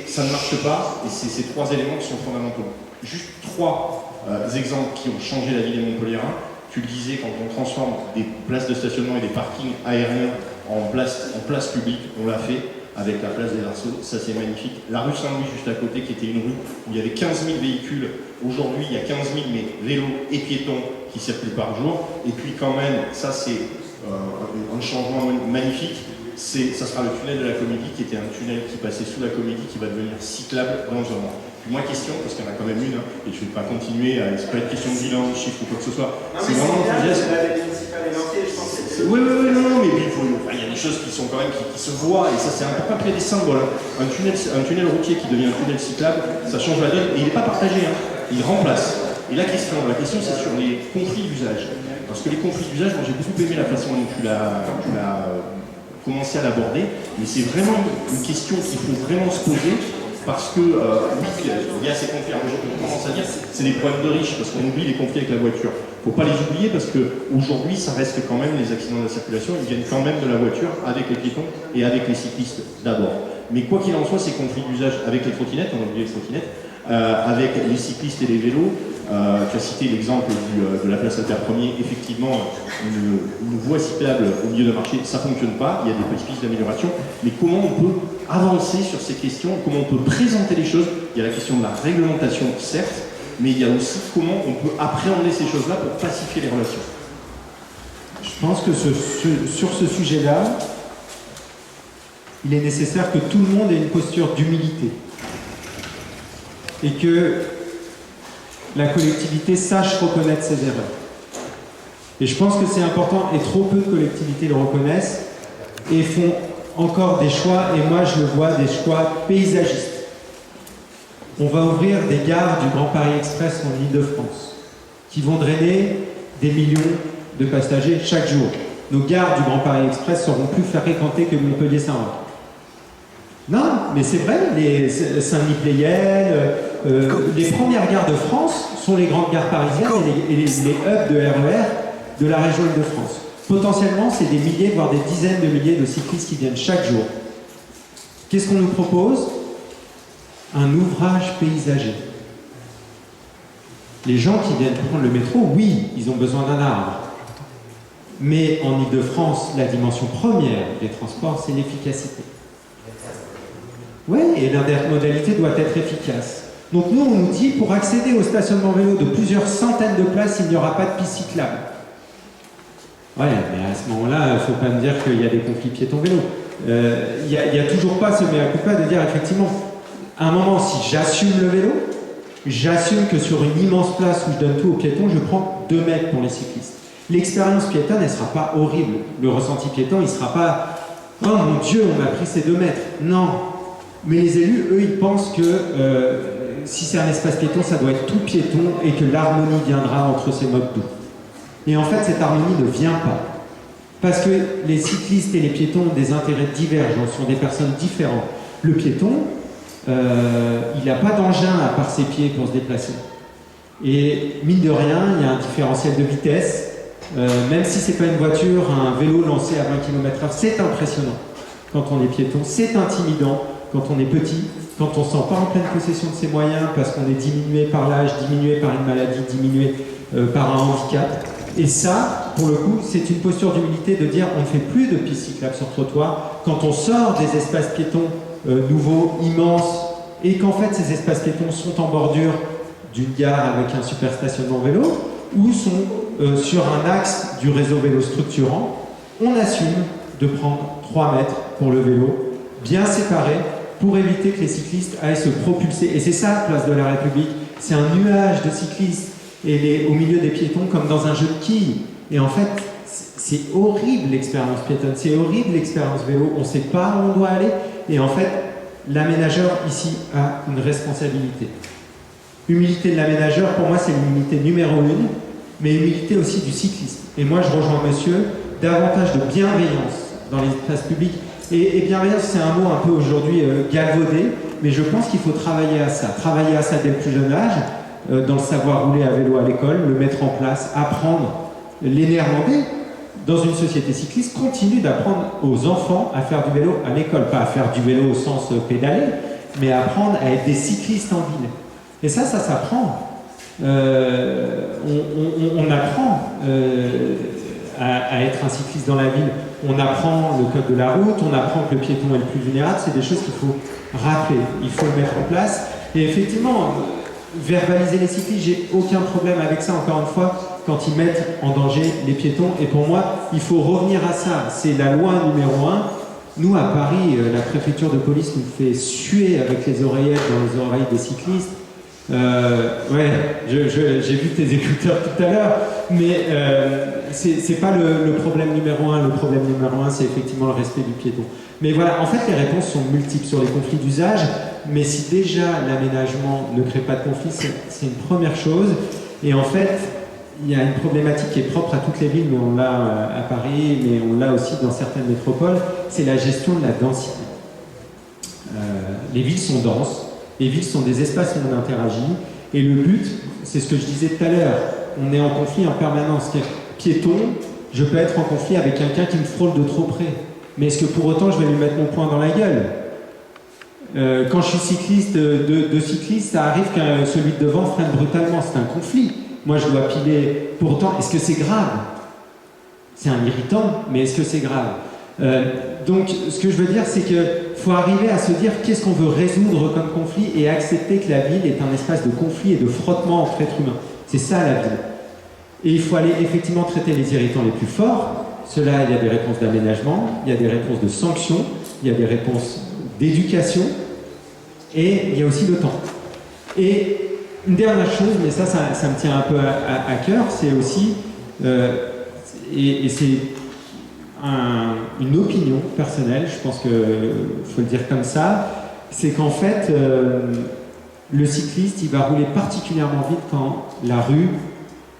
ça ne marche pas. Et c'est ces 3 éléments qui sont fondamentaux. Juste 3 exemples qui ont changé la vie des Montpelliérains. Tu le disais, quand on transforme des places de stationnement et des parkings aériens en place publique, on l'a fait avec la place des Arceaux, ça c'est magnifique. La rue Saint-Louis juste à côté, qui était une rue où il y avait 15 000 véhicules, aujourd'hui il y a 15 000 mais vélos et piétons qui circulent par jour. Et puis quand même, ça c'est un changement magnifique, ça sera le tunnel de la Comédie, qui était un tunnel qui passait sous la Comédie, qui va devenir cyclable dans un an. Puis moi, question, parce qu'il y en a quand même une, et je ne vais pas continuer, c'est pas une question de bilan, de chiffres ou quoi que ce soit. C'est vraiment enthousiasme. Oui, non, mais il y a des choses qui sont quand même, qui se voient, et ça c'est important, puis il y a des symboles. Un tunnel routier qui devient un tunnel cyclable, ça change la donne, et il n'est pas partagé, il remplace. Et la question c'est sur les conflits d'usage. Parce que les conflits d'usage, moi j'ai beaucoup aimé la façon dont tu l'as commencé à l'aborder, mais c'est vraiment une question qu'il faut vraiment se poser. Parce que, oui, il y a ces conflits, on commence à dire, c'est des problèmes de riches, parce qu'on oublie les conflits avec la voiture. Il ne faut pas les oublier, parce qu'aujourd'hui, ça reste quand même, les accidents de la circulation, ils viennent quand même de la voiture, avec les piétons et avec les cyclistes d'abord. Mais quoi qu'il en soit, ces conflits d'usage avec les trottinettes, on a oublié les trottinettes, avec les cyclistes et les vélos, tu as cité l'exemple de la place Albert Ier, effectivement, une voie cyclable au milieu d'un marché, ça ne fonctionne pas, il y a des petites pistes d'amélioration, mais comment on peut avancer sur ces questions, comment on peut présenter les choses? Il y a la question de la réglementation, certes, mais il y a aussi comment on peut appréhender ces choses-là pour pacifier les relations. Je pense que sur ce sujet-là, il est nécessaire que tout le monde ait une posture d'humilité et que la collectivité sache reconnaître ses erreurs. Et je pense que c'est important, et trop peu de collectivités le reconnaissent et font encore des choix, et moi je le vois, des choix paysagistes. On va ouvrir des gares du Grand Paris Express en Île-de-France qui vont drainer des millions de passagers chaque jour. Nos gares du Grand Paris Express seront plus fréquentées que Montpellier-Saint-Ouen. Non, mais c'est vrai, les Saint-Denis-Pleyel, les premières gares de France sont les grandes gares parisiennes et les hubs de RER de la région Île-de-France. Potentiellement, c'est des milliers, voire des dizaines de milliers de cyclistes qui viennent chaque jour. Qu'est-ce qu'on nous propose? Un ouvrage paysager. Les gens qui viennent prendre le métro, oui, ils ont besoin d'un arbre. Mais en Île-de-France, la dimension première des transports, c'est l'efficacité. Oui, et l'intermodalité doit être efficace. Donc nous, on nous dit, pour accéder au stationnement vélo de plusieurs centaines de places, il n'y aura pas de piste cyclable. Ouais, mais à ce moment-là, il ne faut pas me dire qu'il y a des conflits piétons-vélo. Il n'y a toujours pas ce mea culpa de dire, effectivement, à un moment, si j'assume le vélo, j'assume que sur une immense place où je donne tout aux piétons, je prends 2 mètres pour les cyclistes. L'expérience piétonne, elle ne sera pas horrible. Le ressenti piéton, il ne sera pas « Oh mon Dieu, on m'a pris ces 2 mètres ». Non. Mais les élus, eux, ils pensent que si c'est un espace piéton, ça doit être tout piéton et que l'harmonie viendra entre ces modes doux. Et en fait, cette harmonie ne vient pas. Parce que les cyclistes et les piétons ont des intérêts divergents, sont des personnes différentes. Le piéton, il n'a pas d'engin à part ses pieds pour se déplacer. Et mine de rien, il y a un différentiel de vitesse même si c'est pas une voiture, un vélo lancé à 20 km/h, c'est impressionnant quand on est piéton, c'est intimidant quand on est petit, quand on ne se sent pas en pleine possession de ses moyens parce qu'on est diminué par l'âge, diminué par une maladie, diminué par un handicap. Et ça, pour le coup, c'est une posture d'humilité de dire on ne fait plus de pistes cyclables sur trottoir. Quand on sort des espaces piétons nouveaux, immenses, et qu'en fait ces espaces piétons sont en bordure d'une gare avec un super stationnement vélo, ou sont sur un axe du réseau vélo structurant, on assume de prendre 3 mètres pour le vélo, bien séparé, pour éviter que les cyclistes aillent se propulser. Et c'est ça, Place de la République, c'est un nuage de cyclistes et au milieu des piétons comme dans un jeu de quilles. Et en fait, c'est horrible l'expérience piétonne, c'est horrible l'expérience vélo, on ne sait pas où on doit aller. Et en fait, l'aménageur ici a une responsabilité. Humilité de l'aménageur, pour moi, c'est l'humilité numéro 1, mais humilité aussi du cycliste. Et moi, je rejoins monsieur, davantage de bienveillance dans l'espace public. Et bienveillance, c'est un mot un peu aujourd'hui galvaudé, mais je pense qu'il faut travailler à ça dès le plus jeune âge, dans le savoir rouler à vélo à l'école, le mettre en place, apprendre. Les Néerlandais, dans une société cycliste, continuent d'apprendre aux enfants à faire du vélo à l'école, pas à faire du vélo au sens pédaler, mais à apprendre à être des cyclistes en ville. Et ça s'apprend. On apprend à être un cycliste dans la ville. On apprend le code de la route, on apprend que le piéton est le plus vulnérable. C'est des choses qu'il faut rappeler, il faut le mettre en place. Et effectivement, verbaliser les cyclistes, j'ai aucun problème avec ça, encore une fois, quand ils mettent en danger les piétons. Et pour moi, il faut revenir à ça. C'est la loi numéro 1. Nous, à Paris, la préfecture de police nous fait suer avec les oreillettes dans les oreilles des cyclistes. Ouais, j'ai vu tes écouteurs tout à l'heure, mais c'est pas le problème numéro 1. Le problème numéro 1, c'est effectivement le respect du piéton. Mais voilà, en fait, les réponses sont multiples sur les conflits d'usage, mais si déjà l'aménagement ne crée pas de conflit, c'est une première chose. Et en fait, il y a une problématique qui est propre à toutes les villes, mais on l'a à Paris, mais on l'a aussi dans certaines métropoles, c'est la gestion de la densité. Les villes sont denses, les villes sont des espaces où on interagit, et le but, c'est ce que je disais tout à l'heure, on est en conflit en permanence. Piéton, je peux être en conflit avec quelqu'un qui me frôle de trop près, mais est-ce que pour autant je vais lui mettre mon poing dans la gueule ? Quand je suis cycliste, de cycliste, ça arrive que celui de devant freine brutalement, c'est un conflit. Moi je dois piler, pourtant, est-ce que c'est grave ? C'est un irritant, mais est-ce que c'est grave ? Donc ce que je veux dire, c'est qu'il faut arriver à se dire qu'est-ce qu'on veut résoudre comme conflit et accepter que la ville est un espace de conflit et de frottement entre êtres humains. C'est ça la ville. Et il faut aller effectivement traiter les irritants les plus forts. Cela, il y a des réponses d'aménagement, il y a des réponses de sanctions, il y a des réponses d'éducation, et il y a aussi le temps. Et une dernière chose, mais ça me tient un peu à cœur, c'est aussi, et c'est une opinion personnelle, je pense qu'il faut le dire comme ça, c'est qu'en fait, le cycliste, il va rouler particulièrement vite quand la rue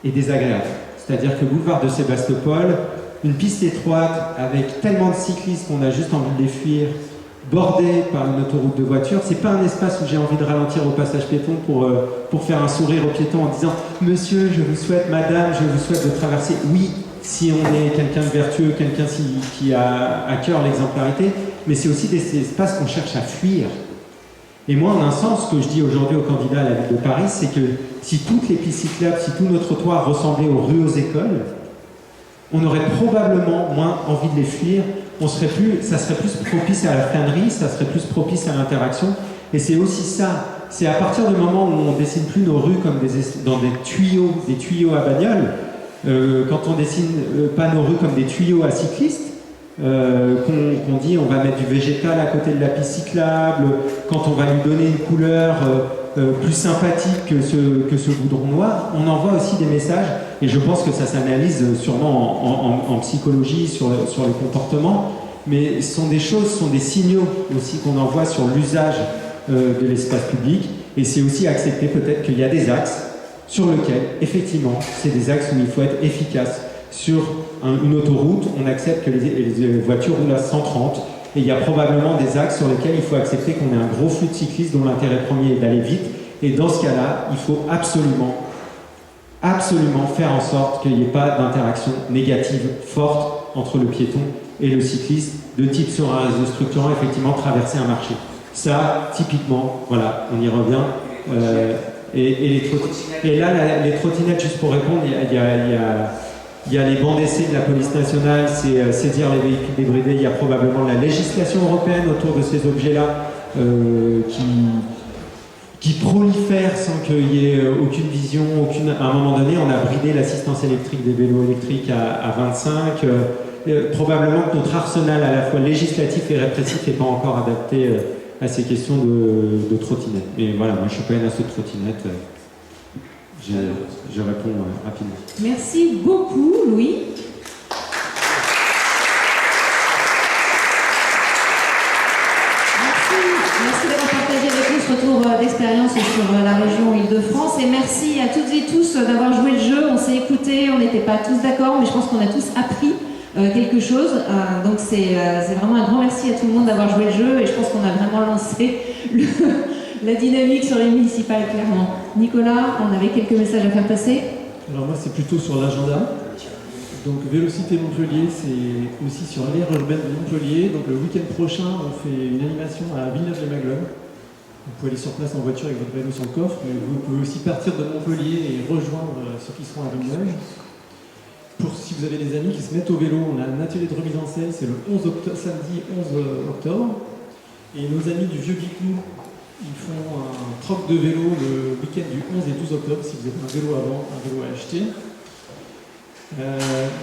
est désagréable. C'est-à-dire que le boulevard de Sébastopol, une piste étroite avec tellement de cyclistes qu'on a juste envie de les fuir, bordé par une autoroute de voitures, c'est pas un espace où j'ai envie de ralentir au passage piéton pour faire un sourire aux piétons en disant « Monsieur, je vous souhaite, madame, je vous souhaite de traverser. » Oui, si on est quelqu'un de vertueux, quelqu'un qui a à cœur l'exemplarité, mais c'est aussi des espaces qu'on cherche à fuir. Et moi, en un sens, ce que je dis aujourd'hui aux candidats à la ville de Paris, c'est que si toutes les pistes cyclables, si tous nos trottoirs ressemblaient aux rues aux écoles, on aurait probablement moins envie de les fuir, ça serait plus propice à la flânerie, ça serait plus propice à l'interaction. Et c'est aussi ça, c'est à partir du moment où on ne dessine plus nos rues comme dans des tuyaux à bagnole, quand on dessine pas nos rues comme des tuyaux à cyclistes, qu'on dit on va mettre du végétal à côté de la piste cyclable, quand on va lui donner une couleur plus sympathique que ce goudron noir, on envoie aussi des messages, et je pense que ça s'analyse sûrement en psychologie, sur les comportements, mais ce sont des choses, ce sont des signaux aussi qu'on envoie sur l'usage de l'espace public, et c'est aussi accepter peut-être qu'il y a des axes sur lesquels, effectivement, c'est des axes où il faut être efficace. Sur une autoroute, on accepte que les voitures roulent à 130, et il y a probablement des axes sur lesquels il faut accepter qu'on ait un gros flux de cyclistes dont l'intérêt premier est d'aller vite, et dans ce cas-là, il faut absolument absolument faire en sorte qu'il n'y ait pas d'interaction négative forte entre le piéton et le cycliste, de type sur un réseau structurant, effectivement, traverser un marché. Ça, typiquement, voilà, on y revient. Et là, les trottinettes, juste pour répondre, il y a les bancs d'essai de la police nationale, c'est saisir les véhicules débridés. Il y a probablement la législation européenne autour de ces objets-là qui prolifèrent sans qu'il y ait aucune vision, à un moment donné, on a bridé l'assistance électrique des vélos électriques à 25. Probablement que notre arsenal à la fois législatif et répressif n'est pas encore adapté à ces questions de trottinettes. Mais voilà, moi je suis pas une asso de trottinettes. Je réponds rapidement. Merci beaucoup, Louis. Merci d'avoir partagé avec nous ce retour d'expérience sur la région Île-de-France. Et merci à toutes et tous d'avoir joué le jeu. On s'est écoutés, on n'était pas tous d'accord, mais je pense qu'on a tous appris quelque chose. Donc c'est vraiment un grand merci à tout le monde d'avoir joué le jeu. Et je pense qu'on a vraiment lancé la dynamique sur les municipales, clairement. Nicolas, on avait quelques messages à faire passer. Alors moi, c'est plutôt sur l'agenda. Donc Vélocité Montpellier, c'est aussi sur l'aire urbaine de Montpellier. Donc le week-end prochain, on fait une animation à Villeneuve-les-Maglones. Vous pouvez aller sur place en voiture avec votre vélo sur le coffre, mais vous pouvez aussi partir de Montpellier et rejoindre ceux qui seront à Villeneuve. Si vous avez des amis qui se mettent au vélo, on a un atelier de remise en selle, c'est le 11 octobre, samedi 11 octobre. Et nos amis du Vieux Guiclou, ils font un troc de vélo le week-end du 11 et 12 octobre, si vous avez un vélo avant, un vélo à acheter.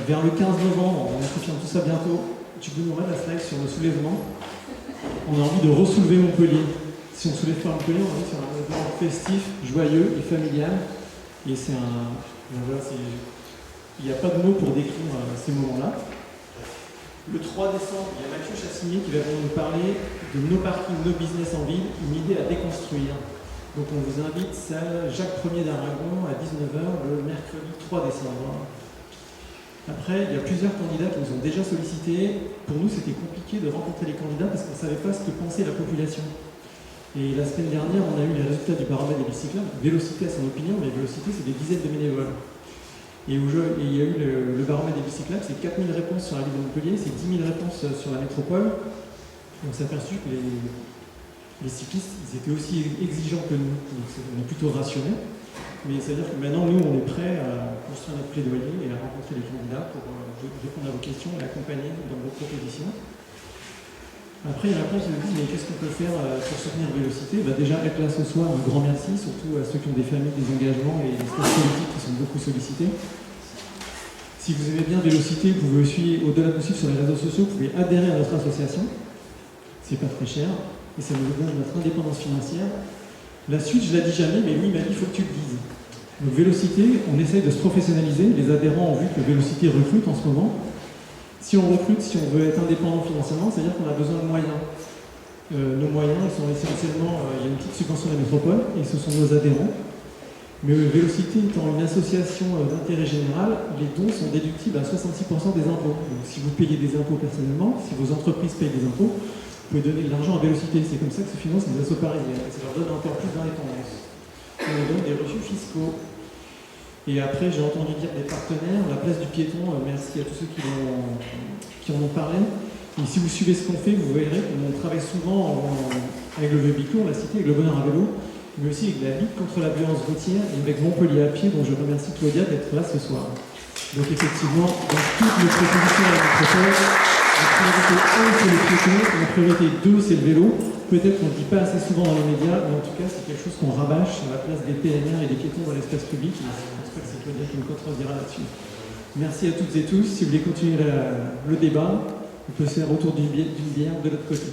Vers le 15 novembre, on confirme tout ça bientôt, tu peux nous remettre la slide sur le soulèvement. On a envie de ressoulever Montpellier. Si on ne soulève pas Montpellier, on est sur un événement festif, joyeux et familial. Et c'est un... Voilà, il n'y a pas de mots pour décrire ces moments-là. Le 3 décembre, il y a Mathieu Chassigné qui va nous parler de nos parkings, nos business en ville, une idée à déconstruire. Donc on vous invite, salle Jacques Ier d'Aragon à 19h le mercredi 3 décembre. Après, il y a plusieurs candidats qui nous ont déjà sollicités. Pour nous, c'était compliqué de rencontrer les candidats parce qu'on ne savait pas ce que pensait la population. Et la semaine dernière, on a eu les résultats du baromètre des bicyclables. Vélocité a son opinion, mais Vélocité, c'est des dizaines de bénévoles. Et il y a eu le baromètre des bicyclables, c'est 4000 réponses sur la ville de Montpellier, c'est 10 000 réponses sur la métropole. On s'est aperçu que les cyclistes, ils étaient aussi exigeants que nous. Donc on est plutôt rationnels. Mais ça veut dire que maintenant, nous, on est prêts à construire notre plaidoyer et à rencontrer les candidats pour répondre à vos questions et accompagner dans vos propositions. Après, il y a la réponse qui nous dit, mais qu'est-ce qu'on peut faire pour soutenir Vélocité ? Déjà, être là ce soir, un grand merci, surtout à ceux qui ont des familles, des engagements et des sports politiques qui sont beaucoup sollicités. Si vous aimez bien Vélocité, vous pouvez aussi, au-delà de nous suivre sur les réseaux sociaux, vous pouvez adhérer à notre association. C'est pas très cher et ça nous donne notre indépendance financière. La suite, je la dis jamais, mais lui, il m'a dit, il faut que tu le dises. Donc Vélocité, on essaye de se professionnaliser. Les adhérents ont vu que Vélocité recrute en ce moment. Si on recrute, si on veut être indépendant financièrement, c'est-à-dire qu'on a besoin de moyens. Nos moyens, ils sont essentiellement, il y a une petite subvention de la métropole, et ce sont nos adhérents. Mais Vélocité étant une association d'intérêt général, les dons sont déductibles à 66% des impôts. Donc si vous payez des impôts personnellement, si vos entreprises payent des impôts, vous pouvez donner de l'argent à Vélocité. C'est comme ça que se financent les assos parisiens. Et ça leur donne encore plus d'indépendance. On leur donne des reçus fiscaux. Et après, j'ai entendu dire des partenaires, la place du piéton, merci à tous ceux qui en ont parlé. Et si vous suivez ce qu'on fait, vous verrez qu'on travaille souvent avec le Vieux-Guiclou, on l'a cité, avec le Bonheur à vélo, mais aussi avec la Ligue contre la violence routière et avec Montpellier à pied, dont je remercie Claudia d'être là ce soir. Donc effectivement, dans toutes les propositions à la métropole, la priorité 1, c'est le piéton, la priorité 2, c'est le vélo. Peut-être qu'on ne dit pas assez souvent dans les médias, mais en tout cas, c'est quelque chose qu'on rabâche sur la place des PNR et des piétons dans l'espace public. J'espère que c'est Claudia qui me contredira là-dessus. Merci à toutes et tous. Si vous voulez continuer le débat, on peut se faire autour d'une bière de l'autre côté.